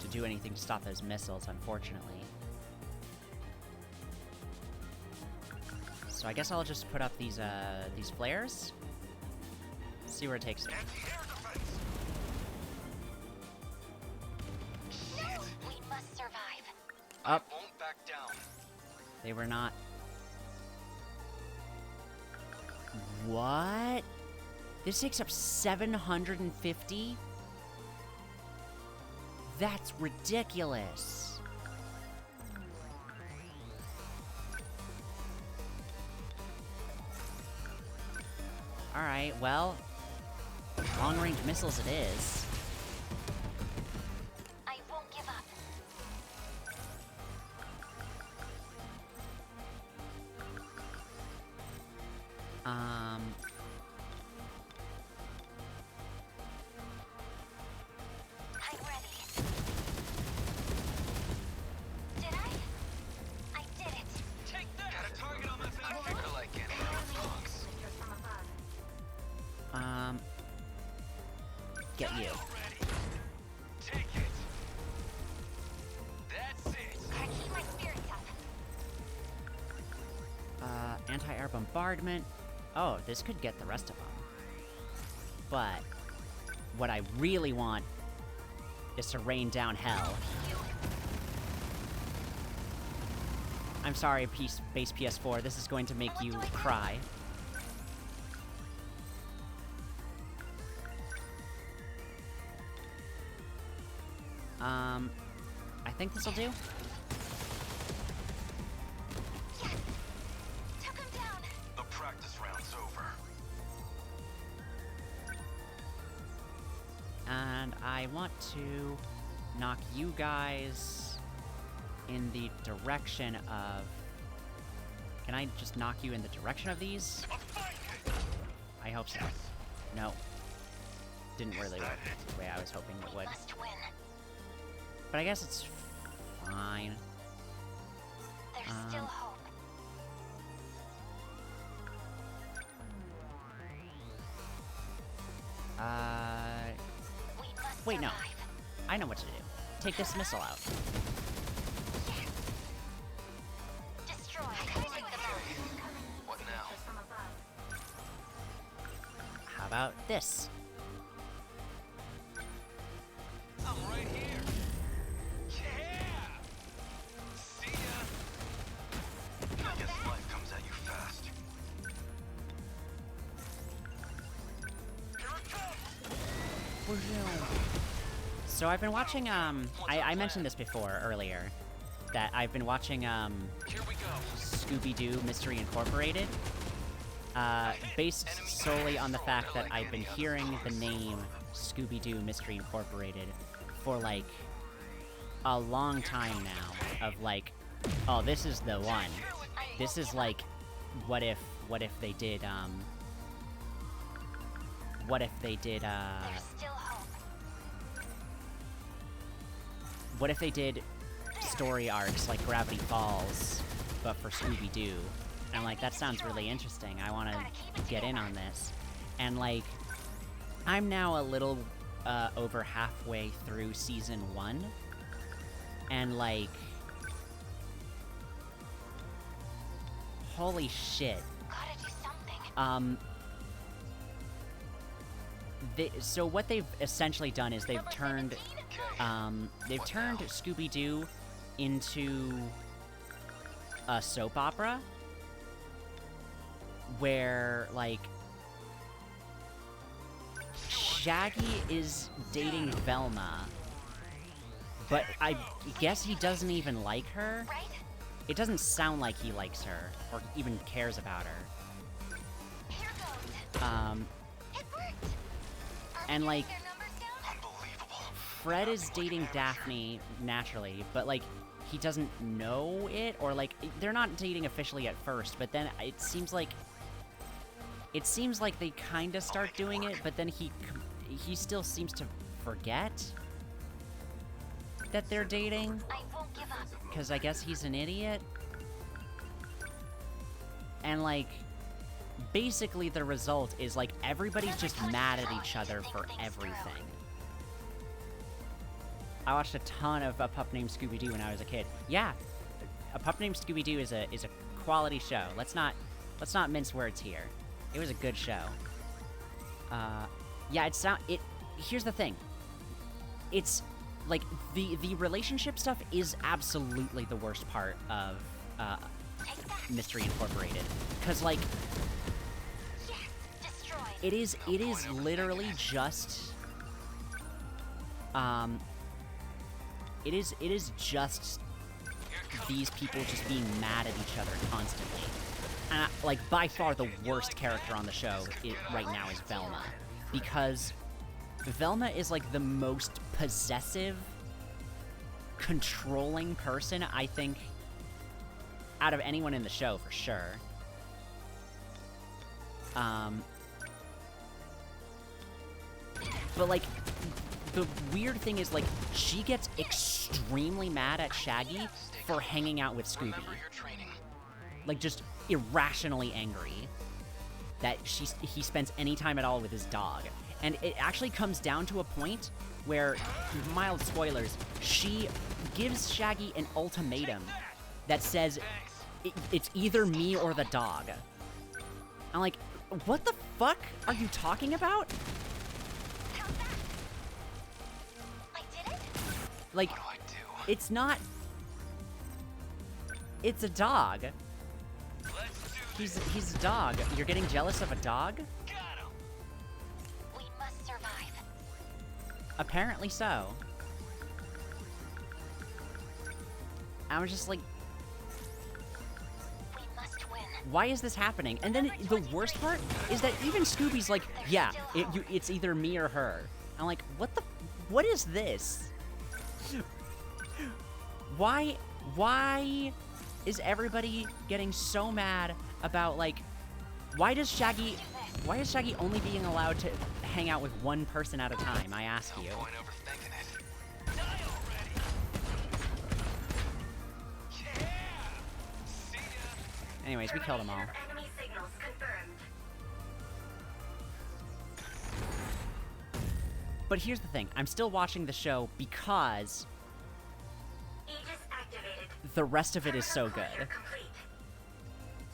to do anything to stop those missiles, unfortunately. So I guess I'll just put up these flares. See where it takes me. We must survive. Up. Won't back down. They were not... What? This takes up 750? That's ridiculous. Alright, well... long-range missiles it is. I won't give up. I'm ready. Did I did it. Take that. Got a target on my back. Figure like it. Punks. Get you. Take it. That's it. Gotta keep my spirits up. Anti-air bombardment. Oh, this could get the rest of them. But what I really want is to rain down hell. I'm sorry, base PS4, this is going to make you cry. I think this'll do. The practice round's over. And I want to knock you guys in the direction of... Can I just knock you in the direction of these? I hope so. No. Didn't really work the way I was hoping it would. But I guess it's fine. There's still hope. Wait, no. I know what to do. Take this missile out. Destroy. What now? How about this? I'm right here. Yeah. See ya. I guess life comes at you fast. Here it comes. So I've been watching, I mentioned this before, earlier, that I've been watching, Scooby-Doo Mystery Incorporated, based solely on the fact that I've been hearing the name Scooby-Doo Mystery Incorporated for, like, a long time now, of, like, oh, this is the one. This is, like, what if they did, what if they did story arcs like Gravity Falls, but for Scooby-Doo? And I'm like, that sounds really interesting. I want to get in on this. And, like, I'm now a little over halfway through Season 1. And, like, holy shit. So what they've essentially done is they've turned Scooby-Doo into a soap opera where, like, Shaggy is dating Velma, but I guess he doesn't even like her. It doesn't sound like he likes her or even cares about her. And, like, Fred is dating Daphne naturally, but, like, he doesn't know it, or, like, they're not dating officially at first, but then it seems like they kind of start doing it, but then he still seems to forget that they're dating, because I guess he's an idiot. And, like, basically the result is, like, everybody's just mad at each other for everything. I watched a ton of A Pup Named Scooby-Doo when I was a kid. Yeah, A Pup Named Scooby-Doo is a quality show. Let's not mince words here. It was a good show. Yeah, here's the thing. It's, like, the relationship stuff is absolutely the worst part of, Mystery Incorporated. 'Cause, like, it is literally just, it is just these people just being mad at each other constantly. And, like, by far the worst character on the show right now is Velma. Because Velma is, like, the most possessive, controlling person, I think, out of anyone in the show, for sure. But, like, the weird thing is, like, she gets extremely mad at Shaggy for hanging out with Scooby. Like, just irrationally angry that he spends any time at all with his dog. And it actually comes down to a point where, mild spoilers, she gives Shaggy an ultimatum that says, it's either me or the dog. I'm like, what the fuck are you talking about? Like, what do I do? it's not... It's a dog. He's a dog. You're getting jealous of a dog? We must survive. Apparently so. I was just like... We must win. Why is this happening? And then the worst part is that even Scooby's like, yeah, it's either me or her. I'm like, what is this? Why is everybody getting so mad about, like, why is Shaggy only being allowed to hang out with one person at a time, I ask you? Anyways, we killed them all. But here's the thing, I'm still watching the show because the rest of it is so good.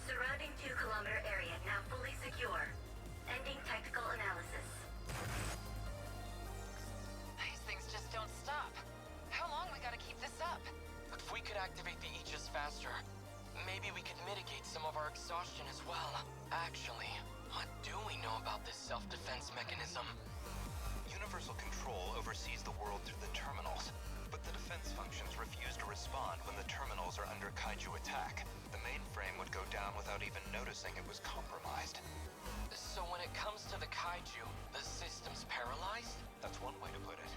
Surrounding 2-kilometer area now fully secure. Ending technical analysis. These things just don't stop. How long we gotta keep this up? If we could activate the Aegis faster, maybe we could mitigate some of our exhaustion as well. Actually, what do we know about this self-defense mechanism? Universal Control oversees the world through the terminals, but the defense functions refuse to respond when the terminals are under kaiju attack. The mainframe would go down without even noticing it was compromised. So when it comes to the kaiju, the system's paralyzed? That's one way to put it.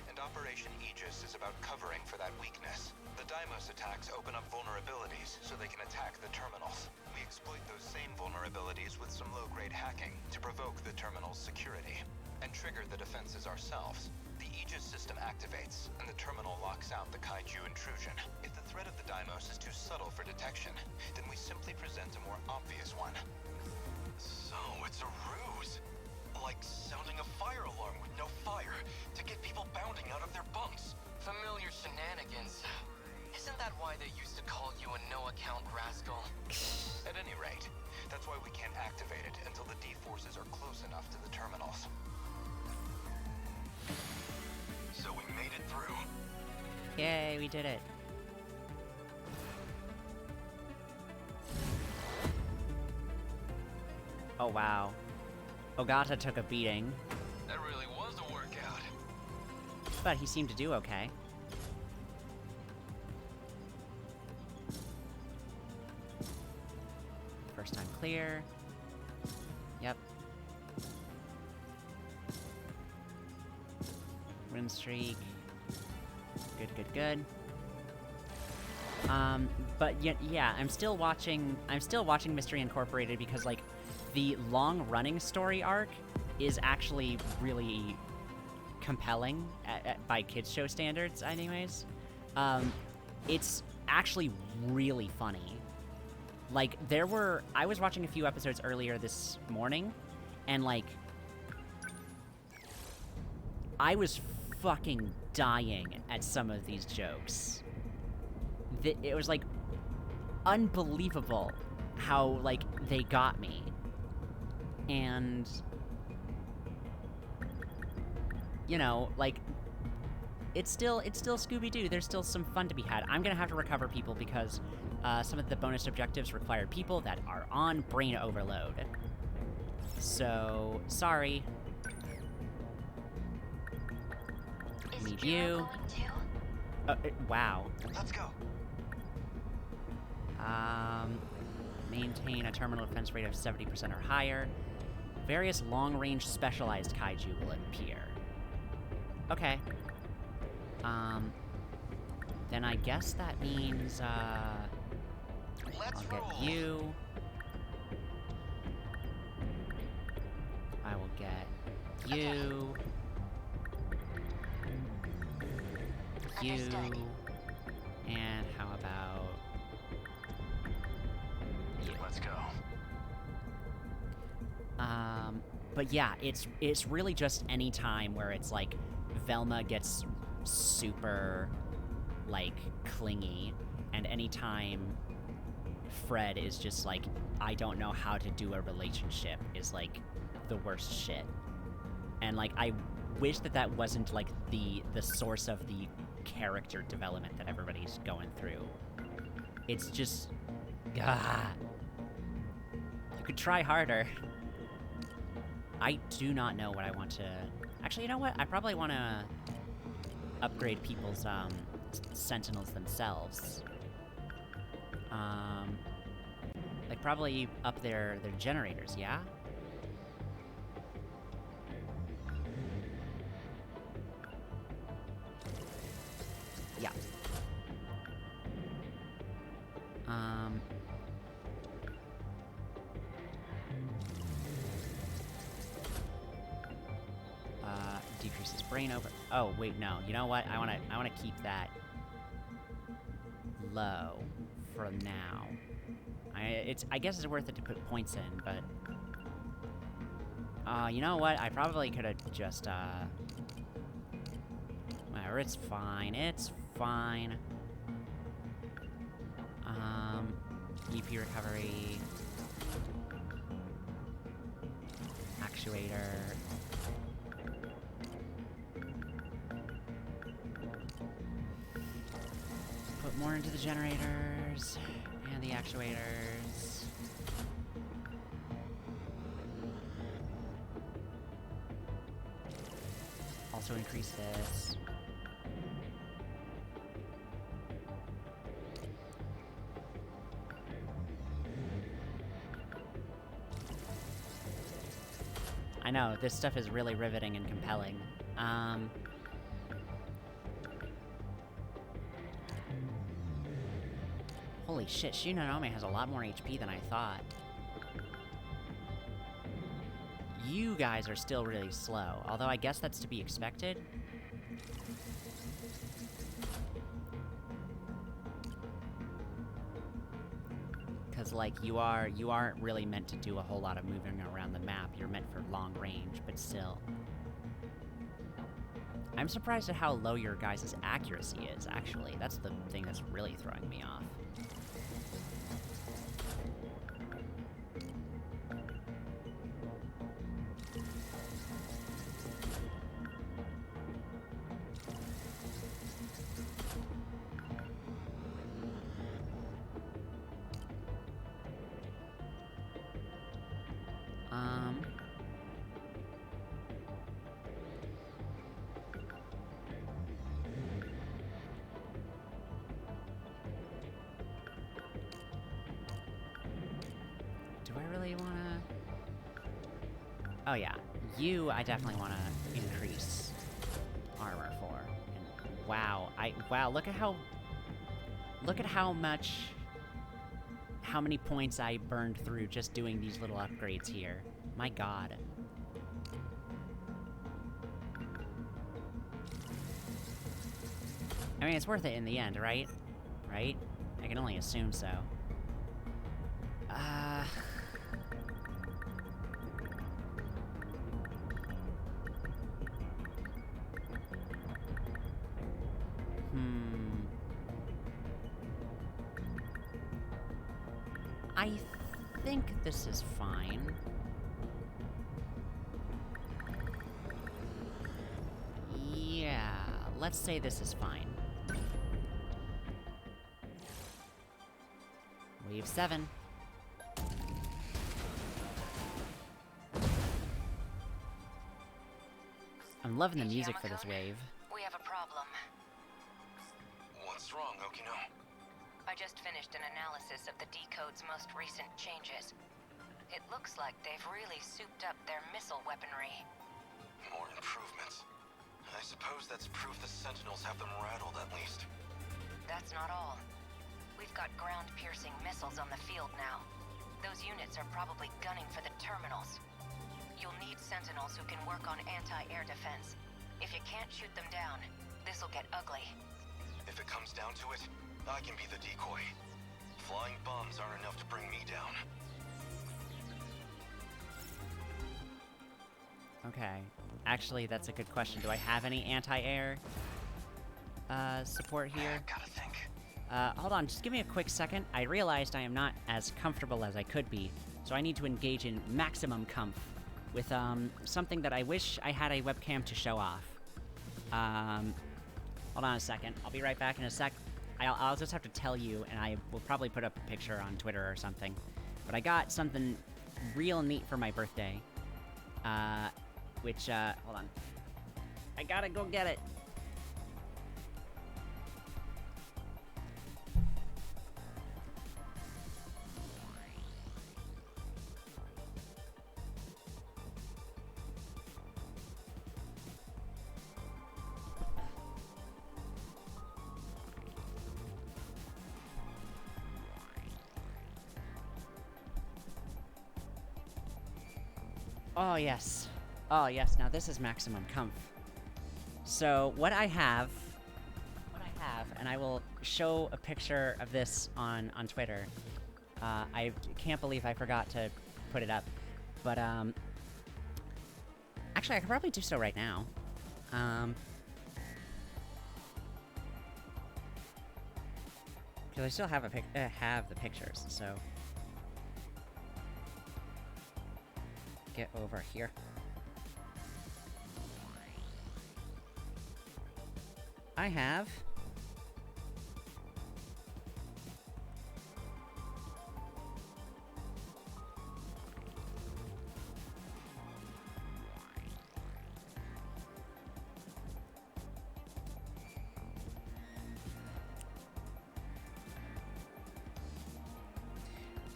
And Operation Aegis is about covering for that weakness. The Deimos attacks open up vulnerabilities so they can attack the terminals. We exploit those same vulnerabilities with some low-grade hacking to provoke the terminal's security and trigger the defenses ourselves. The Aegis system activates, and the terminal locks out the kaiju intrusion. If the threat of the Deimos is too subtle for detection, then we simply present a more obvious one. So it's a ruse. Like sounding a fire alarm with no fire to get people bounding out of their bunks. Familiar shenanigans. Isn't that why they used to call you a no-account rascal? At any rate, that's why we can't activate it until the D-forces are close enough to the terminals. So we made it through. Yay, we did it. Oh wow. Ogata took a beating. That really was a workout. But he seemed to do okay. First time clear. Yep. Win streak. Good, good, good. But yeah, I'm still watching Mystery Incorporated because, like, the long-running story arc is actually really compelling by kids show standards, anyways. It's actually really funny. Like, I was watching a few episodes earlier this morning, and, like, I was fucking dying at some of these jokes. It was, like, unbelievable how, like, they got me. And, you know, like, it's still Scooby-Doo. There's still some fun to be had. I'm gonna have to recover people because some of the bonus objectives require people that are on brain overload. So, sorry. Need you. Wow. Let's go. Maintain a terminal defense rate of 70% or higher. Various long-range specialized kaiju will appear. Okay. Then I guess that means, I'll get you. I will get you. You. And how about you? Let's go. But yeah, it's really just any time where it's like Velma gets super, like, clingy, and anytime Fred is just like, I don't know how to do a relationship, is like the worst shit. And like, I wish that that wasn't, like, the source of the character development that everybody's going through. It's just... ah. You could try harder. I do not know what I want to... Actually, you know what? I probably want to upgrade people's, Sentinels themselves. Like, probably up their generators, yeah? Yeah. Decreases brain over... Oh, wait, no. You know what? I wanna keep that low for now. I guess it's worth it to put points in, but... you know what? I probably could have just, whatever, it's fine. It's fine. EP recovery... Actuator... Put more into the generators... and the actuators... Also increase this... I know, this stuff is really riveting and compelling. Holy shit, Shinonome has a lot more HP than I thought. You guys are still really slow, although I guess that's to be expected. Because, like, you aren't really meant to do a whole lot of moving around the map. You're meant for long range, but still. I'm surprised at how low your guys' accuracy is, actually. That's the thing that's really throwing me off. Do I really wanna... Oh yeah, you I definitely wanna increase armor for. And wow, wow, look at how much... how many points I burned through just doing these little upgrades here. My god. I mean, it's worth it in the end, right? Right? I can only assume so. I think this is fine. Yeah, let's say this is fine. Wave 7. I'm loving the music for this wave. We have a problem. What's wrong, Okino? I just finished an analysis of the Decode's most recent changes. It looks like they've really souped up their missile weaponry. More improvements. I suppose that's proof the Sentinels have them rattled, at least. That's not all. We've got ground-piercing missiles on the field now. Those units are probably gunning for the terminals. You'll need Sentinels who can work on anti-air defense. If you can't shoot them down, this'll get ugly. If it comes down to it, I can be the decoy. Flying bombs aren't enough to bring me down. Okay. Actually, that's a good question. Do I have any anti-air support here? Gotta think. Hold on, just give me a quick second. I realized I am not as comfortable as I could be, so I need to engage in maximum comf. with, something that I wish I had a webcam to show off. Hold on a second. I'll be right back in a sec. I'll just have to tell you, and I will probably put up a picture on Twitter or something. But I got something real neat for my birthday. Which, hold on. I gotta go get it. Oh, yes. Oh, yes, now this is maximum comf. So, what I have, and I will show a picture of this on Twitter. I can't believe I forgot to put it up. But, actually, I could probably do so right now. Because I still have have the pictures, so... Get over here. I have...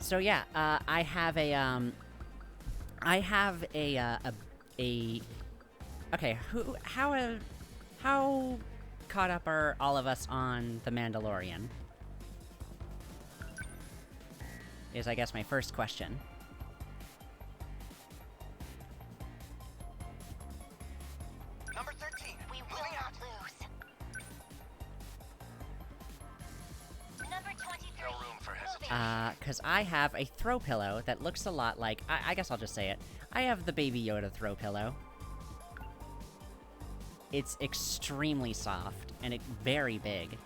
So yeah, I have a, okay, how caught up are all of us on The Mandalorian? Is, I guess, my first question. Number 13. We will not lose. Number 23. No room for hesitation. Cause I have a throw pillow that looks a lot like, I guess I'll just say it. I have the Baby Yoda throw pillow. It's extremely soft, and it's very big.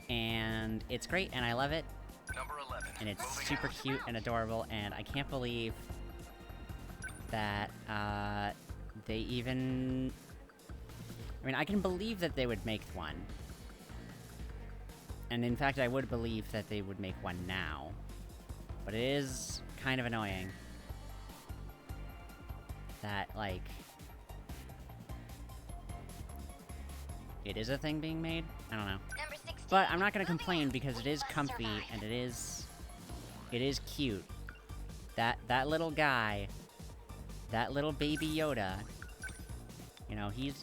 And it's great, and I love it. Number 11. And it's super cute and adorable, and I can't believe that, they even... I mean, I can believe that they would make one. And in fact, I would believe that they would make one now. But it is kind of annoying that, like... it is a thing being made? I don't know. But I'm not gonna complain because it is comfy and it is cute. That little guy, that little Baby Yoda, you know, he's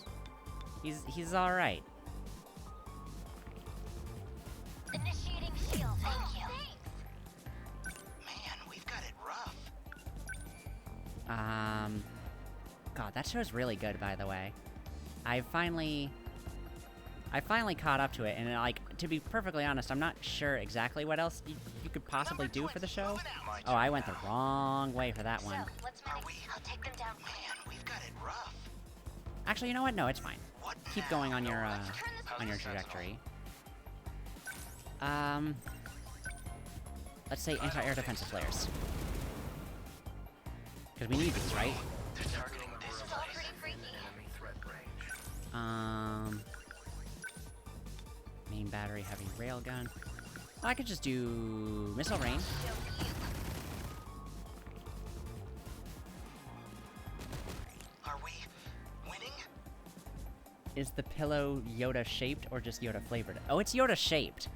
alright. Initiating shield. Thank you. Man, we've got it rough. God, that show's really good, by the way. I finally caught up to it, and, like, to be perfectly honest, I'm not sure exactly what else you could possibly do for the show. Oh, I went the wrong way for that one. I'll take them down. Man, we've got it rough. Actually, you know what? No, it's fine. Keep going on your trajectory. Let's say anti-air defensive flares. Because we need these, right? They're targeting this place. Enemy threat range. Main battery, heavy railgun. Well, I could just do missile rain. Are we winning? Is the pillow Yoda shaped or just Yoda flavored? Oh, it's Yoda shaped.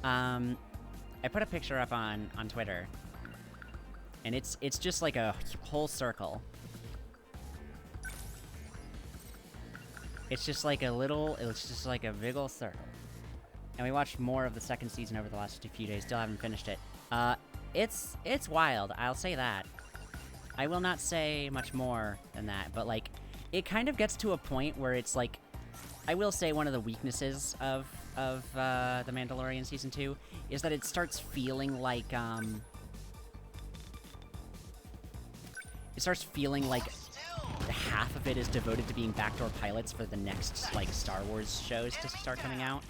I put a picture up on Twitter, and it's just like a whole circle. It's just like it's just like a big ol' circle. And we watched more of the second season over the last few days, still haven't finished it. It's wild, I'll say that. I will not say much more than that, but, like, it kind of gets to a point where it's, like, I will say one of the weaknesses of The Mandalorian Season 2 is that it starts feeling like, half of it is devoted to being backdoor pilots for the next, like, Star Wars shows to start coming out.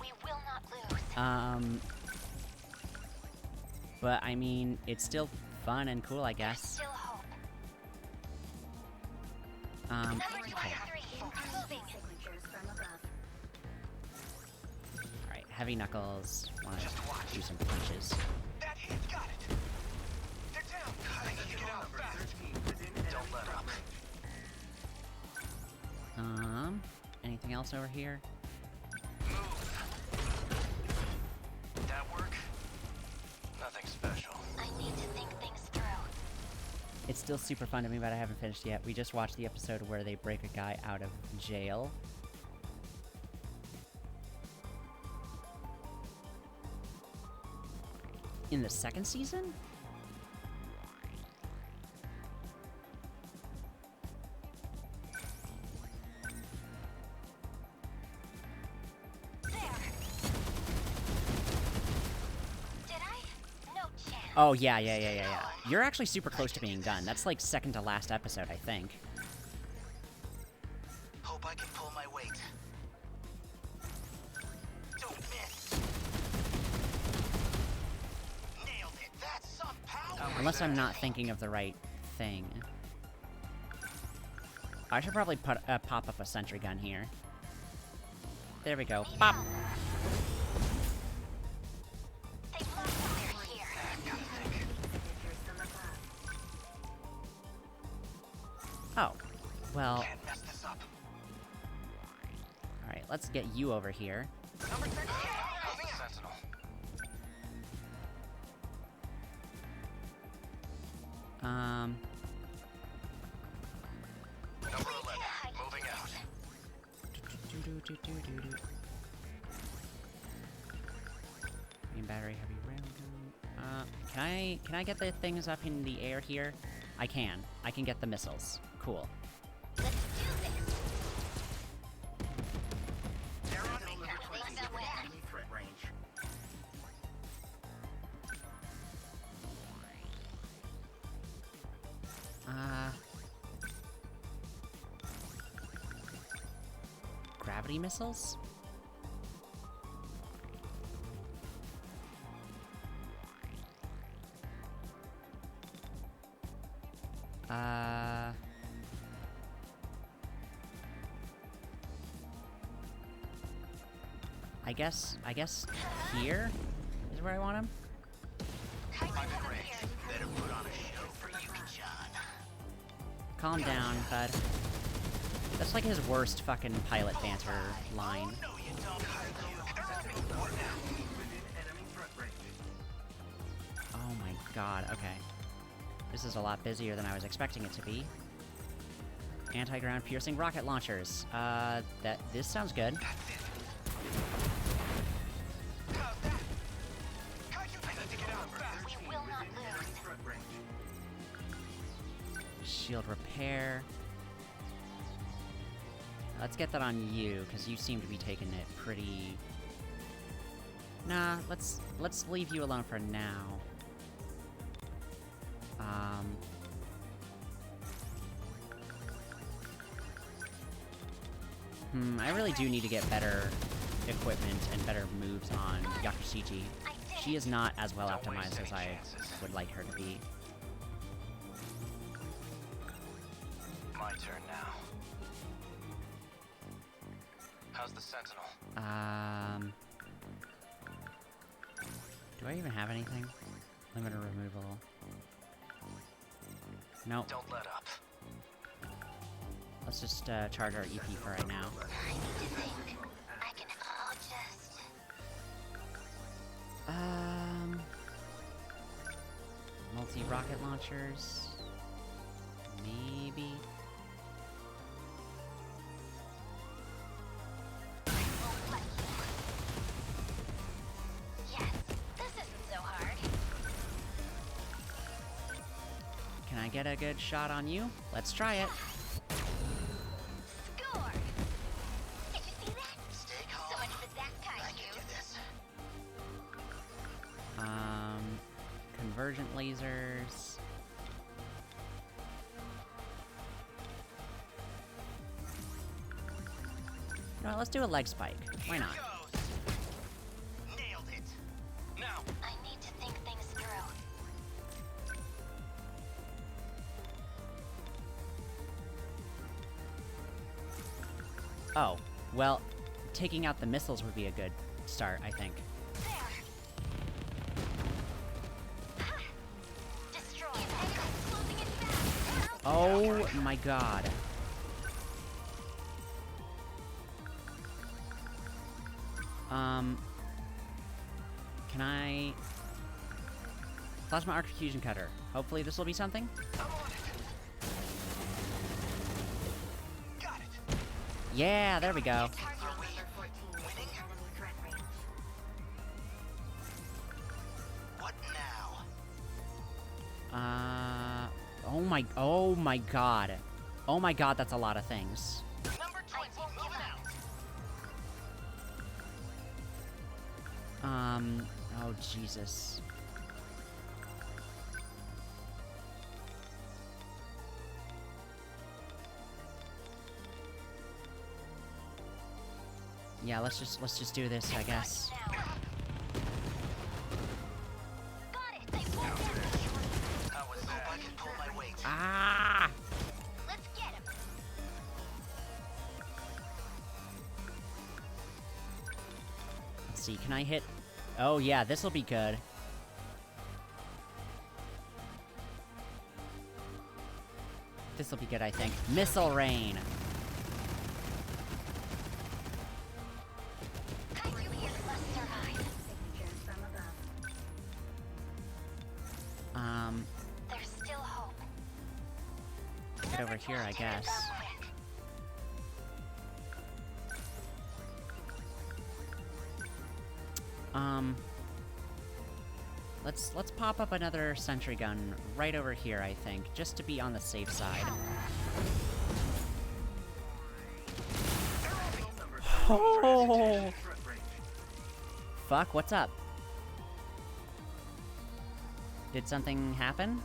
But, I mean, it's still fun and cool, I guess. Still hope. Okay. Alright, Heavy Knuckles. Wanna do some punches. That hit, got it. They're down. I need to get out fast. Don't let up. Anything else over here? That work? Nothing special. I need to think things through. It's still super fun to me, but I haven't finished yet. We just watched the episode where they break a guy out of jail. In the second season? Oh, yeah. You're actually super close to being done. That's like second to last episode, I think. Hope I can pull my weight. Don't miss. Nailed it. That's some power. Unless I'm not thinking of the right thing. I should probably pop up a sentry gun here. There we go. Pop! Oh, well. Alright, let's get you over here. Sentinel. Number 11, moving out. Green battery, heavy railgun. Can I get the things up in the air here? I can. I can get the missiles. Cool. They're on me. Enemy threat range. Gravity missiles? I guess here is where I want him. Better put on a show for Yuki-chan. Calm down, bud. That's like his worst fucking pilot banter line. Oh my god, okay. This is a lot busier than I was expecting it to be. Anti-ground piercing rocket launchers. This sounds good. Shield repair. Let's get that on you, because you seem to be taking it pretty... Nah, let's leave you alone for now. I really do need to get better equipment and better moves on Yakushiji. She is not as well optimized as I would like her to be. My turn now. How's the Sentinel? Do I even have anything? Limiter removal. Nope. Don't let up. Let's just charge our EP for right now. I need to think. I can all just... Multi-rocket launchers. Maybe. Yes, this isn't so hard. Can I get a good shot on you? Let's try it. Score! Did you see that? Stay calm. So much for that kind of you. Convergent lasers. You know what, let's do a leg spike. Why not? Nailed it. Now. I need to think things through. Oh, well, taking out the missiles would be a good start, I think. Oh my god. Can I... Plasma Arc Fusion Cutter. Hopefully this will be something? Yeah, there we go. What now? Oh my god. Oh my god, that's a lot of things. Number 20, moving out. Oh Jesus. Yeah, let's just do this, I guess. Ah! Let's get him. Let's see, can I hit? Oh yeah, this'll be good. This'll be good, I think. Missile rain! There's still hope. Get over here, I guess. Let's pop up another sentry gun right over here, I think, just to be on the safe side. Oh! Fuck, what's up? Did something happen?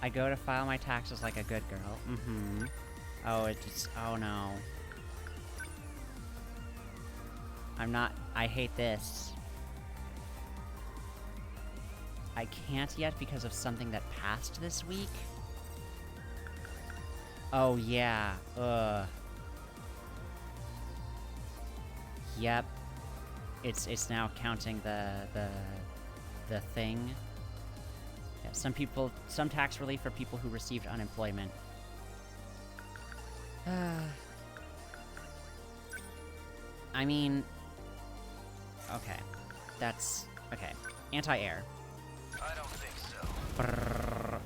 I go to file my taxes like a good girl. Mm-hmm. Oh, it just... Oh, no. I'm not... I hate this. I can't yet because of something that passed this week? Oh, yeah. Ugh. Yep. It's now counting the thing. Yeah, some tax relief for people who received unemployment. I mean... Okay. That's... Okay. Anti-air. I don't think so. Brrr.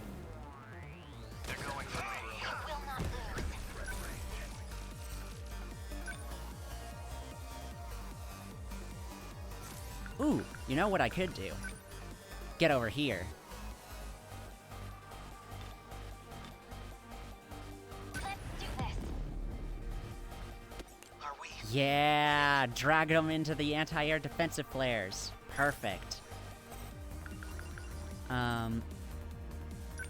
They're going for me. We will not lose. Ooh, you know what I could do? Get over here. Let's do this. Are we? Yeah, drag them into the anti-air defensive flares. Perfect.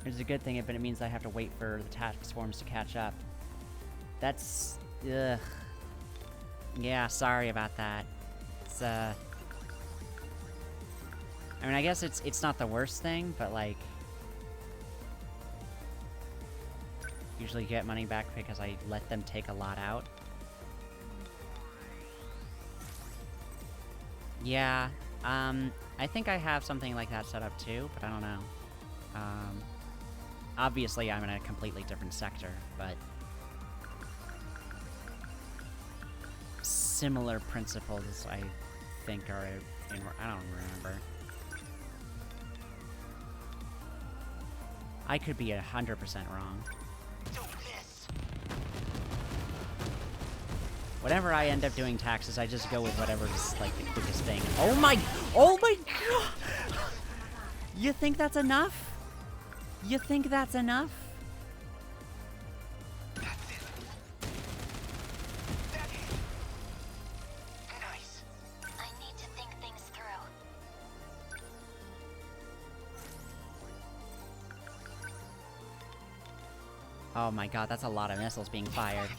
It's a good thing, but it means I have to wait for the task forms to catch up. That's... ugh. Yeah, sorry about that. It's, I mean, I guess it's not the worst thing, but, like... Usually get money back because I let them take a lot out. Yeah, I think I have something like that set up too, but I don't know. Obviously I'm in a completely different sector, but... Similar principles, I think, are in... I don't remember. I could be 100% wrong. Whenever I end up doing taxes, I just go with whatever's, like, the quickest thing. Oh my god! You think that's enough? You think that's enough? Nice. I need to think things through. Oh my god, that's a lot of missiles being fired.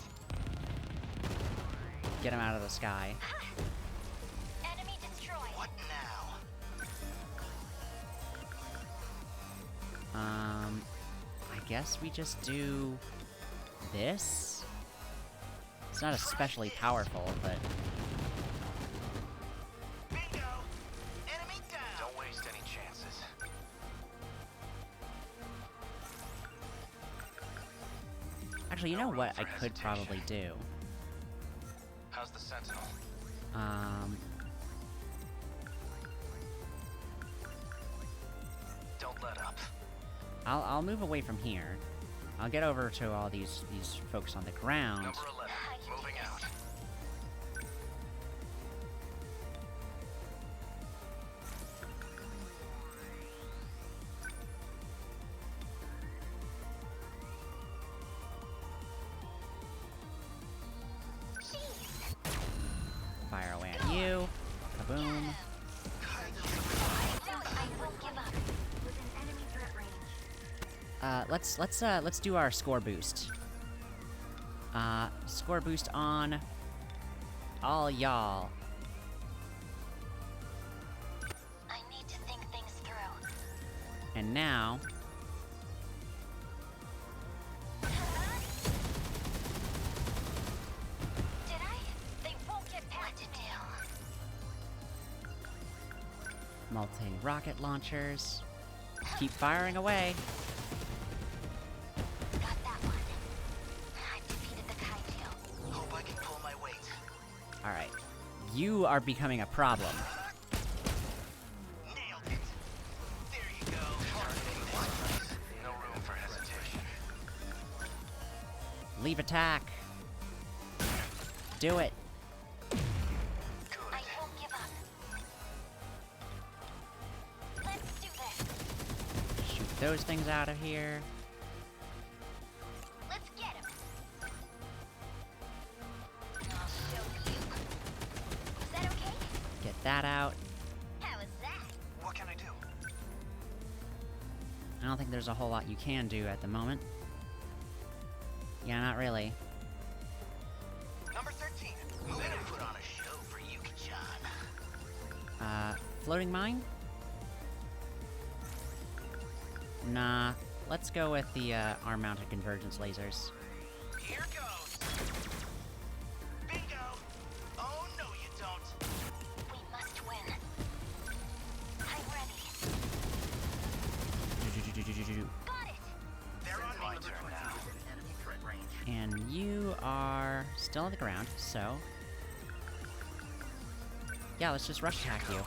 Get him out of the sky. Enemy destroyed. What now? I guess we just do... this. It's not especially powerful, but... Don't waste any chances. Actually, you know what I could probably do? How's the Sentinel? Don't let up. I'll move away from here. I'll get over to all these folks on the ground. Number 11, moving out. Fire away at you. Kaboom. Let's do our score boost. Score boost on all y'all. I need to think things through. And now Did I? They won't get past it. multi-rocket launchers. Keep firing away. Alright. You are becoming a problem. No room for hesitation. Leave attack. Do it. I won't give up. Let's do this. Shoot those things out of here. Let's get him. I'll show you. Is that okay? Get that out. How is that? What can I do? I don't think there's a whole lot you can do at the moment. Yeah, not really. Number 13. We're gonna put on a show for Yuki-chan. Floating mine? Nah, let's go with the, arm-mounted convergence lasers. Here goes. Bingo. Oh, no, you don't. We must win. I'm ready. Got it. They're on my turn now. And you are still on the ground, so... Yeah, let's just rush attack you.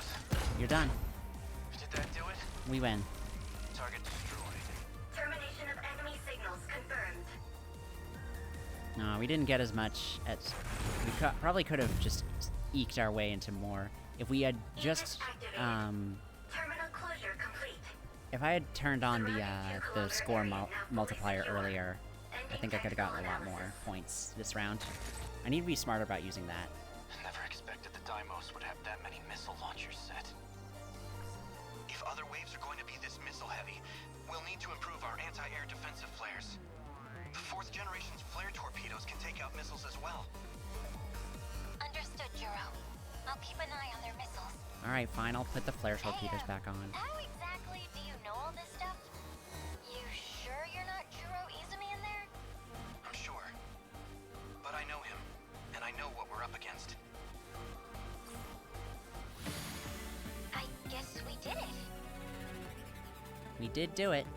You're done. Did that do it? We win. Target destroyed. Termination of enemy signals confirmed. No, we didn't get as much as... We probably could have just eked our way into more. If we had just, Terminal closure complete. If I had turned on the score multiplier earlier, I think I could have gotten a lot more points this round. I need to be smarter about using that. Never expected the Deimos would have that many missile launchers set. If other waves are going to be this missile-heavy, we'll need to improve our anti-air defensive flares. The 4th generation's flare torpedoes can take out missiles as well. Understood, Juro. I'll keep an eye on their missiles. Alright, fine, I'll put the flare torpedoes back on. How exactly do you know all this stuff? You sure you're not Juro Izumi in there? I'm sure. But I know him, and I know what we're up against. I guess we did it. We did do it.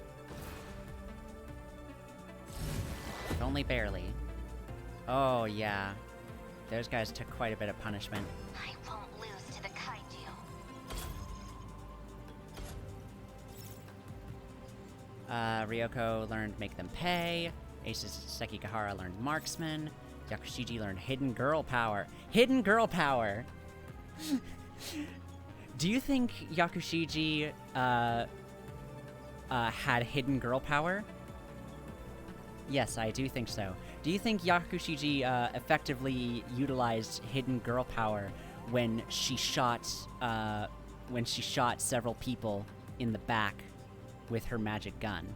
If only barely. Oh, yeah. Those guys took quite a bit of punishment. I won't lose to the kaiju. Ryoko learned Make Them Pay. Aces Sekigahara learned Marksman. Yakushiji learned Hidden Girl Power. Hidden Girl Power! Do you think Yakushiji, had Hidden Girl Power? Yes, I do think so. Do you think Yakushiji, effectively utilized Hidden Girl Power when she shot several people in the back with her magic gun?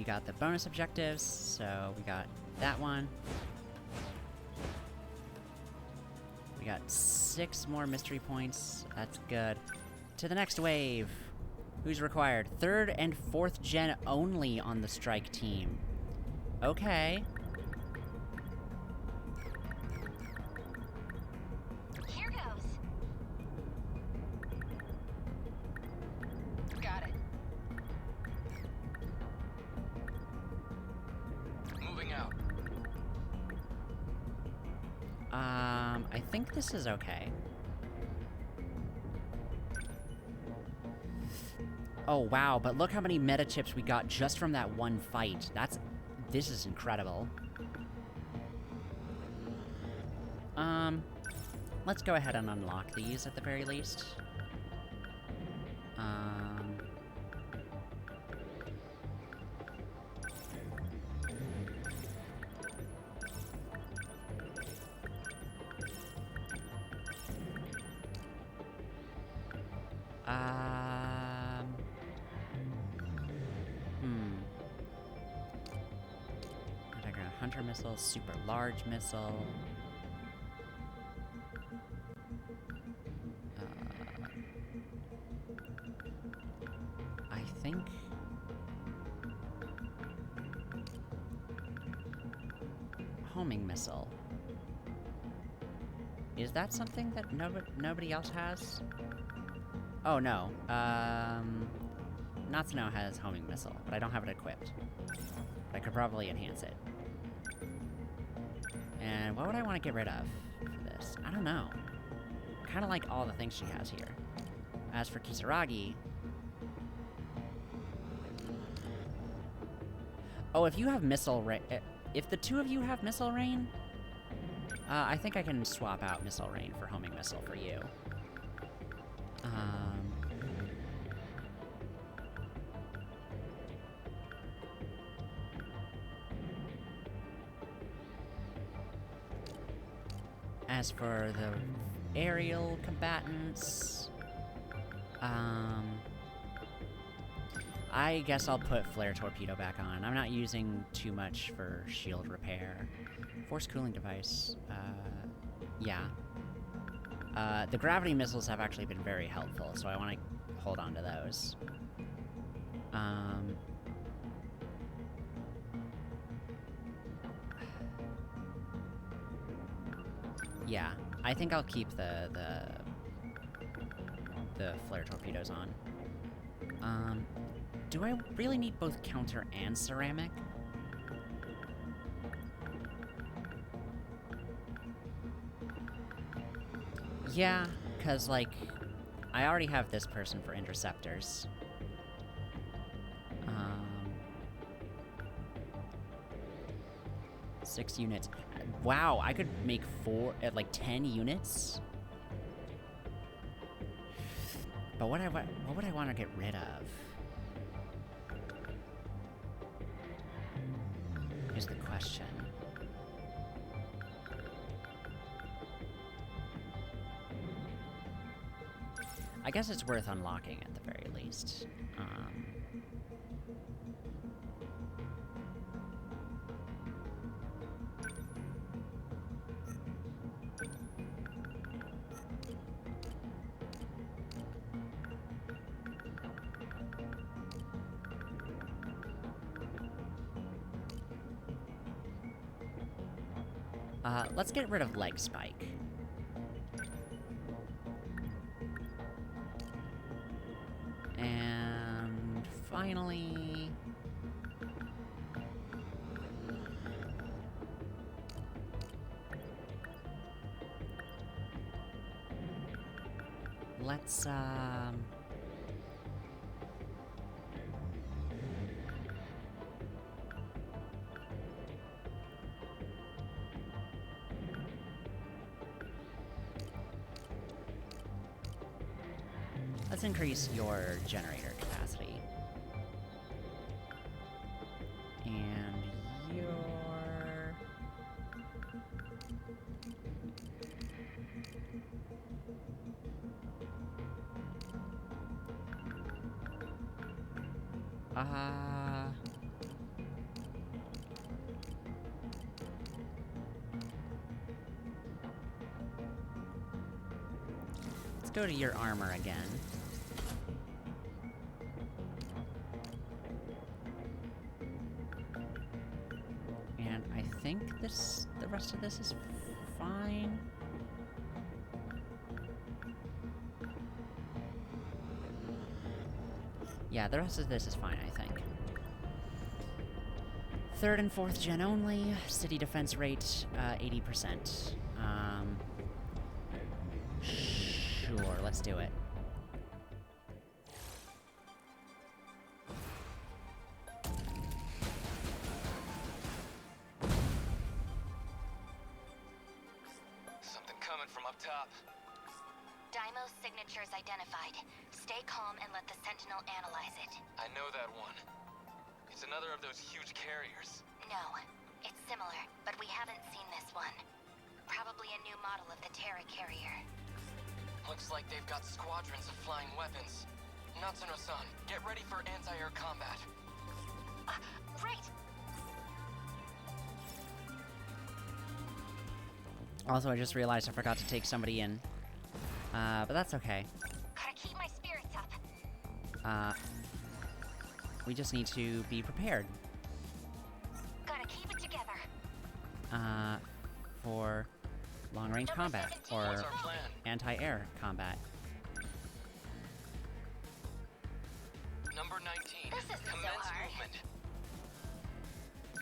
we got the bonus objectives, so we got that one. We got 6 more mystery points. That's good. To the next wave. Who's required? 3rd and 4th gen only on the strike team. Okay. Here goes. Got it. Moving out. I think this is okay. Oh, wow, but look how many meta chips we got just from that one fight. This is incredible. Let's go ahead and unlock these at the very least. Hunter missile, super large missile. I think homing missile. Is that something that nobody else has? Oh no. Natsuno has homing missile, but I don't have it equipped. But I could probably enhance it. And what would I want to get rid of for this? I don't know. Kind of like all the things she has here. As for Kisaragi... Oh, if you have missile rain... If the two of you have missile rain... I think I can swap out missile rain for homing missile for you. As for the aerial combatants, I guess I'll put flare torpedo back on. I'm not using too much for shield repair. Force cooling device, yeah. The gravity missiles have actually been very helpful, so I want to hold on to those. Yeah, I think I'll keep the flare torpedoes on. Do I really need both counter and ceramic? Yeah, because, like, I already have this person for interceptors. 6 units. Wow, I could make 10 units? But what would I want to get rid of? Is the question. I guess it's worth unlocking at the very least. Let's get rid of leg spike. And finally... let's, let's increase your generator capacity. And your... let's go to your armor again. And I think the rest of this is fine. Yeah, the rest of this is fine, I think. 3rd and 4th gen only. City defense rate, 80%. Sure, let's do it. Something coming from up top. Daimo's signature's identified. Stay calm and let the Sentinel analyze it. I know that one. It's another of those huge carriers. No, it's similar, but we haven't seen this one. Probably a new model of the Terra carrier. Looks like they've got squadrons of flying weapons. Natsuno-san, get ready for anti-air combat. Right! Also, I just realized I forgot to take somebody in. But that's okay. Gotta keep my spirits up. We just need to be prepared. Gotta keep it together. For long-range combat, or anti-air combat. Number 19, This isn't commence so hard. movement.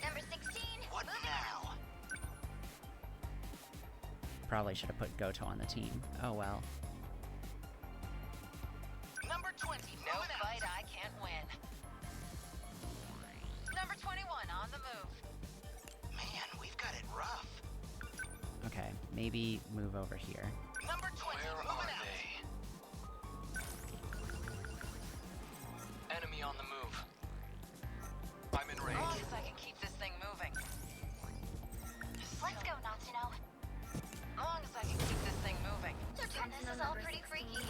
Number 16. What now? Probably should have put Goto on the team. Oh well. Number 20, No fight I can't win. Number 21 on the move. Man, we've got it rough. Okay, maybe move over here. Number 20, Where moving are out. they? Enemy on the move. I'm in As range. long as I can keep this thing moving. Let's go, Natsuno. As long as I can keep this thing moving. This is all pretty freaky.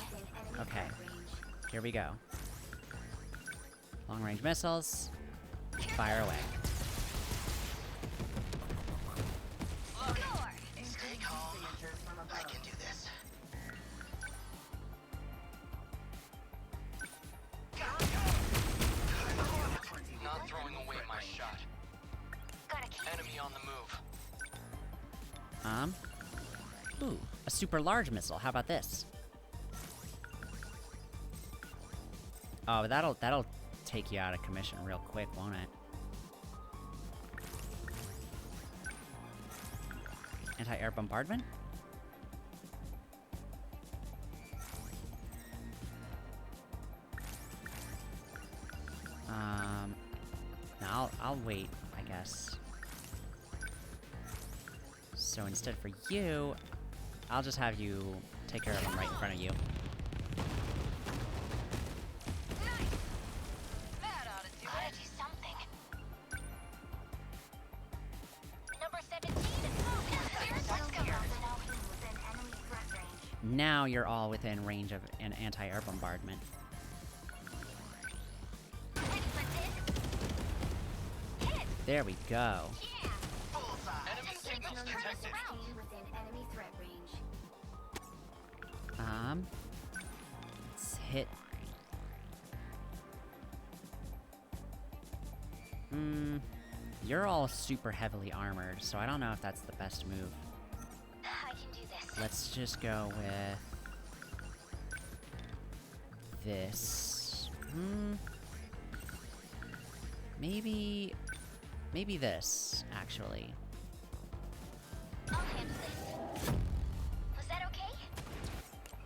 Okay, here we go. Long-range missiles. Fire away. Stay calm. I can do this. Not throwing away my shot. Enemy on the move. Ooh, a super large missile. How about this? Oh, that'll take you out of commission real quick, won't it? Anti-air bombardment? No, I'll wait, I guess. So instead for you, I'll just have you take care of them right in front of you. That ought to do it. Gotta do something. Number 17 is moving. Let's go, Natsuno. Within enemy threat range. Now you're all within range of an anti-air bombardment. Ready for hit? Hit! There we go. Yeah! Bullseye. Enemy signals detected. Within enemy threat range. Let's hit. You're all super heavily armored, so I don't know if that's the best move. I can do this. Let's just go with this. Maybe this, actually. I'll handle this. Was that okay?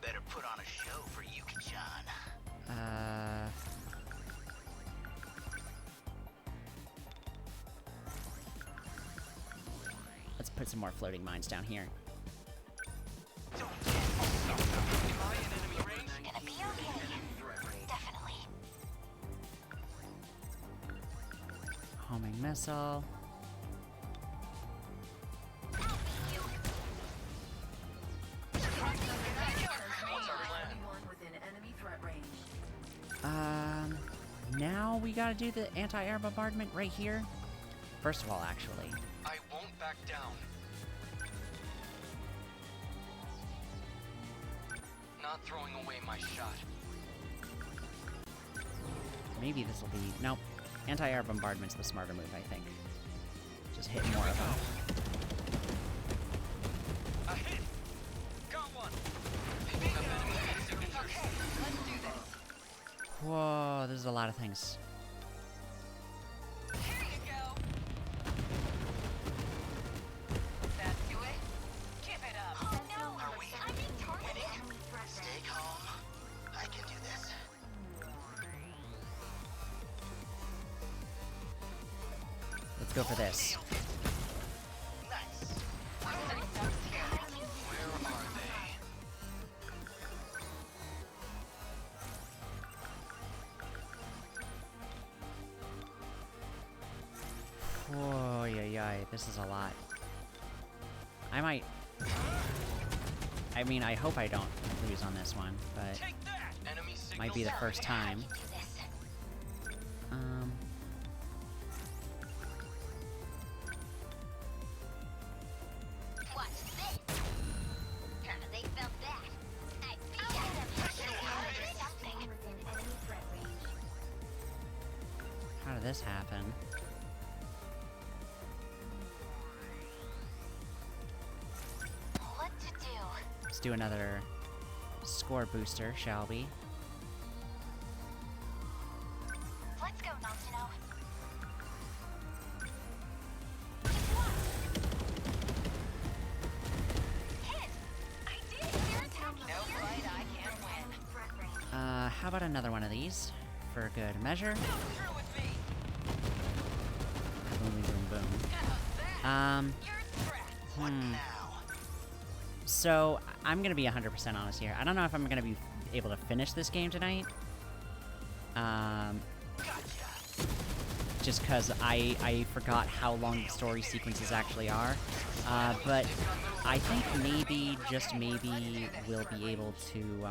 Better put on a show for Yuki-chan. Let's put some more floating mines down here. Am I in enemy range? Gonna be okay. Definitely. Homing missile. I'll beat you. What's our plan? Within enemy threat range. Now we gotta do the anti-air bombardment right here. First of all, actually. I won't back down. not throwing away my shot. Maybe this will be... Nope. Anti-air bombardment's the smarter move, I think. Just hit more of them. A hit! Got one! Picking up enemy signatures. Okay, let's do this. Whoa, this is a lot of things. Here you go. That do it? Give it up. Oh no! Are we I'm being targeted. winning? Stay calm. I can do this. Let's go for this. Nice. Where are they? Whoa, yeah, this is a lot. I might... I mean, I hope I don't lose on this one, but... Enemy Might be the first time. Watch this. They felt that. I beat them. Something within enemy threat range. How did this happen? What to do? Let's do another score booster, shall we? Let's go, Noctino. Hit! I did! They're attacking No here. fight I can't win. Threat range. How about another one of these? For good measure. Through with me. Boom, boom, boom. You're trapped. So, I'm gonna be 100% honest here. I don't know if I'm gonna be able to finish this game tonight. Just cause I forgot how long the story sequences actually are. But I think maybe, just maybe, we'll be able to,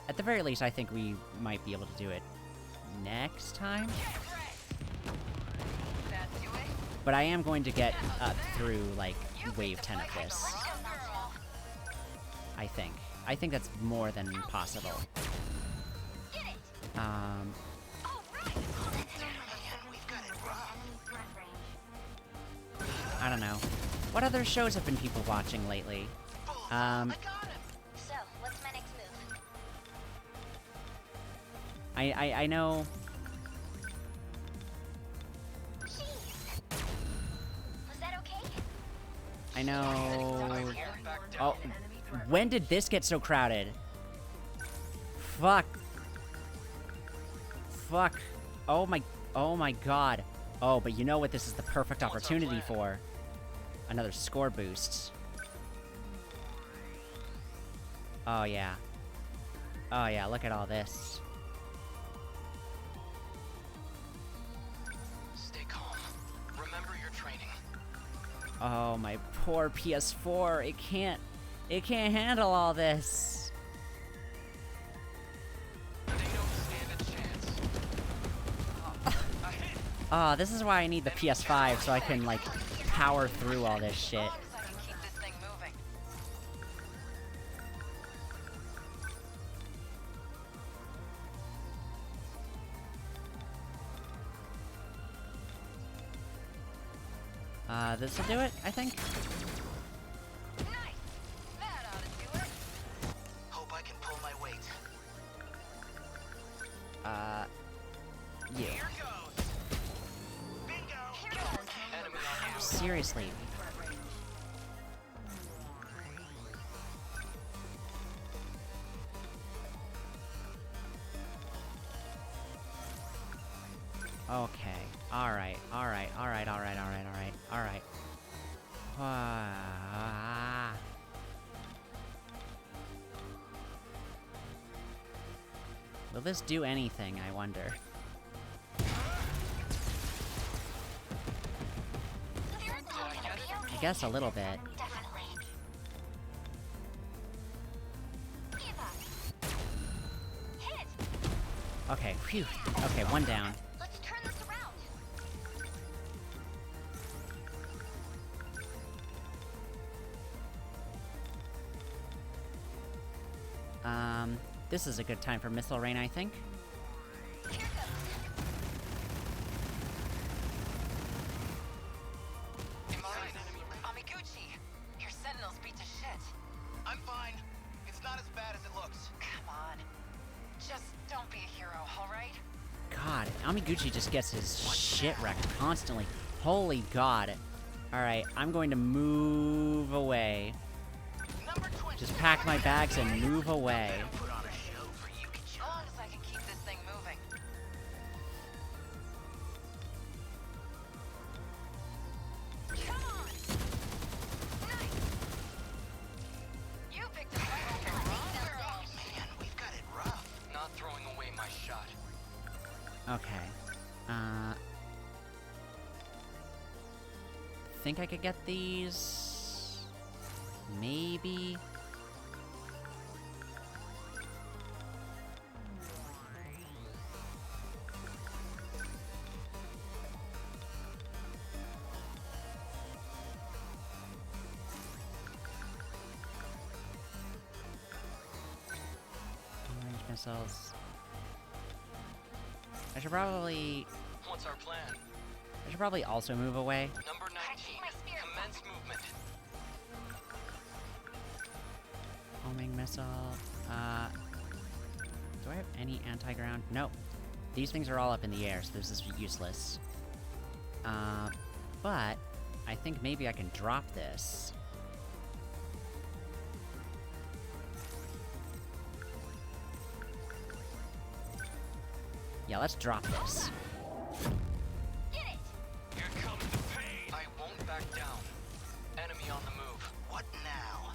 at the very least, I think we might be able to do it next time. That do it? But I am going to get up through, like, wave 10 of this. I think. I think that's more than possible. I don't know. What other shows have been people watching lately? So, what's my next move? I know... Was that okay? I know... Oh, when did this get so crowded? Fuck. Fuck. Oh my god. Oh, but you know what this is the perfect opportunity for? Another score boost. Oh yeah. Oh yeah, look at all this. Stay calm. Remember your training. Oh, my poor PS4. It can't handle all this. They don't stand a chance. A hit. Oh, this is why I need the PS5 so I can, like, power through all this shit. As long as I can keep this thing moving. This'll do it, I think. Nice! That ought to do it. Hope I can pull my weight. You. Here goes. Bingo. Enemy on you. Seriously. Okay. Alright. Will this do anything, I wonder? I guess a little bit. Okay, phew. Okay, one down. Let's turn this around. This is a good time for Missile Rain, I think. Amiguchi! Your Sentinels beat to shit. I'm fine. It's not as bad as it looks. Come on. Just don't be a hero, alright? God, Amiguchi just gets his shit wrecked constantly. Holy God. Alright, I'm going to move away. Just pack my bags and move away. As long as I can keep this thing moving. Come on! Nice! You picked a fight with the wrong girl. Man, we've got it rough. Not throwing away my shot. Okay. Think I could get these? Maybe? Range missiles. I should probably... What's our plan? I should probably also move away. Number 19. Commence movement. Homing missile. Do I have any anti-ground? Nope. These things are all up in the air, so this is useless. But I think maybe I can drop this. Yeah, let's drop this. Here comes the pain. I won't back down. Enemy on the move. What now?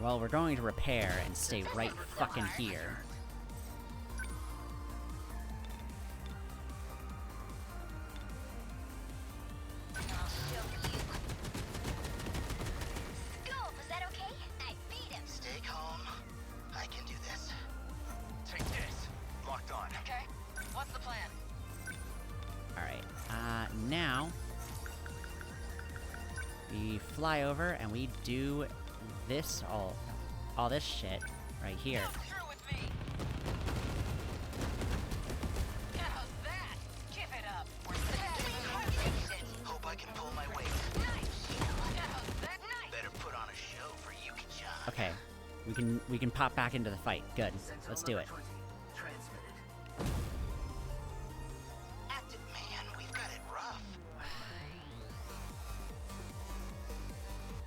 Well, we're going to repair and stay right fucking here. Scope, is that okay? I beat him. Stay calm. I can do this. Take this. Locked on. Okay. What's the plan? Alright, now... we fly over and we do this, all this shit right here. Through with me. How's that? Give it up. Hope I can pull my weight. Nice. How's that? Nice. Better put on a show for Yuki-chan. Okay, we can pop back into the fight. Good, let's do it. Active man, we've got it rough.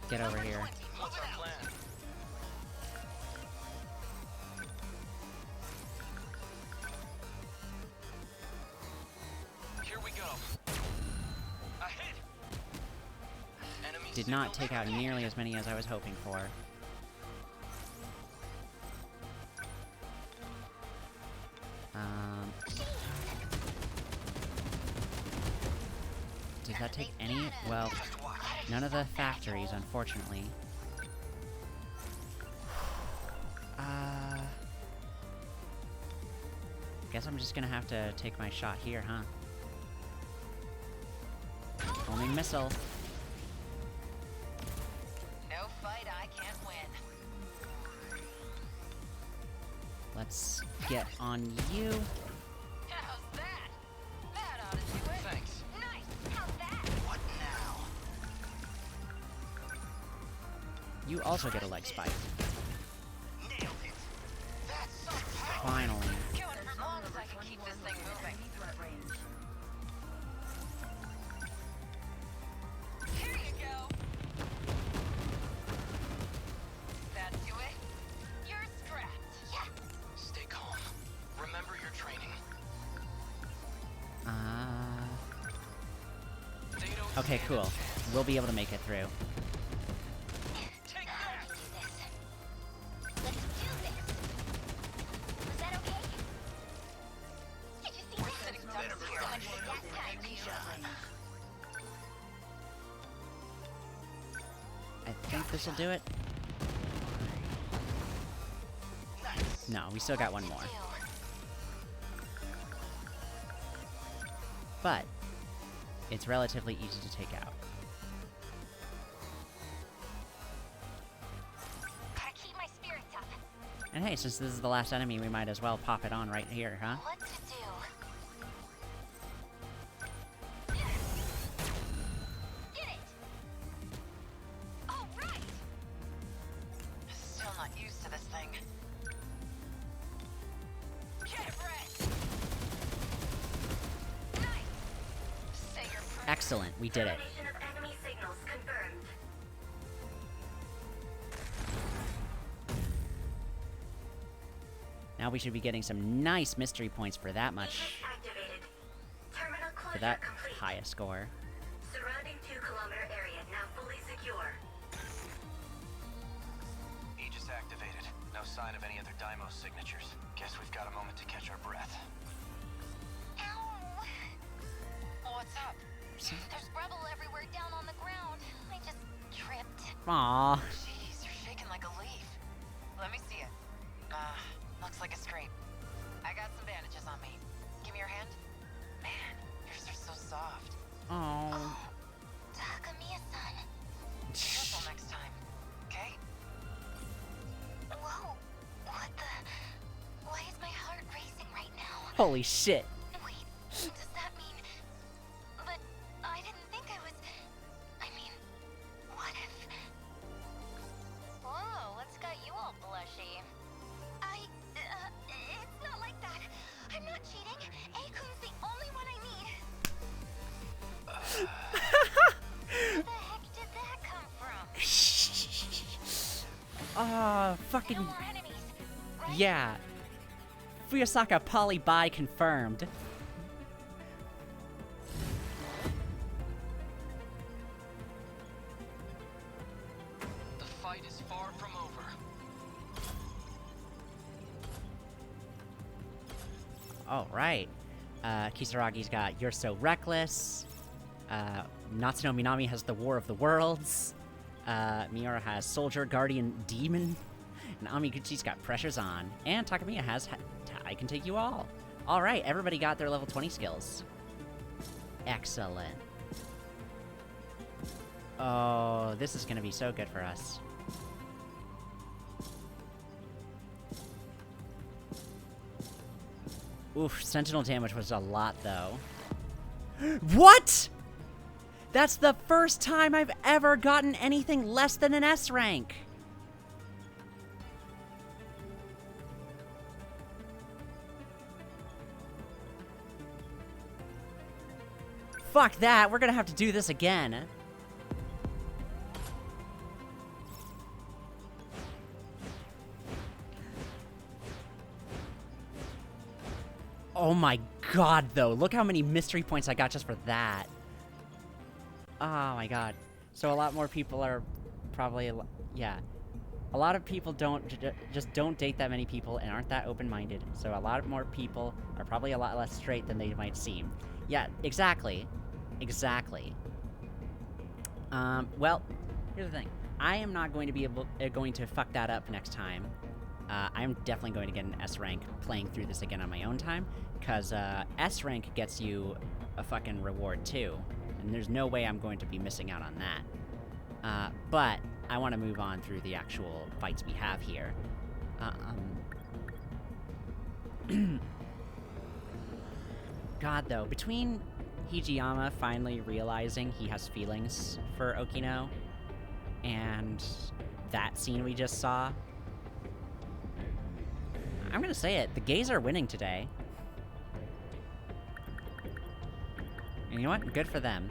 Get over here. What's our plan? Here we go. A hit. Enemy Did not take out nearly as many as I was hoping for. Did that take any? Well, none of the factories, unfortunately. Guess I'm just gonna have to take my shot here, huh? Homing missile. No fight I can't win. Let's get on you. How's that? That ought to do it. Thanks. Nice. How's that? What now? You also get a leg spike. Nailed it. That's so powerful. Finally. Going for as long as I can keep this thing moving. Here you go. That do it? You're strapped. Yeah. Stay calm. Remember your training. Okay, cool. We'll be able to make it through. Take that. Let's do this. Was that okay? Did you see that? Sitting ducks here. Someone hit that time, too. I think this'll do it. No, we still got one more. But it's relatively easy to take out. Gotta keep my spirits up. And hey, since this is the last enemy, we might as well pop it on right here, huh? What to do? Get it! All right. Still not used to this thing. Get it, Brett. Nice. Say your prayers. Excellent, we did it. Termination of enemy signals confirmed. Now we should be getting some nice mystery points for that much. Activated. Terminal For closure that complete. highest score. Surrounding 2-kilometer area now fully secure. Aegis activated. No sign of any other Deimos signatures. Guess we've got a moment to catch our breath. Ow! What's up? There's rubble everywhere down on the ground. I just tripped. Aww. Jeez, you're shaking like a leaf. Let me see it. Looks like a scrape. I got some bandages on me. Give me your hand. Man, yours are so soft. Oh. Takamiya-san. Careful next time, okay? Whoa. What the? Why is my heart racing right now? Holy shit. Wait, does that mean... But I didn't think I was... I mean, what if... Whoa, what's got you all blushy? It's not like that. I'm not cheating. A-kun's the only one I need. Where the heck did that come from? Fucking... No more enemies, right? Yeah. Fuyasaka poly bi confirmed. The fight is far from over. Alright. Kisaragi's got You're So Reckless. Natsuno Minami has The War of the Worlds. Miura has Soldier, Guardian, Demon. And Amiguchi's got Pressures On. And Takamiya has I Can Take You All. Alright, everybody got their level 20 skills. Excellent. Oh, this is gonna be so good for us. Oof, Sentinel damage was a lot, though. What?! That's the first time I've ever gotten anything less than an S rank! Fuck that, we're gonna have to do this again. Oh my god, though. Look how many mystery points I got just for that. Oh my god. So a lot more people are probably... Yeah. A lot of people just don't date that many people and aren't that open-minded. So a lot more people are probably a lot less straight than they might seem. Yeah, exactly. Exactly. Well, here's the thing. I am not going to be going to fuck that up next time. I'm definitely going to get an S rank playing through this again on my own time, because S rank gets you a fucking reward too, and there's no way I'm going to be missing out on that. But I want to move on through the actual fights we have here. God, though, between Hijiyama finally realizing he has feelings for Okino, and that scene we just saw, I'm gonna say it, the gays are winning today. And you know what? Good for them.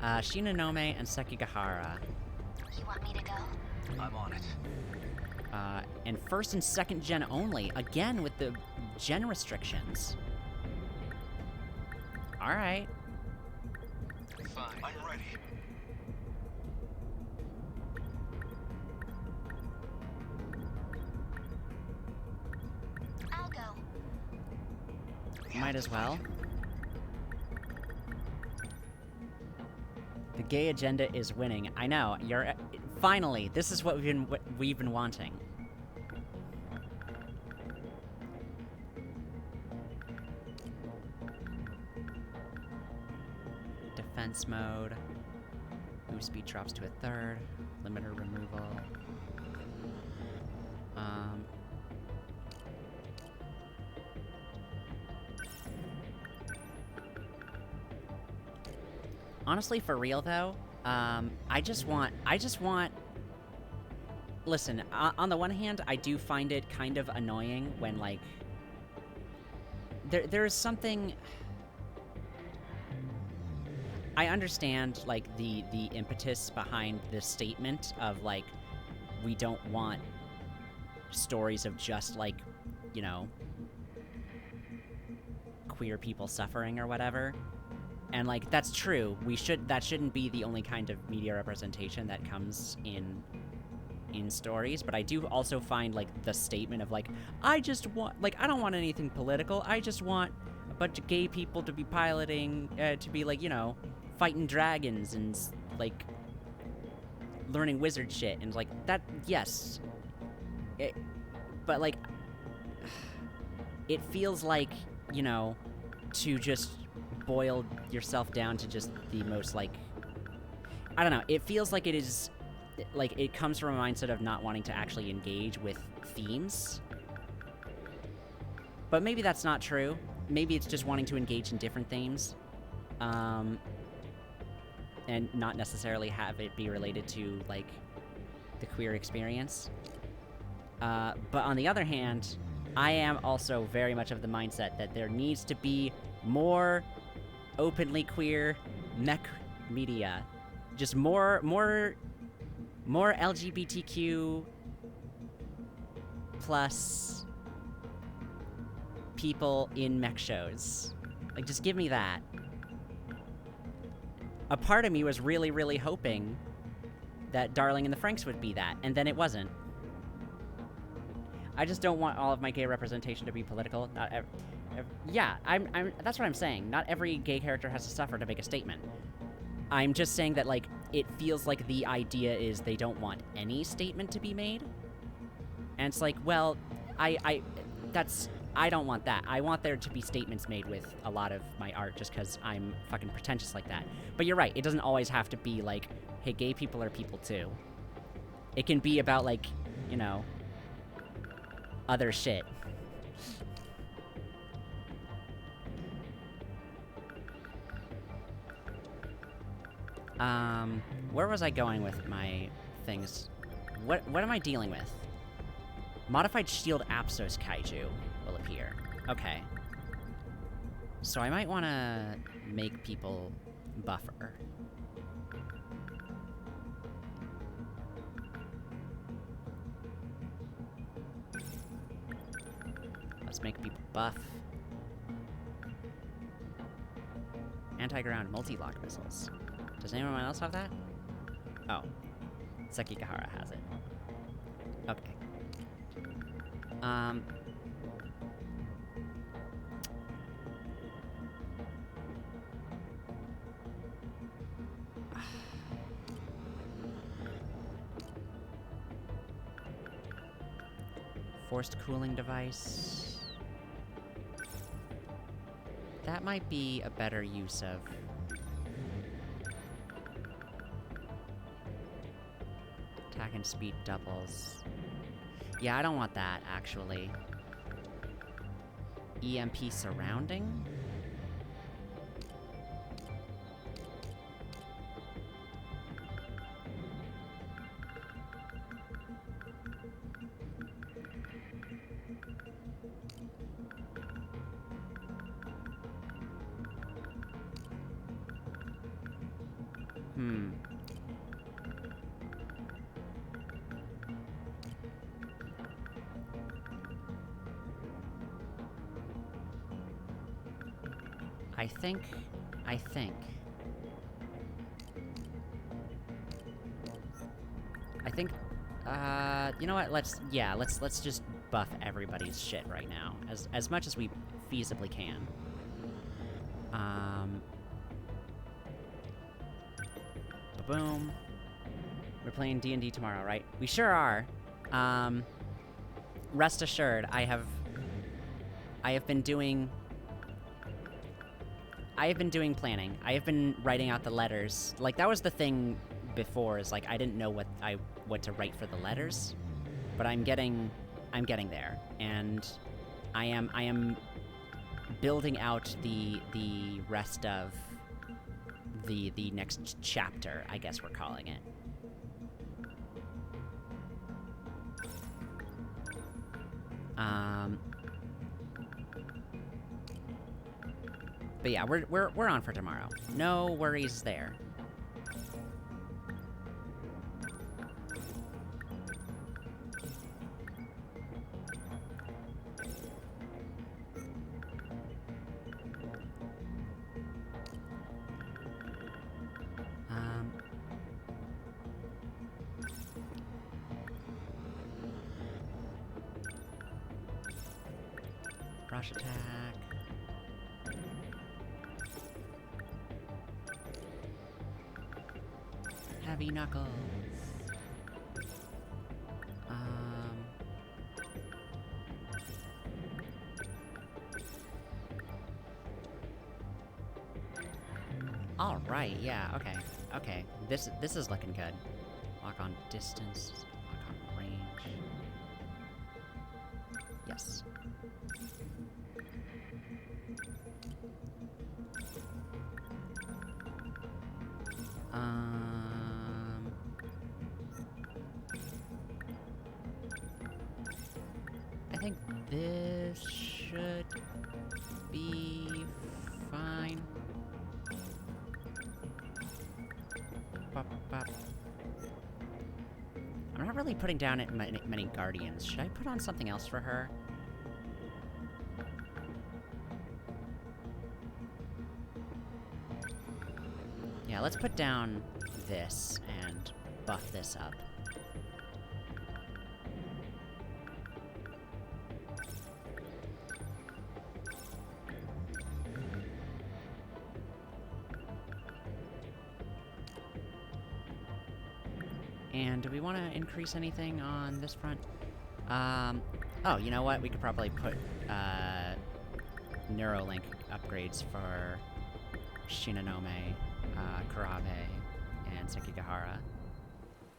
Shinonome and Sekigahara. You want me to go? I'm on it. And first and second gen only, again with the gen restrictions. Alright. Fine. I'm ready. I'll go. Might as well. The gay agenda is winning. I know. You're finally. This is what we've been wanting. Defense mode. Move speed drops to a third. Limiter removal. Honestly, for real though, I just want... Listen, on the one hand, I do find it kind of annoying when, like... There's something... I understand, like, the impetus behind this statement of, like, we don't want stories of just, like, you know, queer people suffering or whatever. And, like, that's true. That shouldn't be the only kind of media representation that comes in stories, but I do also find, like, the statement of, like, I just want, like, I don't want anything political, I just want a bunch of gay people to be piloting, to be, like, you know, fighting dragons and, like, learning wizard shit, and, like, that, yes. But, like, it feels like, you know, to just boil yourself down to just the most, like, I don't know, it feels like it is, like, it comes from a mindset of not wanting to actually engage with themes. But maybe that's not true. Maybe it's just wanting to engage in different themes. And not necessarily have it be related to, like, the queer experience. But on the other hand, I am also very much of the mindset that there needs to be more openly queer mech media. Just more LGBTQ plus people in mech shows. Like, just give me that. A part of me was really, really hoping that Darling in the Franxx would be that, and then it wasn't. I just don't want all of my gay representation to be political. Not yeah, that's what I'm saying. Not every gay character has to suffer to make a statement. I'm just saying that, like, it feels like the idea is they don't want any statement to be made. And it's like, well, I don't want that. I want there to be statements made with a lot of my art just because I'm fucking pretentious like that. But you're right, it doesn't always have to be like, hey, gay people are people too. It can be about, like, you know, other shit. Where was I going with my things? What am I dealing with? Modified Shield Apsos Kaiju will appear. Okay. So I might want to make people buffer. Let's make people buff. Anti-ground multi-lock missiles. Does anyone else have that? Oh. Sekigahara has it. Okay. Forced cooling device. That might be a better use of... Attack and speed doubles. Yeah, I don't want that, actually. EMP surrounding? I think, you know what, let's just buff everybody's shit right now, as much as we feasibly can. Boom. We're playing D&D tomorrow, right? We sure are. Rest assured, I have been doing planning. I have been writing out the letters. Like, that was the thing before, is like I didn't know what to write for the letters, but I'm getting there, and I am building out the rest of the next chapter, I guess we're calling it. But yeah, we're on for tomorrow. No worries there. Rush attack. Heavy knuckles. All right, yeah, okay. Okay, this is looking good. Lock on distance, lock on range. Yes. I think this should be fine. Bop, bop. I'm not really putting down many guardians. Should I put on something else for her? Yeah, let's put down this and buff this up. And do we want to increase anything on this front? Oh, you know what? We could probably put, Neuralink upgrades for Shinonome, Karabe, and Sekigahara.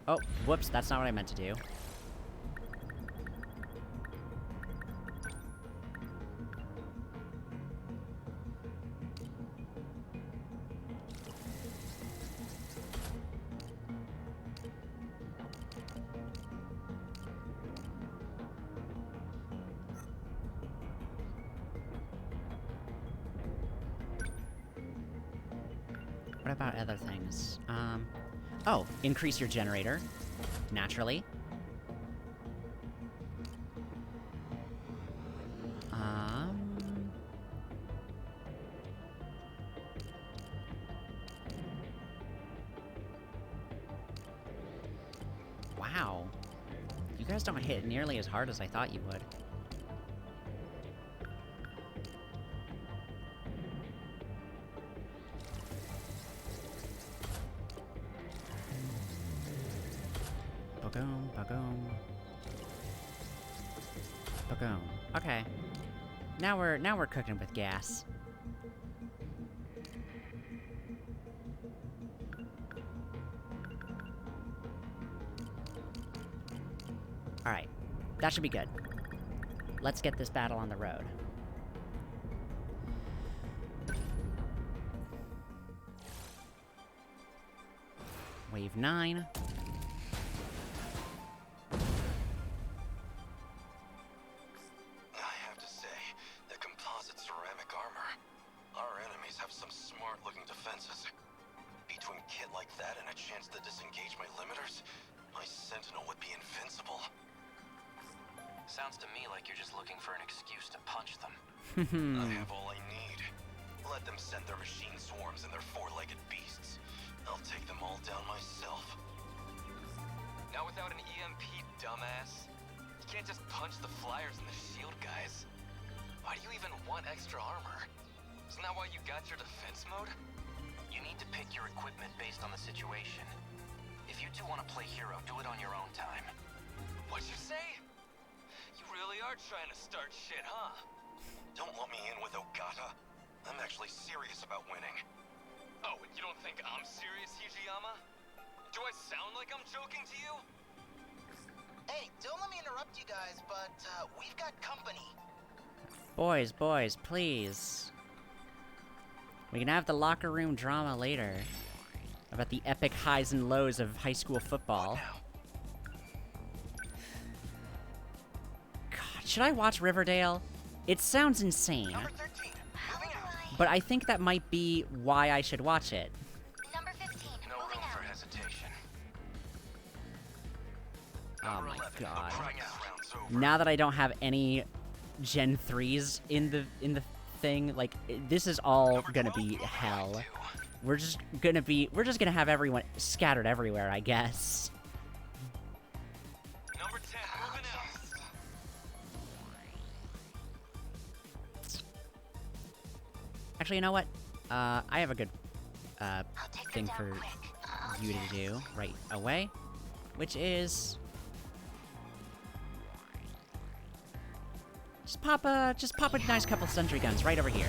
Oh, whoops, that's not what I meant to do. What about other things? Oh, increase your generator. Naturally. Wow. You guys don't hit nearly as hard as I thought you would. Boom, boom. Boom. Okay. Now we're cooking with gas. Alright. That should be good. Let's get this battle on the road. Wave 9. Sounds to me like you're just looking for an excuse to punch them. I have all I need. Let them send their machine swarms and their four-legged beasts. I'll take them all down myself. Not without an EMP, dumbass. You can't just punch the flyers and the shield guys. Why do you even want extra armor? Isn't that why you got your defense mode? You need to pick your equipment based on the situation. If you two want to play hero, do it on your own time. What'd you say? You really are trying to start shit, huh? Don't let me in with Ogata. I'm actually serious about winning. Oh, and you don't think I'm serious, Hijiyama? Do I sound like I'm joking to you? Hey, don't let me interrupt you guys, but we've got company. Boys, please. We can have the locker room drama later. About the epic highs and lows of high school football. God, should I watch Riverdale? It sounds insane. But I think that might be why I should watch it. Number 15, No room for hesitation. Oh my god. Now that I don't have any Gen 3s in the thing, like, this is all gonna be hell. We're just gonna have everyone scattered everywhere, I guess. Number 10, moving out. Actually, you know what? I have a good thing for you to do right away, which is just pop a nice couple sentry guns right over here.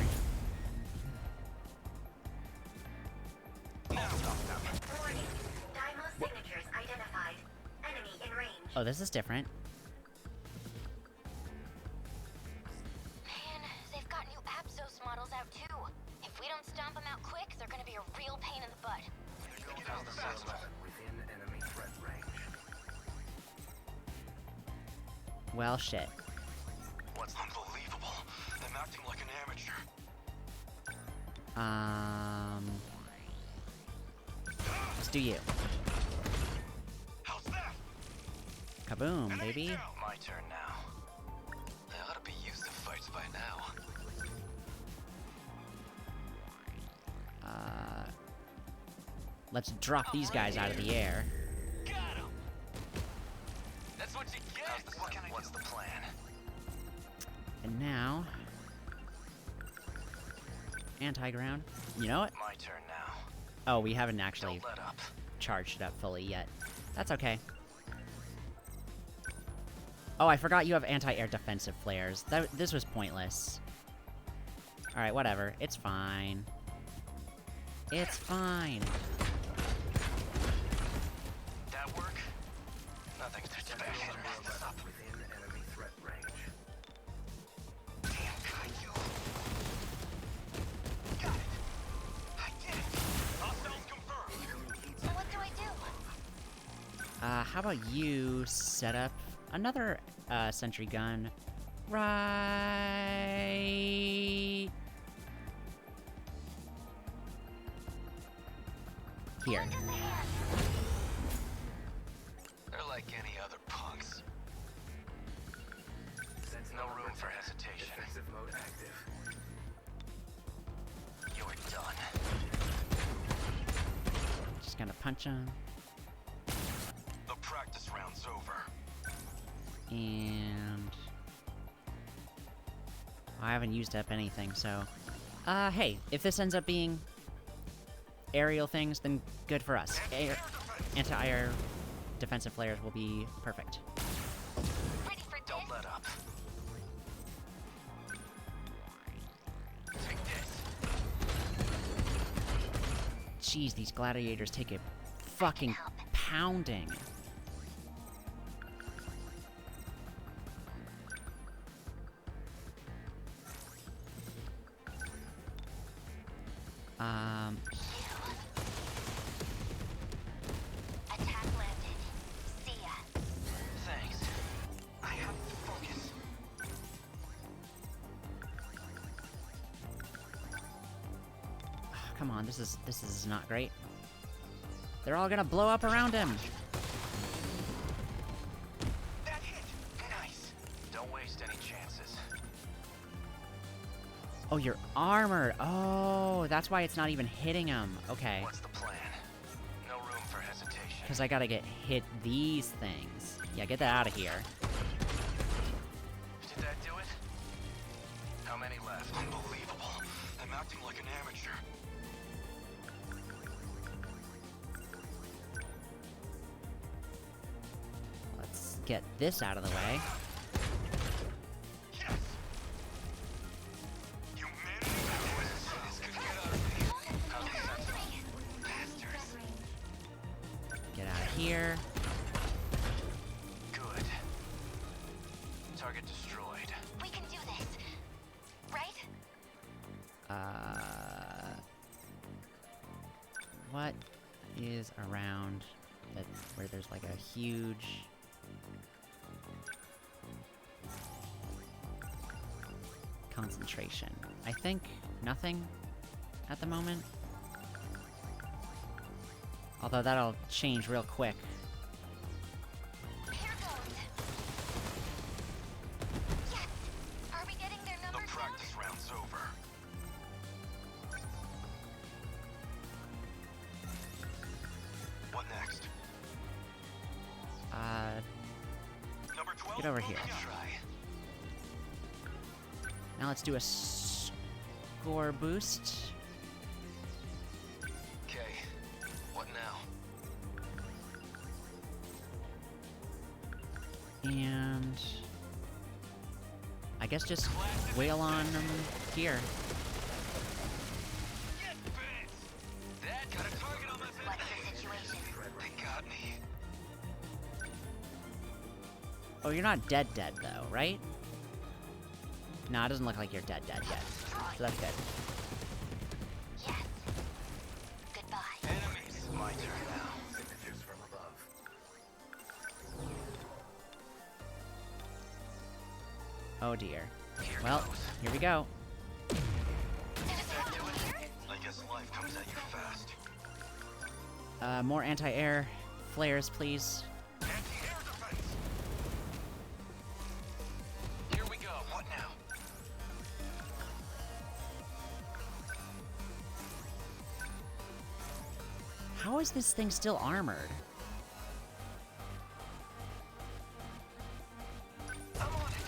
Oh, this is different. Man, they've got new Absos models out too. If we don't stomp them out quick, they're gonna be a real pain in the butt. Within enemy threat range. Well, shit. What's unbelievable? I'm acting like an amateur. Let's do you. Kaboom, baby. My turn now. They ought to be used to fights by now. Let's drop these guys out of the air. That's what you get. What's the plan? And now... anti-ground. You know what? My turn now. Oh, we haven't actually Don't let up. charged it up fully yet. That's okay. Oh, I forgot you have anti-air defensive flares. This was pointless. Alright, whatever. It's fine. It's fine. That work? Nothing to special. Within enemy threat range. Damn, Kaiju. Got it. I did it. Hostiles confirmed. So what do I do? How about you set up another, sentry gun right... here. They're like any other punks. No room for hesitation. Defensive mode active. You're done. Just gonna punch him. The practice round's over. And... I haven't used up anything, so... hey, if this ends up being aerial things, then good for us. Anti-air defensive flares will be perfect. Don't let up. Take this. Jeez, these gladiators take a fucking pounding. Attack landed. See ya. Thanks. I have to focus. Come on, this is not great. They're all gonna blow up around him. That hit. Nice. Don't waste any chances. Oh, you're armored. Oh, that's why it's not even hitting him. Okay. What's the plan? No room for hesitation. Because I gotta hit these things. Yeah, get that out of here. Did that do it? How many left? Unbelievable. I'm acting like an amateur. Let's get this out of the way. Yes! You managed to this could get out of me. How's the Sentinels? Bastards. Get out of here. Good. Target destroyed. We can do this. Right? What is around that where there's like a huge concentration? I think nothing at the moment. Although that'll change real quick. Here goes. Yes. Are we getting their numbers The practice round's over. What next? Number 12? Get over here. Try. Now let's do a score boost. Okay. What now? And I guess just wail on them here. Dad got a target on my back. What's the situation? They got me. Oh, you're not dead though, right? Nah, it doesn't look like you're dead yet. So that's good. Yes. Goodbye. Enemies. My turn now. Signatures from above. Oh dear. Well, here we go. I guess life comes at you fast. More anti-air flares, please. Anti-air defense. Here we go. What now? How is this thing still armored? I'm on it.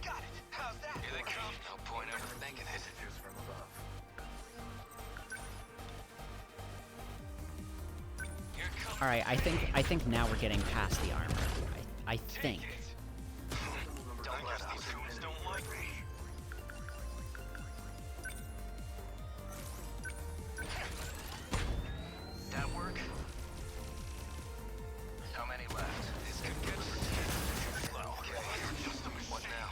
Got it. How's that? Here they come. No point overthinking it. Signatures from above. Here comes. All right, I think now we're getting past the armor. I think. Don't let up. These fools don't like me. That work? How many left? This could get slow. Okay, just a minute. What now?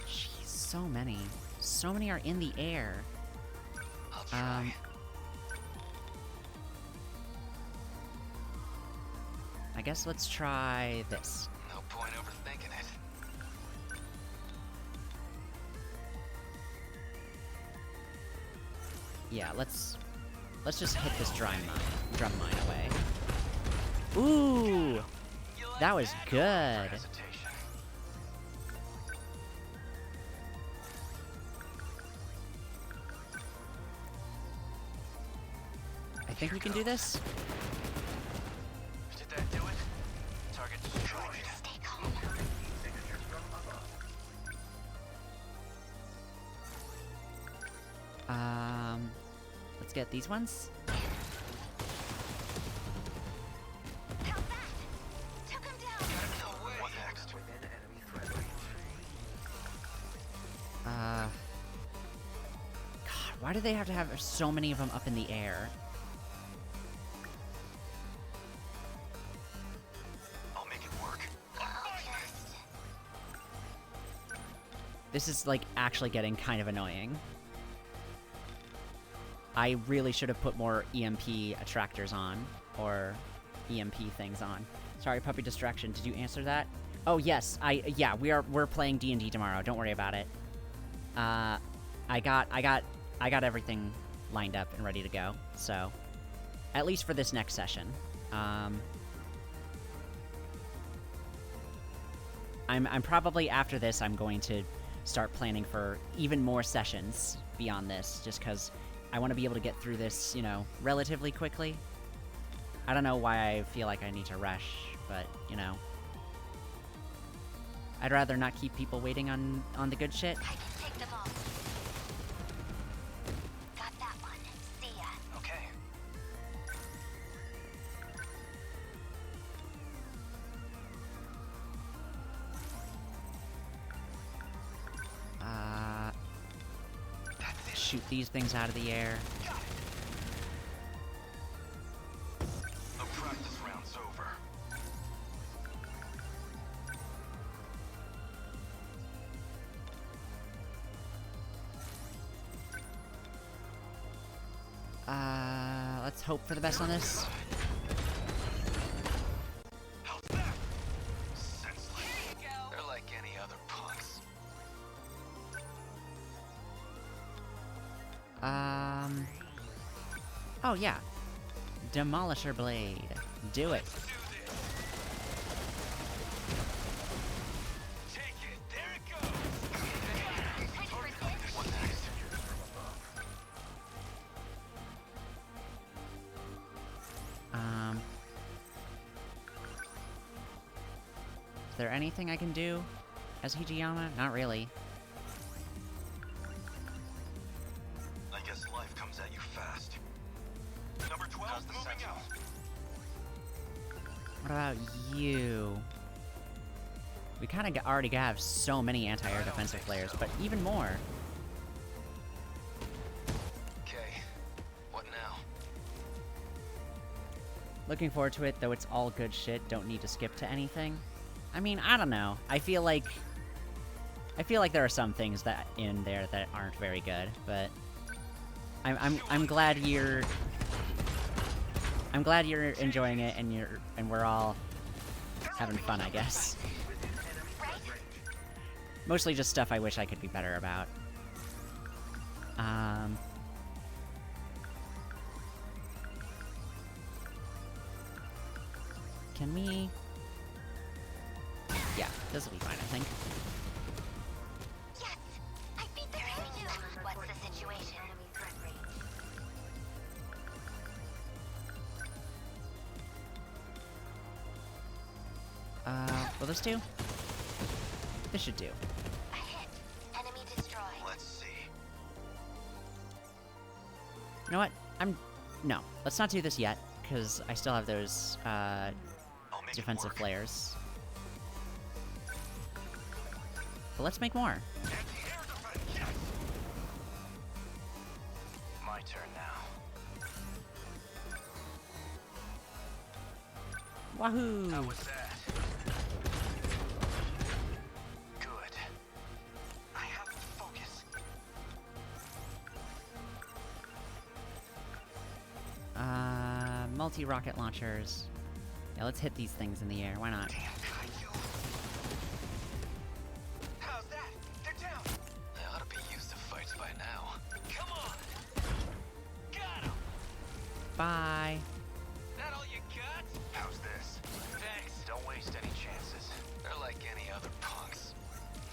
Jeez, so many. So many are in the air. I'll try. I guess let's try this. No point overthinking it. Yeah, let's just hit this drum mine away. Ooh! That was good. I think we can do this. Did that do it? Target destroyed. Stay calm. Let's get these ones. How's that? Took him down. What next? Within enemy threat range. God, why do they have to have so many of them up in the air? I'll make it work. This is, like, actually getting kind of annoying. I really should have put more EMP attractors on, or EMP things on. Sorry, puppy distraction. Did you answer that? Oh yes, yeah, we're playing D&D tomorrow. Don't worry about it. I got everything lined up and ready to go. So, at least for this next session. I'm probably after this. I'm going to start planning for even more sessions beyond this, just because I want to be able to get through this, you know, relatively quickly. I don't know why I feel like I need to rush, but, you know. I'd rather not keep people waiting on the good shit. I can take them all. Got that one. See ya. Okay. Shoot these things out of the air. The practice round's over. Let's hope for the best on this. They're like any other punks. Oh yeah. Demolisher Blade. Do it. Is there anything I can do as Hijiyama? Not really. I guess life comes at you fast. Number 12, moving out. What about you? We kind of already have so many anti-air defensive players, but even more. Okay, what now? Looking forward to it, though it's all good shit, don't need to skip to anything. I mean, I don't know. I feel like there are some things that in there that aren't very good, but I'm glad you're enjoying it and we're all having fun, I guess. Mostly just stuff I wish I could be better about. Can we... Yeah, this will be fine, I think. Yes! I beat their enemy! What's the situation? Will this do? This should do. A hit. Enemy destroyed. Let's see. You know what? No, let's not do this yet, because I still have those, defensive flares. But let's make more. My turn now. Wahoo! How was that? Good. I have to focus. Multi-rocket launchers. Yeah, let's hit these things in the air. Why not? How's that? They're down. They ought to be used to fights by now. Come on. Got him. Bye. That all you got? How's this? Thanks. Don't waste any chances. They're like any other punks.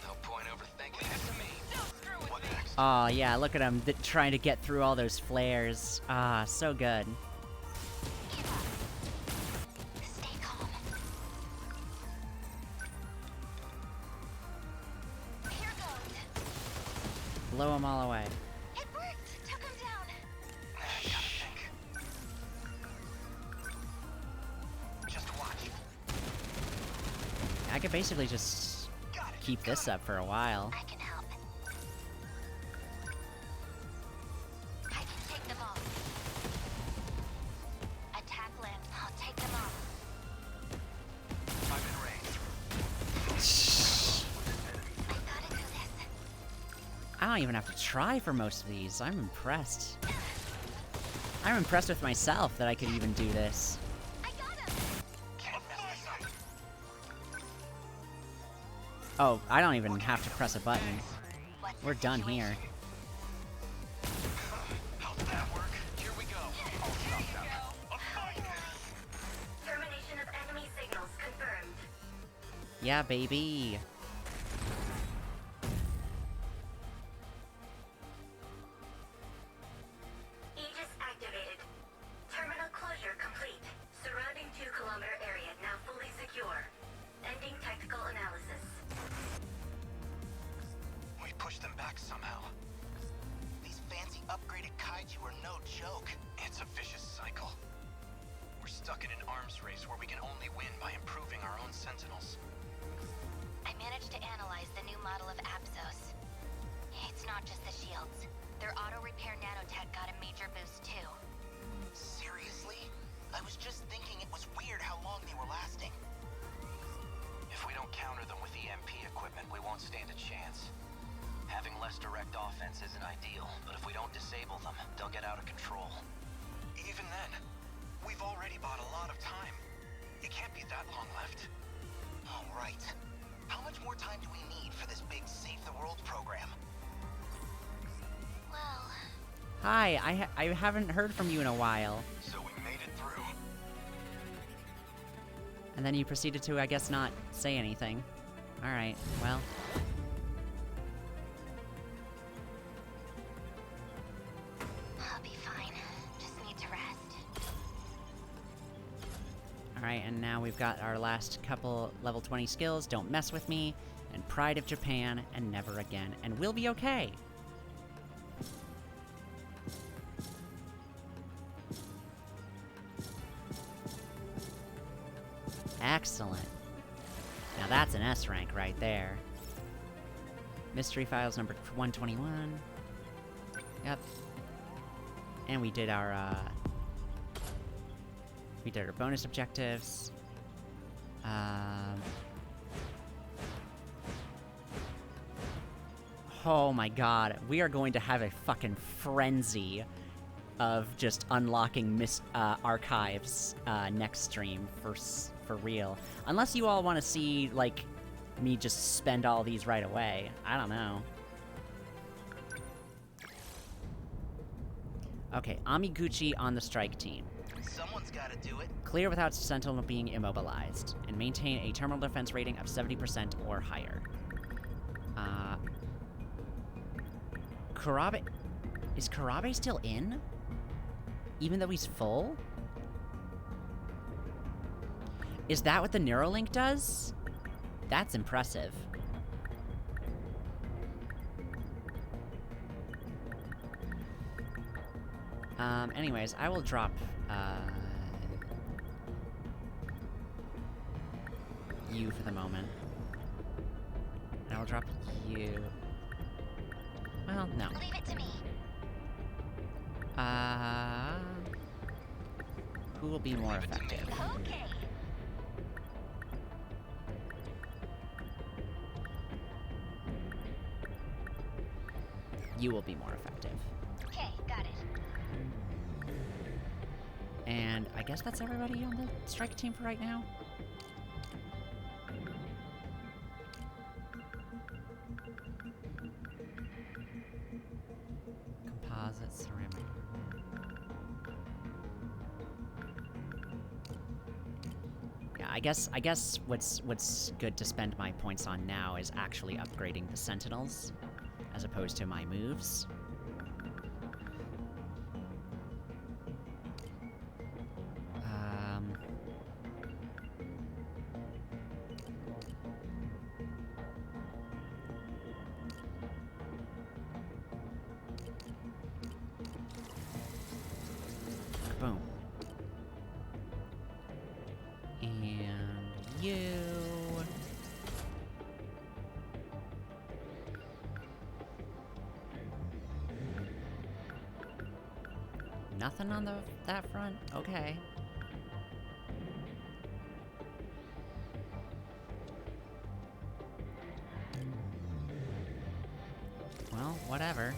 No point overthinking it to me. Don't screw with me. Oh yeah, look at him trying to get through all those flares. Ah, so good. Stay calm. Here goes. Blow them all away. It worked! Took him down! I gotta think. Just watch. I could basically just keep this up for a while. I can help. I can take them off. Attack land. I'll take them off. I'm in range. I gotta do this. I don't even have to try for most of these. I'm impressed. I'm impressed with myself that I could even do this. I got him! Can't mess this up. Oh, I don't even have to press a button. We're done here. How'd that work? Here we go. I'll stop that. Termination of enemy signals confirmed. Yeah, baby. Aegis activated. Terminal closure complete. Surrounding 2-kilometer area now fully secure. Ending technical analysis. We pushed them back somehow. These fancy upgraded kaiju are no joke. It's a vicious cycle. We're stuck in an arms race where we can only win by improving our own Sentinels. I managed to analyze the new model of Absos. It's not just the shields. Their auto-repair nanotech got a major boost too. Seriously? I was just thinking it was weird how long they were lasting. If we don't counter them with EMP equipment, we won't stand a chance. Having less direct offense isn't ideal, but if we don't disable them, they'll get out of control. Even even then, we've already bought a lot of time. It can't be that long left. All right. How much more time do we need for this big Save the World program? Well... Hi, I haven't heard from you in a while. So we made it through. And then you proceeded to, I guess, not say anything. Alright, well. I'll be fine. Just need to rest. Alright, and now we've got our last couple level 20 skills. Don't Mess With Me, and Pride of Japan, and Never Again. And we'll be okay! Excellent. Now that's an S rank right there. Mystery files number 121. Yep. And we did our bonus objectives. Oh my god, we are going to have a fucking frenzy of just unlocking archives next stream for real. Unless you all want to see, like, me just spend all these right away. I don't know. Okay, Amiguchi on the strike team. Someone's gotta do it. Clear without Sentinel being immobilized, and maintain a terminal defense rating of 70% or higher. Kurabe... Is Kurabe still in? Even though he's full? Is that what the Neuralink does? That's impressive. Anyways, I will drop, you for the moment. And I will drop you... Well, no. Leave it to me. Who will be more effective? Okay. You will be more effective. Okay, got it. And I guess that's everybody on the strike team for right now. Composite ceramic. Yeah, I guess what's good to spend my points on now is actually upgrading the Sentinels, as opposed to my moves. Boom. And you... Nothing on that front? Okay. Well, whatever.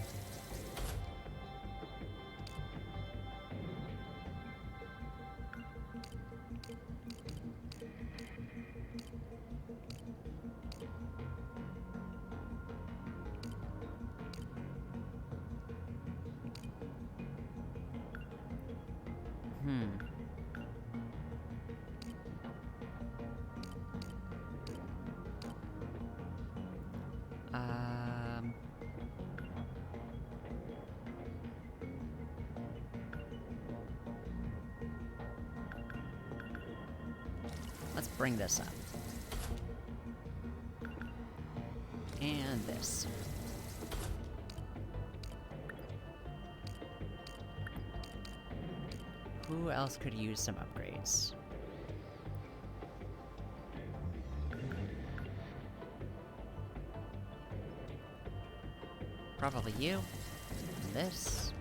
Let's bring this up. And this. Who else could use some upgrades? Probably you. And this.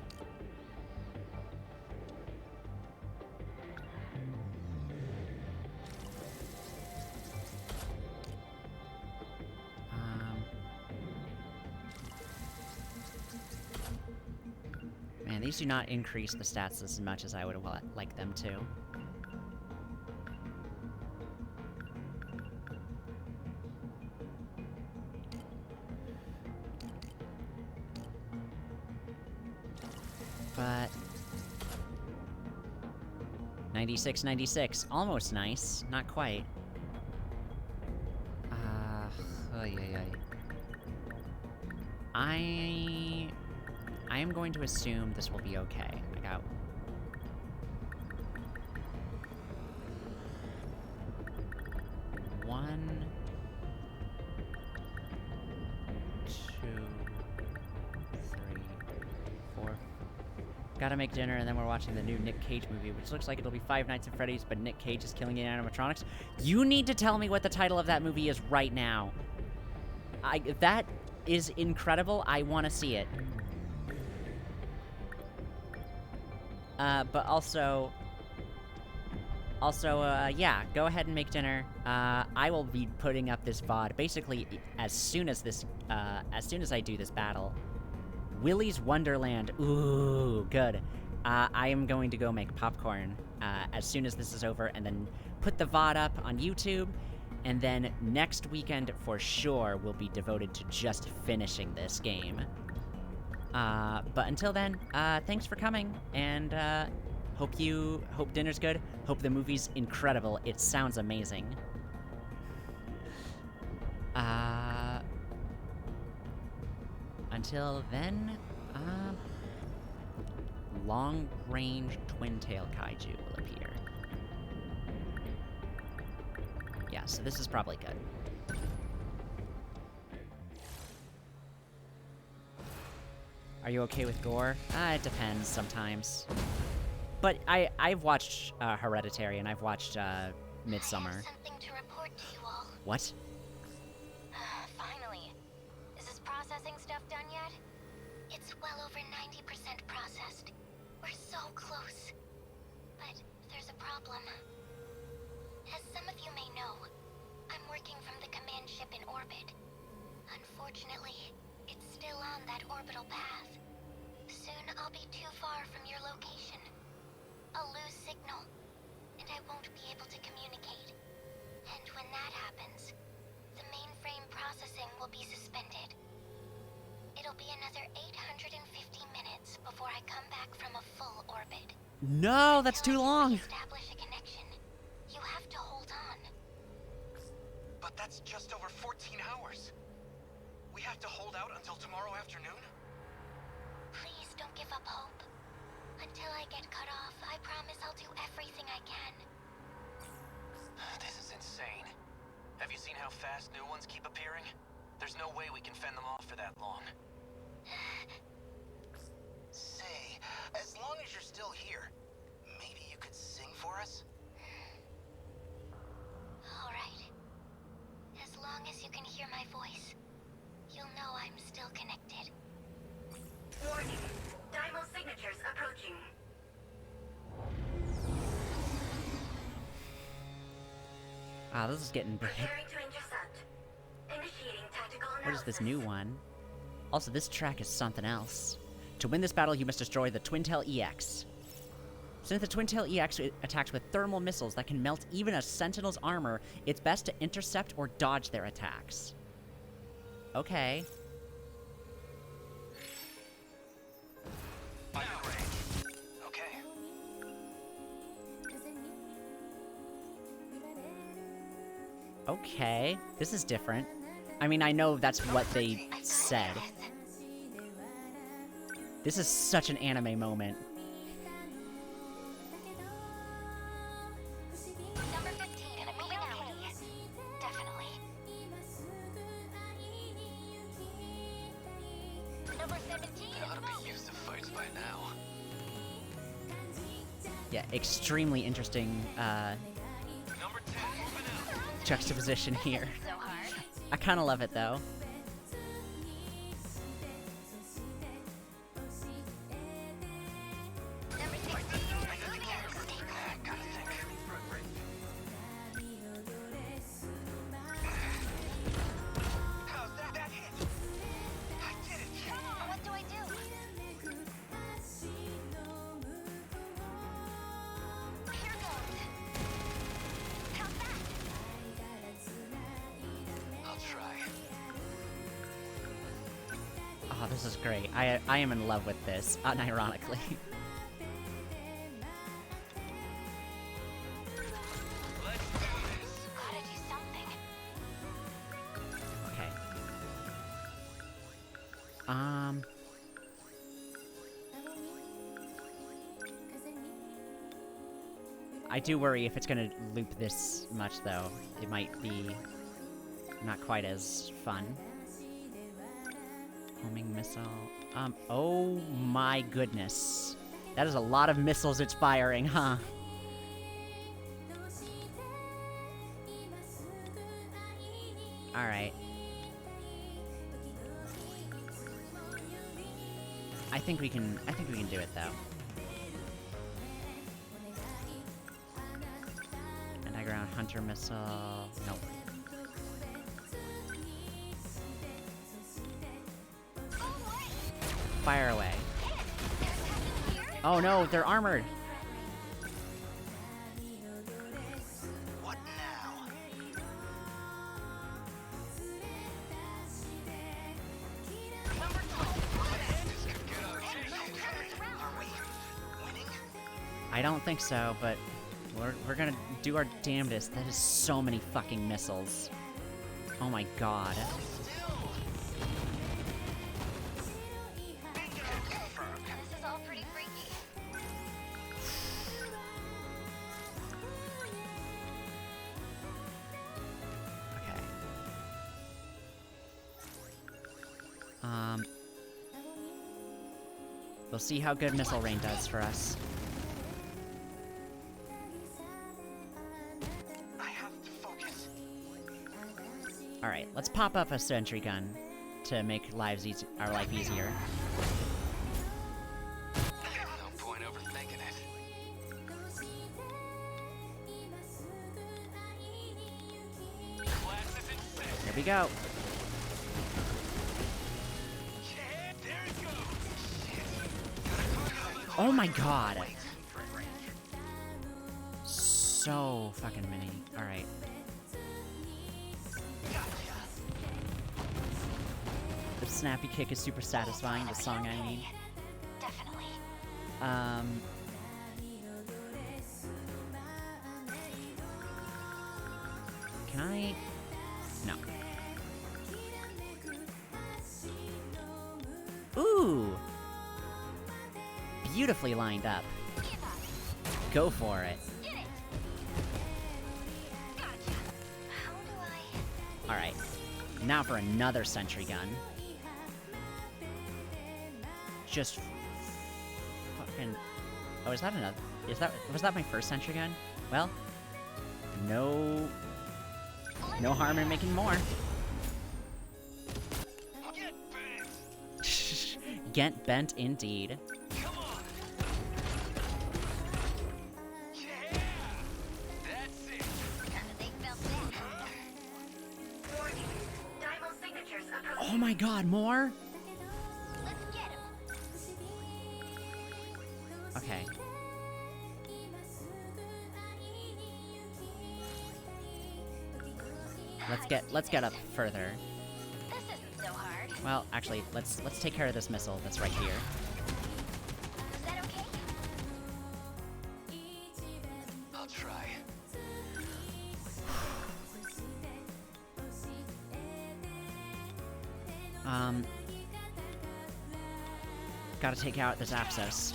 And these do not increase the stats as much as I would like them to. But 96, 96. Almost nice. Not quite. I am going to assume this will be okay. I got... one... two... three... four... Gotta make dinner, and then we're watching the new Nick Cage movie, which looks like it'll be Five Nights at Freddy's, but Nick Cage is killing it in animatronics. You need to tell me what the title of that movie is right now. That is incredible. I want to see it. But also, yeah, go ahead and make dinner. I will be putting up this VOD basically as soon as I do this battle. Willy's Wonderland. Ooh, good. I am going to go make popcorn as soon as this is over, and then put the VOD up on YouTube. And then next weekend, for sure, will be devoted to just finishing this game. But until then, thanks for coming, and hope dinner's good. Hope the movie's incredible. It sounds amazing. Until then, long-range twin-tail kaiju will appear. Yeah, so this is probably good. Are you okay with gore? It depends sometimes. But I've watched Hereditary, and I've watched Midsommar. Something to report to you all. What? Finally. Is this processing stuff done yet? It's well over 90% processed. We're so close. But there's a problem. As some of you may know, I'm working from the command ship in orbit. Unfortunately, it's still on that orbital path. Soon I'll be too far from your location. I'll lose signal, and I won't be able to communicate. And when that happens, the mainframe processing will be suspended. It'll be another 850 minutes before I come back from a full orbit. No, that's too long. Establish a connection. You have to hold on. But that's just over 14 hours. We have to hold out until tomorrow afternoon? Please don't give up hope. Until I get cut off, I promise I'll do everything I can. This is insane. Have you seen how fast new ones keep appearing? There's no way we can fend them off for that long. Say, as long as you're still here, maybe you could sing for us? All right. As long as you can hear my voice, you'll know I'm still connected. Warning. Daimo signatures approaching. Ah, this is getting big. Preparing to intercept. Initiating tactical analysis. What is this new one? Also, this track is something else. To win this battle, you must destroy the Twin-Tail EX. Since the Twin-Tail EX attacks with thermal missiles that can melt even a Sentinel's armor, it's best to intercept or dodge their attacks. Okay. Okay. Okay. This is different. I mean, I know that's what they said. This is such an anime moment. Number 15, moving out. Definitely. Number 17 They ought to be used to fights by now. Yeah, extremely interesting, juxtaposition here. I kinda love it, though. Oh, this is great. I am in love with this, unironically. Okay. I do worry if it's gonna loop this much, though. It might be not quite as fun. Homing missile. Oh my goodness. That is a lot of missiles it's firing, huh? Alright. I think we can do it, though. Anti-ground hunter missile. Nope. Fire away. Oh no, they're armored! What now? I don't think so, but we're gonna do our damnedest. That is so many fucking missiles. Oh my god. This is all pretty freaky. Okay. We'll see how good missile rain does for us. Alright, let's pop up a sentry gun to make our life easier. No point overthinking it. Here we go. Oh my god. So fucking many. Alright. The snappy kick is super satisfying, the song I mean. Definitely. Can I? No. Ooh! Beautifully lined up. Go for it. Alright. Now for another sentry gun. Just fucking... Oh, is that another... Was that my first sentry gun? Well, no harm in making more. Get bent indeed. Oh my god, more? Okay. Let's get up further. This isn't so hard. Well, actually, let's take care of this missile that's right here. Is that okay? I'll try. Gotta take out this Apsos.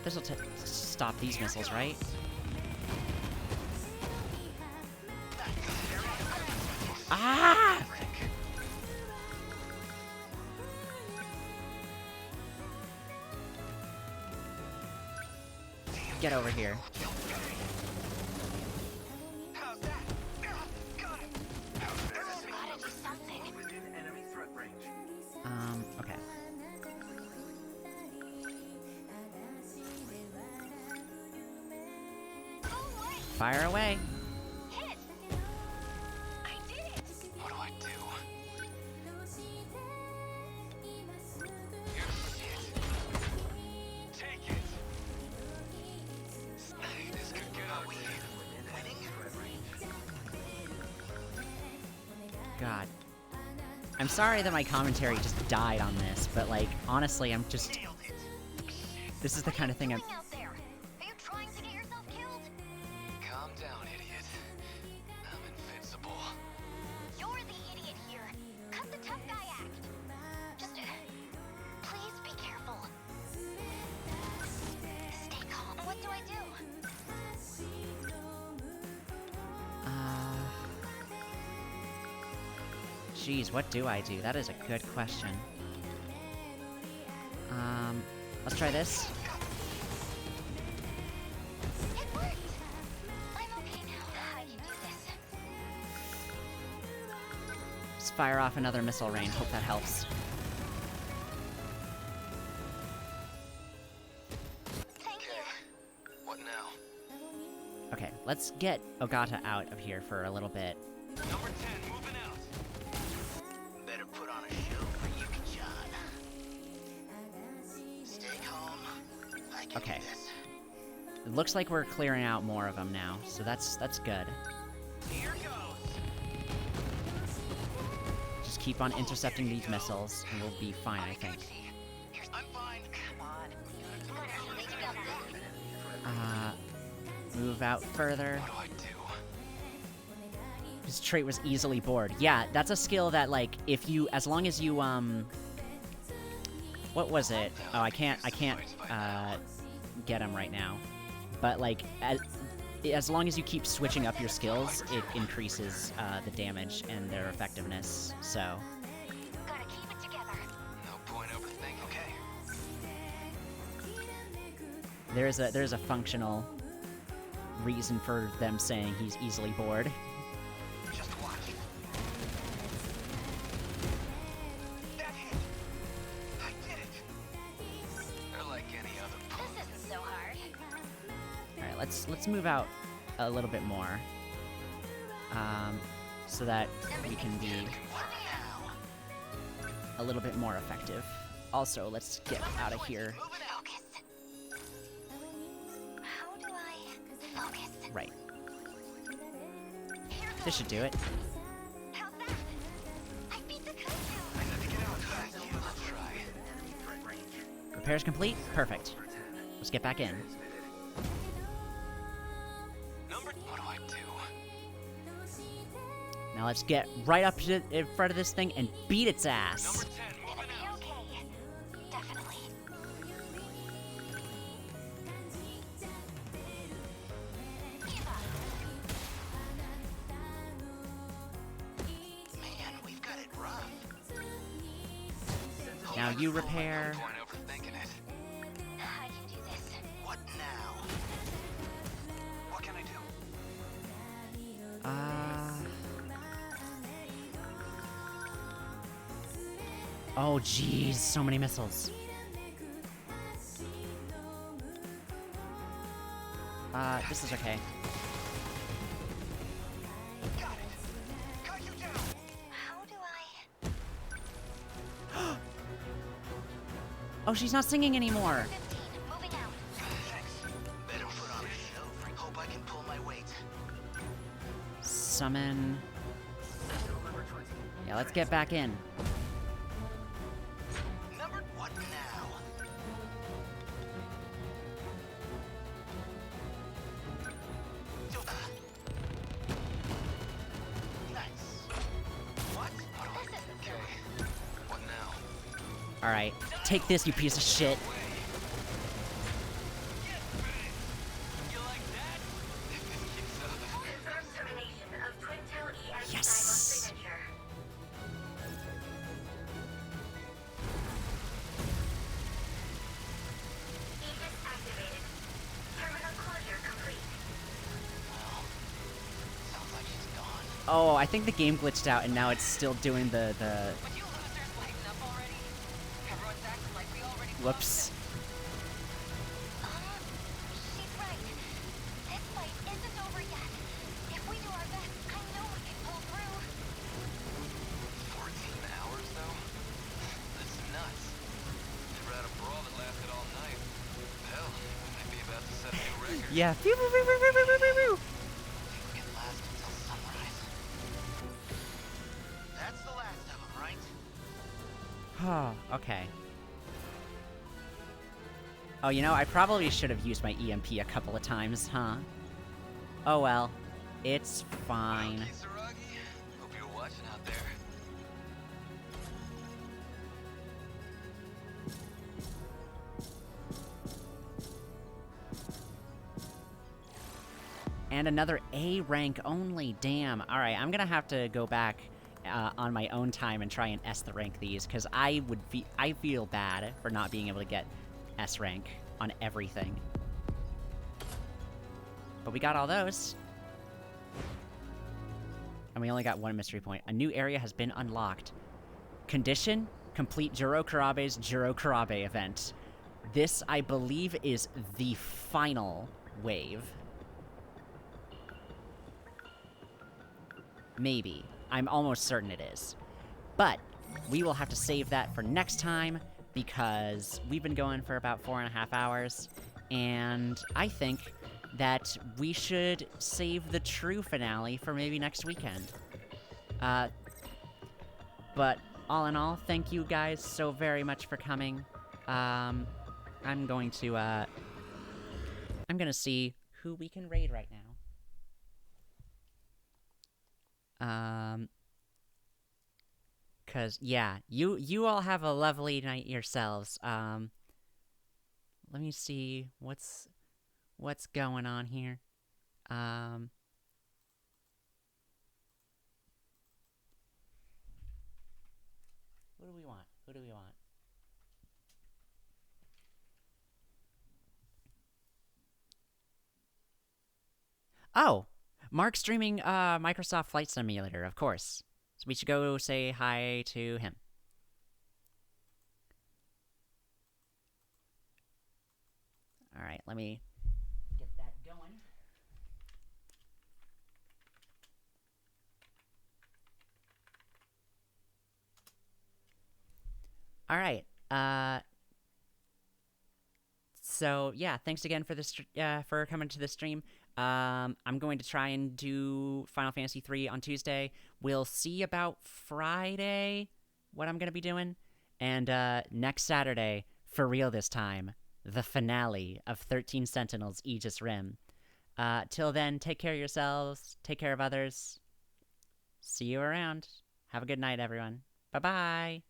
This'll stop these missiles, right? Ah! Get over here. Okay. Fire away. What do I God. I'm sorry that my commentary just died on this, but, like, honestly, I'm just... This is the kind of thing I'm... Calm down, idiot. I'm invincible. You're the idiot here. Cut the tough guy act. Just, please be careful. Stay calm. What do I do? Jeez, what do I do? That is a good question. Let's try this. It worked. I'm okay now. I can do this. Just fire off another missile rain. Hope that helps. Thank you. What now? Okay, let's get Ogata out of here for a little bit. Number 10, moving out. Better put on a show for Yuki-chan. Stay calm. I can Okay. do this. It looks like we're clearing out more of them now, so that's good. Here goes. Just keep on intercepting these missiles, and we'll be fine, I think. I'm fine. Come on. Move out further. What do I do? His trait was easily bored. Yeah, that's a skill that, like, if you, as long as you, what was it? Oh, I can't, get him right now. But, like, as long as you keep switching up your skills, it increases, the damage and their effectiveness, so. Gotta keep it together. No point overthinking. Okay. There's a functional reason for them saying he's easily bored. Just watch. That hit. I did it. They're like any other punk. This isn't so hard. Alright, let's move out a little bit more. So that we can be a little bit more effective. Also, let's get out of here. How do I focus? Right. This should do it. How's that? I beat the countdown. I have to get out fast. Let's try. Repairs complete? Perfect. Let's get back in. What do I do? Now let's get right up to in front of this thing and beat its ass. It'll be okay. Definitely. Give up. Man, we've got it rough. Now you repair. No point overthinking it. I can do this. What now? What can I do? Oh jeez, so many missiles. This is okay. Got it. Cut you down. How do I... Oh, she's not singing anymore. 15. Moving out. Thanks. Better put on a show. Hope I can pull my weight. Summon. Yeah, let's get back in. Number what now? Nice. What? This isn't good. What now? Alright, take this, you piece of shit. You like that? If this keeps up. Confirmed termination of Twintel EX Yes. signature. Aegis activated. Terminal closure complete. Well, sounds like he's gone. Oh, I think the game glitched out and now it's still doing the Would you losers lighten up already? Everyone's acting like we already whoops. She's right. This fight isn't over yet. If we do our best, I know we can pull through. 14 hours, though? That's nuts. Never had a brawl that lasted all night. Hell, we might be about to set a new record. Yeah. Pew, pew, pew, pew, pew, pew, pew, pew. Think we can last until sunrise? okay. Oh, you know, I probably should have used my EMP a couple of times, huh? Oh well. It's fine. Hope you're watching out there. And another A rank only, damn. Alright, I'm gonna have to go back on my own time and try and S the rank these, because I feel bad for not being able to get S rank on everything. But we got all those. And we only got one mystery point. A new area has been unlocked. Condition? Complete Juro Kurabe's Juro Kurabe event. This, I believe, is the final wave. Maybe. I'm almost certain it is. But we will have to save that for next time, because we've been going for about 4.5 hours, and I think that we should save the true finale for maybe next weekend. But all in all, thank you guys so very much for coming. I'm gonna see who we can raid right now. Cause, yeah, you all have a lovely night yourselves. Let me see what's going on here. Who do we want? Who do we want? Oh! Mark's streaming, Microsoft Flight Simulator, of course. So we should go say hi to him. Alright, let me get that going. Alright, so yeah, thanks again for for coming to the stream. I'm going to try and do Final Fantasy III on Tuesday. We'll see about Friday what I'm gonna be doing. And next Saturday, for real this time, the finale of 13 Sentinels Aegis Rim. Till then, take care of yourselves, take care of others. See you around. Have a good night, everyone. Bye-bye!